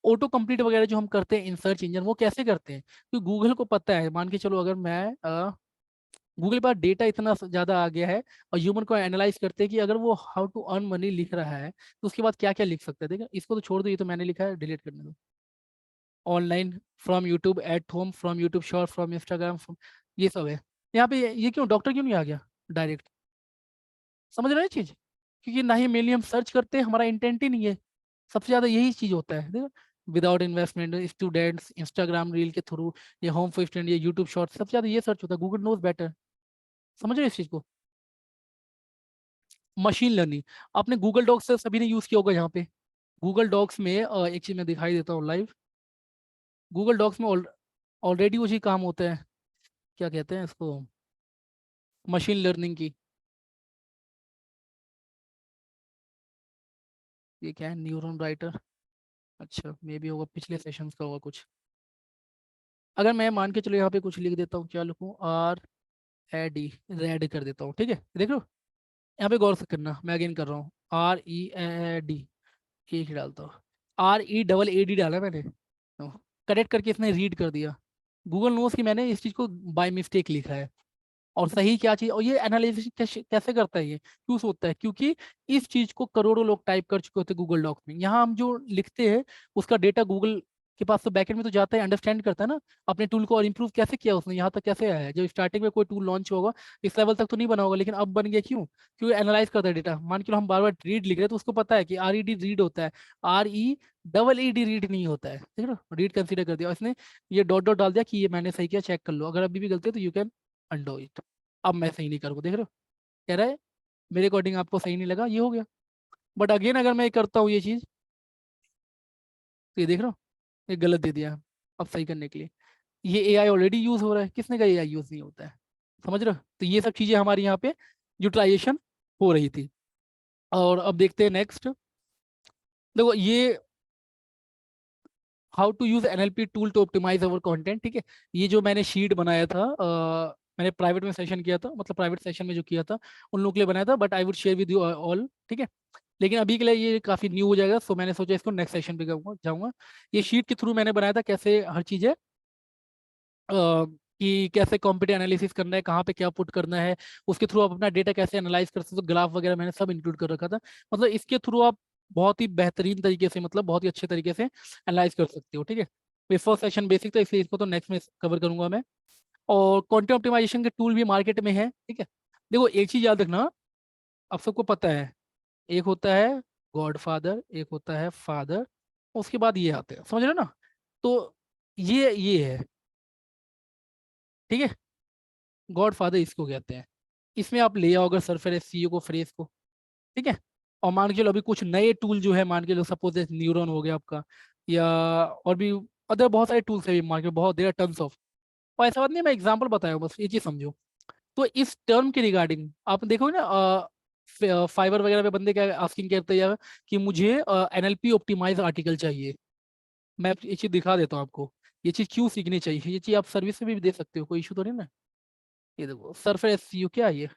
ऑटो कंप्लीट वगैरह जो हम करते हैं इन सर्च इंजन, वो कैसे करते हैं, क्योंकि गूगल को पता है, मान के चलो अगर मैं गूगल के पास डेटा इतना ज्यादा आ गया है, और ह्यूमन को एनालाइज करते हैं कि अगर वो हाउ टू अर्न मनी लिख रहा है, तो उसके बाद क्या क्या लिख सकता है। देखो, इसको तो छोड़ दो, ये तो मैंने लिखा है, डिलीट करने दो। Online, from YouTube, at home, from YouTube short, from Instagram, ये सब है। यहाँ पे ये क्यों डॉक्टर क्यों नहीं आ गया डायरेक्ट, समझ रहे हैं चीज। क्योंकि ना ही मेनली हम सर्च करते हैं, हमारा इंटेंट ही नहीं है। सबसे ज्यादा यही चीज होता है, देखो, without investment, students, Instagram reel के थ्रू, ये होम फॉर स्टूडेंट, ये यूट्यूब शॉर्ट, सबसे ज्यादा ये सर्च होता है। गूगल नोज बेटर, समझ रहे हो इस चीज को? मशीन लर्निंग आपने गूगल डॉक्स से सभी ने यूज किया होगा यहाँ पे। गूगल डॉक्स में एक चीज मैं दिखाई देता हूँ लाइव। गूगल डॉक्स में ऑलरेडी वो चीज काम होता है, क्या कहते हैं इसको, मशीन लर्निंग की। ये क्या है, न्यूरॉन राइटर। अच्छा मे भी होगा, पिछले सेशंस का होगा कुछ। अगर मैं मान के चलो यहाँ पे कुछ लिख देता हूँ, क्या लिखूँ, आर ए डी, रेड कर देता हूँ, ठीक है, देख लो। यहाँ पे गौर से करना, मैं अगेन कर रहा हूँ, आर ई ए डी, एक ही डालता हूँ, R E double A D डाला मैंने, करेक्ट करके इसने रीड कर दिया। गूगल नोस की मैंने इस चीज़ को बाय मिस्टेक लिखा है, और सही क्या चीज़, और ये एनालिसिस कैसे कैसे करता है, ये क्यों होता है, क्योंकि इस चीज़ को करोड़ों लोग टाइप कर चुके होते हैं गूगल डॉक्स में। यहाँ हम जो लिखते हैं उसका डेटा गूगल के पास तो बैकएंड में तो जाता है, अंडरस्टैंड करता है ना अपने टूल को, और इम्प्रूव कैसे किया उसने, यहाँ तक कैसे आया है। जब स्टार्टिंग में कोई टूल लॉन्च होगा इस लेवल तक तो नहीं बना होगा, लेकिन अब बन गया, क्यों, क्योंकि एनालाइज करता है डेटा। मान के लो हम बार बार रीड लिख रहे हैं तो उसको पता है कि आर ई डी रीड होता है, R E double E D read नहीं होता है, ठीक है ना, रीड कंसीडर कर दिया, और इसने ये डॉट डॉट डाल दिया कि ये मैंने सही किया, चेक कर लो, अगर अभी भी गलती है तो यू कैन अंडो इट। अब मैं सही नहीं करूँगा, देख रहे हो, कह रहा है मेरे अकॉर्डिंग आपको सही नहीं लगा, ये हो गया। बट अगेन अगर मैं करता हूँ ये चीज़, तो ये देख रहा हूँ, ये गलत दे दिया। अब सही करने के लिए ये एआई ऑलरेडी यूज हो रहा है, किसने कहा एआई यूज नहीं होता है, समझ रहे हो? तो ये सब चीजें हमारी यहाँ पे यूटिलाइजेशन हो रही थी। और अब देखते हैं नेक्स्ट। देखो ये how to use NLP tool to optimise our content, ठीक है। ये जो मैंने शीट बनाया था, मैंने प्राइवेट में सेशन किया था, मतलब प्राइवेट सेशन में जो किया था उन लोगों के लिए बनाया था, but I would share with you all, ठीक है। लेकिन अभी के लिए ये काफी न्यू हो जाएगा, सो मैंने सोचा इसको नेक्स्ट सेशन पे जाऊंगा। ये शीट के थ्रू मैंने बनाया था, कैसे हर चीजें कि कैसे कॉम्पिटेटिव एनालिसिस करना है, कहाँ पे क्या पुट करना है, उसके थ्रू आप अपना डेटा कैसे एनालाइज कर सकते हो, ग्राफ वगैरह मैंने सब इंक्लूड कर रखा था। मतलब इसके थ्रू आप बहुत ही बेहतरीन तरीके से, मतलब बहुत ही अच्छे तरीके से एनालाइज कर सकते हो, ठीक है। ये फर्स्ट सेशन बेसिक था, इसलिए इसको तो नेक्स्ट में कवर करूंगा मैं। और कंटेंट ऑप्टिमाइजेशन के टूल भी मार्केट में है, ठीक है। देखो एक चीज याद रखना, आप सबको पता है, एक होता है गॉडफादर, एक होता है फादर, उसके बाद ये आते हैं, समझ रहे हो ना। तो ये है, ठीक है, गॉड फादर इसको कहते हैं। इसमें आप ले आओगे सरफेस सीईओ को, फ्रेस को, ठीक है। और मान के चलो अभी कुछ नए टूल जो है, मान के लो सपोज न्यूरॉन हो गया आपका, या और भी अदर बहुत सारे टूल्स है मार्केट, बहुत देर टन्स ऑफ। और ऐसा बात नहीं, मैं एग्जांपल बताया हूँ, बस ये चीज समझो। तो इस टर्म के रिगार्डिंग आप देखोगे ना, फाइवर वगैरह पे बंदे क्या आस्किंग करते हैं कि मुझे एनएलपी ऑप्टिमाइज आर्टिकल चाहिए। मैं ये चीज दिखा देता हूँ आपको, ये चीज क्यों सीखनी चाहिए, ये चीज आप सर्विस में भी दे सकते हो, कोई इशू तो नहीं ना। ये देखो सरफेस एसईओ क्या है ये,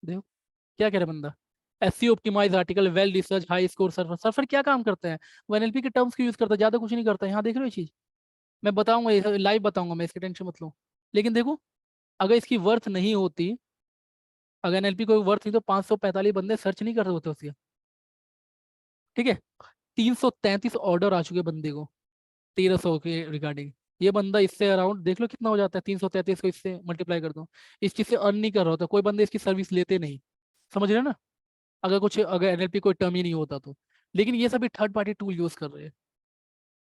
देखो क्या कह रहा है बंदा, SEO optimise article well research high score surfer. Surfer क्या काम करता है, वो एनएलपी के टर्म्स को यूज करता है, ज्यादा कुछ नहीं करता है। यहाँ देख रहे हो ये चीज, मैं बताऊंगा, ये लाइव बताऊंगा मैं, इसकी टेंशन मत लो। लेकिन देखो अगर इसकी वर्थ नहीं होती, अगर एनएलपी कोई वर्थ नहीं तो 545 बंदे सर्च नहीं कर रहे होते उसके, ठीक है। 333 ऑर्डर आ चुके बंदे को 1300 के रिगार्डिंग। ये बंदा इससे अराउंड देख लो कितना हो जाता है, 333 को इससे मल्टीप्लाई कर दो, इस चीज से अर्न नहीं कर रहा होता, कोई बंदे इसकी सर्विस लेते नहीं, समझ रहे हो ना। अगर एनएलपी कोई टर्म ही नहीं होता तो। लेकिन ये सभी थर्ड पार्टी टूल यूज कर रहे हैं।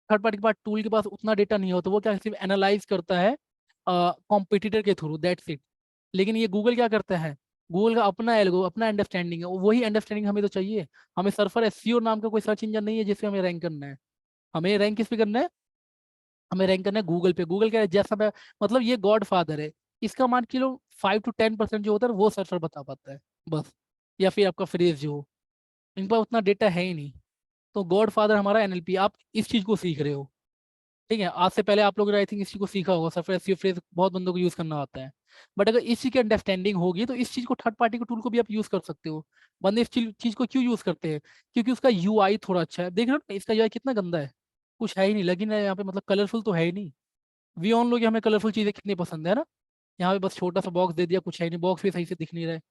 थर्ड पार्टी के पास टूल के पास उतना डेटा नहीं होता, वो क्या सिर्फ एनालाइज करता है कॉम्पिटिटर के थ्रू, दैट्स इट। लेकिन ये गूगल क्या करता है, गूगल का अपना एल्गो, अपना अंडरस्टैंडिंग है, वही अंडरस्टैंडिंग हमें तो चाहिए। हमें सर्फर एसईओ नाम का कोई सर्च इंजन नहीं है जिससे हमें रैंक करना है। हमें रैंक किस पे करना है, हमें रैंक करना है गूगल पे। गूगल क्या है, जैसा मैं, मतलब ये गॉड फादर है, इसका मान के लो 5 to 10% जो होता है वो सर्फर बता पाता है, बस। या फिर आपका फ्रेज जो हो, इनका उतना डेटा है ही नहीं। तो गॉड फादर हमारा एनएलपी, आप इस चीज को सीख रहे हो, ठीक है। आज से पहले आप लोगों ने आई थिंक इस चीज को सीखा होगा, सरफेस एसईओ फ्रेज बहुत बंदों को यूज करना आता है। बट अगर इस चीज की अंडरस्टैंडिंग होगी तो इस चीज को, थर्ड पार्टी के टूल को भी आप यूज कर सकते हो। बंदे इस चीज को क्यों यूज करते हैं, क्योंकि उसका यूआई थोड़ा अच्छा है। देख रहे हो ना, इसका यूआई कितना गंदा है, कुछ है ही नहीं, लगी है यहाँ पे, मतलब कलरफुल तो है ही नहीं। वी ऑन लोग, हमें कलरफुल चीजें कितनी पसंद है ना। यहाँ पे बस छोटा सा बॉक्स दे दिया, कुछ है नहीं, बॉक्स भी सही से दिख नहीं रहा है,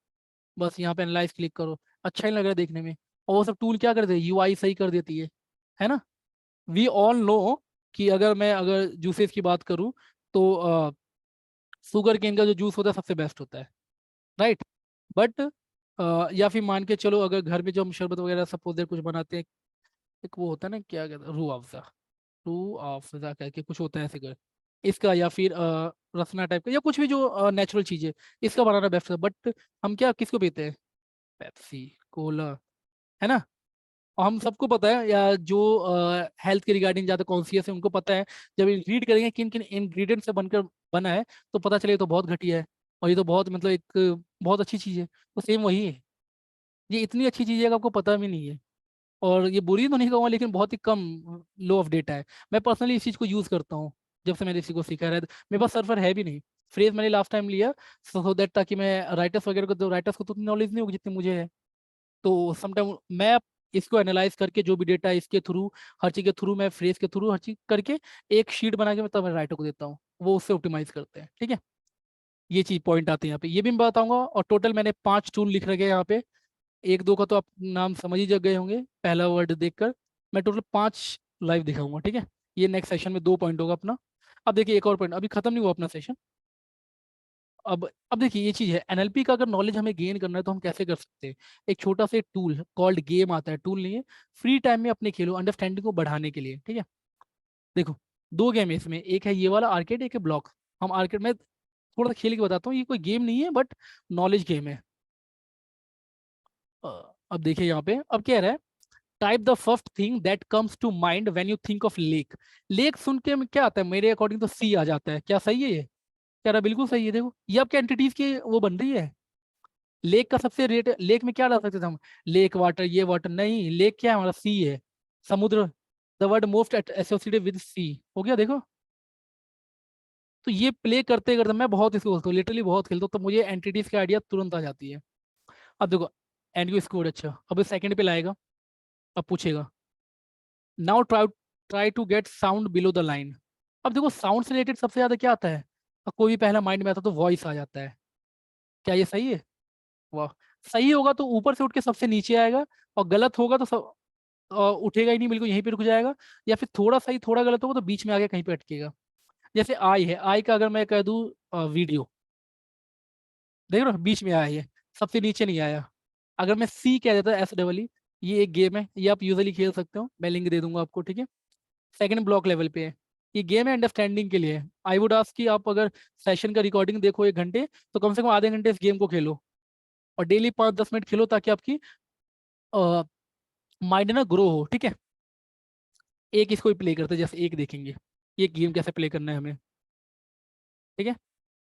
बस यहाँ पे एनालाइज क्लिक करो, अच्छा ही लग रहा है देखने में। और वो सब टूल क्या करते हैं, यूआई सही कर देती है ना। वी ऑल नो कि अगर जूसेस की बात करूँ तो शुगर केन का जो जूस होता है सबसे बेस्ट होता है, राइट। बट या फिर मान के चलो, अगर घर में जो हम शरबत वगैरह सपोज देर कुछ बनाते हैं, एक वो होता है ना, क्या कहते हैं, रूह अफ़ज़ा, रूह अफ़ज़ा करके कुछ होता है ऐसे कर, इसका, या फिर रसना टाइप का, या कुछ भी जो नेचुरल चीज है, इसका बनाना बेस्ट है। बट हम क्या किसको पीते हैं? पेप्सी, कोला, है ना। और हम सबको पता है, या जो हेल्थ के रिगार्डिंग ज़्यादा कॉन्शियस है उनको पता है, जब रीड करेंगे किन किन इंग्रेडिएंट से बनकर बना है, तो पता चले ये तो बहुत घटिया है, और ये तो बहुत मतलब एक बहुत अच्छी चीज़ है। तो सेम वही है, ये इतनी अच्छी चीज़ है कि आपको पता भी नहीं है। और ये बुरी तो नहीं कहूँगा, लेकिन बहुत ही कम लो ऑफ डेटा है। मैं पर्सनली इस चीज़ को यूज़ करता हूँ, जब से मैंने इसी को सीखा है। मेरे पास सर्वर है भी नहीं, फ्रेज मैंने लास्ट टाइम लिया सो दैट, ताकि मैं राइटर्स वगैरह को, तो राइटर्स को तो उतनी नॉलेज नहीं होगी जितनी मुझे है। तो समटाइम मैं इसको एनालाइज करके, जो भी डेटा है इसके थ्रू, हर चीज़ के थ्रू, मैं फ्रेज के थ्रू हर चीज़ करके एक शीट बना के मैं तब राइटर को देता हूँ, वो उससे ऑप्टिमाइज करते हैं, ठीक है। ये चीज़ पॉइंट आते हैं यहाँ पे, ये भी मैं बताऊंगा। और टोटल मैंने 5 टूल लिख रखे हैं यहाँ पे। एक दो का तो आप नाम समझ ही जग गए होंगे पहला वर्ड देखकर। मैं टोटल 5 लाइव दिखाऊंगा, ठीक है। ये नेक्स्ट सेशन में 2 पॉइंट होगा अपना। अब देखिए एक और पॉइंट, अभी खत्म नहीं हुआ अपना सेशन। अब देखिए ये चीज है, एनएलपी का अगर नॉलेज हमें गेन करना है तो हम कैसे कर सकते हैं। एक छोटा सा टूल कॉल्ड गेम आता है, टूल नहीं है, फ्री टाइम में अपने खेलो, अंडरस्टैंडिंग को बढ़ाने के लिए, ठीक है। देखो 2 गेम है इसमें, एक है ये वाला आर्केड, एक है ब्लॉक। हम आर्केड में थोड़ा सा खेल के बताता हूँ, ये कोई गेम नहीं है बट नॉलेज गेम है। अब देखिए यहाँ पे अब क्या रहा है, type the first thing that comes to mind when you think of lake. Lake सुन के क्या आता है, मेरे अकॉर्डिंग तो सी आ जाता है। क्या सही है ये? क्या रहा, बिल्कुल सही है। देखो ये आपके एंटिटीज की वो बन रही है। लेक का सबसे रेट, लेक में क्या डाल सकते थे हम? लेक वाटर, ये वाटर नहीं, लेक क्या है हमारा? सी है, समुद्र। The word most associated with sea हो गया, देखो। तो ये प्ले करते करते मैं बहुत इसको खेलता हूँ, लिटरली बहुत खेलता हूँ, तो मुझे एंटिटीज की आइडिया तुरंत आ जाती है। अब देखो एंड यू स्कोर, अच्छा अब सेकंड पे लाएगा। अब पूछेगा now try try to get sound below the line. अब देखो साउंड से रिलेटेड सबसे ज्यादा क्या आता है? अब कोई भी पहला माइंड में आता है तो वॉइस आ जाता है। क्या ये सही है? वाह। सही होगा तो ऊपर से उठ के सबसे नीचे आएगा, और गलत होगा तो सब उठेगा ही नहीं, बिल्कुल यहीं पे रुक जाएगा। या फिर थोड़ा सही थोड़ा गलत होगा तो बीच में आगे कहीं पे अटकेगा। जैसे आई है, आई का अगर मैं कह दूं वीडियो, देख रहे हो बीच में आया है, सबसे नीचे नहीं आया। अगर मैं सी कह देता एस डबल ई, ये एक गेम है, ये आप यूजली खेल सकते हो, मैं लिंक दे दूंगा आपको, ठीक है। सेकंड ब्लॉक लेवल पे है। ये गेम है अंडरस्टैंडिंग के लिए। आई वुड आस्क कि आप अगर सेशन का रिकॉर्डिंग देखो 1 घंटे, तो कम से कम आधे घंटे इस गेम को खेलो, और डेली 5-10 मिनट खेलो, ताकि आपकी माइंड ना ग्रो हो, ठीक है। एक इसको ही प्ले करते हैं, जैसे एक देखेंगे ये गेम कैसे प्ले करना है हमें, ठीक है।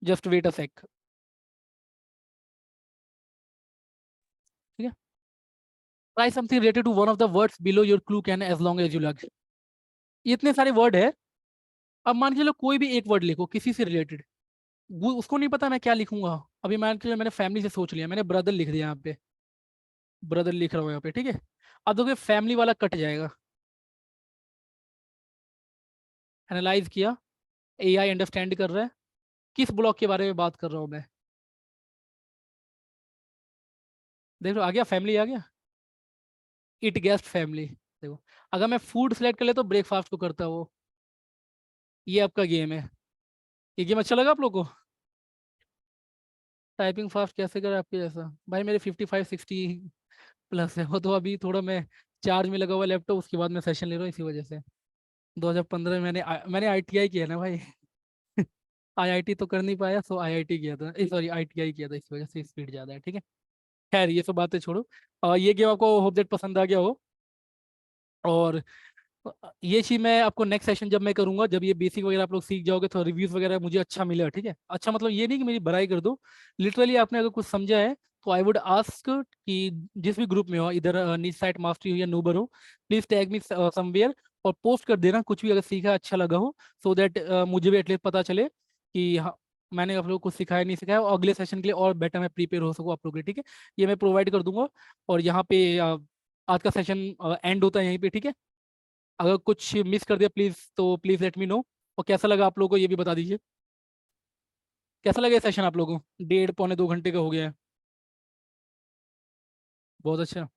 जस्ट वेट अ सेक, ठीक है। Try something related to one of the words below your clue can as long as you like. ये इतने सारे वर्ड है, अब मान के चलो कोई भी एक वर्ड लिखो किसी से रिलेटेड। वो उसको नहीं पता मैं क्या लिखूंगा। अभी मान के चलो मैंने फैमिली से सोच लिया, मैंने ब्रदर लिख दिया यहाँ पे, ब्रदर लिख रहा हूँ यहाँ पे, ठीक है। अब देखो फैमिली वाला कट जाएगा। एनालाइज किया, एआई अंडरस्टैंड कर रहा है, किस ब्लॉक के बारे में बात कर रहा हूँ मैं। देख लो आ गया, फैमिली आ गया, इट गेस्ट फैमिली। देखो अगर मैं फूड सेलेक्ट कर ले तो ब्रेकफास्ट को करता वो। ये आपका गेम है। ये गेम अच्छा लगा आप लोग को? टाइपिंग फास्ट कैसे करें आपके जैसा? भाई मेरे 55-60 प्लस है, वो तो अभी थोड़ा मैं चार्ज में लगा हुआ लैपटॉप, उसके बाद मैं सेशन ले रहा हूँ इसी वजह से। 2015 में मैंने आईटीआई किया ना भाई। आईआईटी तो कर नहीं पाया, सो आईआईटी किया था, सॉरी आईटीआई किया था, इस वजह से स्पीड ज़्यादा है, ठीक है। खैर ये सब बातें छोड़ो, ये गेम आपको होप दैट पसंद आ गया हो। और ये चीज मैं आपको नेक्स्ट सेशन जब मैं करूंगा, जब ये बेसिक वगैरह आप लोग सीख जाओगे, तो रिव्यूज वगैरह मुझे अच्छा मिलेगा, ठीक है। अच्छा मतलब ये नहीं कि मेरी बड़ाई कर दो, लिटरली आपने अगर कुछ समझा है तो आई वुड आस्क कि जिस भी ग्रुप में हो, इधर नीच साइट मास्टरी हो या नूबर हो, प्लीज टैग मी समवेयर, और पोस्ट कर देना कुछ भी अगर सीखा अच्छा लगा हो, सो दैट मुझे भी एटलीस्ट पता चले कि हाँ मैंने आप लोग को सिखाया नहीं सिखाया, और अगले सेशन के लिए और बेटर मैं प्रिपेयर हो सकूँ आप लोग के लिए, ठीक है। ये मैं प्रोवाइड कर दूंगा। और यहाँ पे आज का सेशन एंड होता है यहीं पे, ठीक है। अगर कुछ मिस कर दिया प्लीज, तो प्लीज लेट मी नो। और कैसा लगा आप लोगों को ये भी बता दीजिए। कैसा लगा ये सेशन आप लोगों को? 1.5 पौने 2 घंटे का हो गया है। बहुत अच्छा।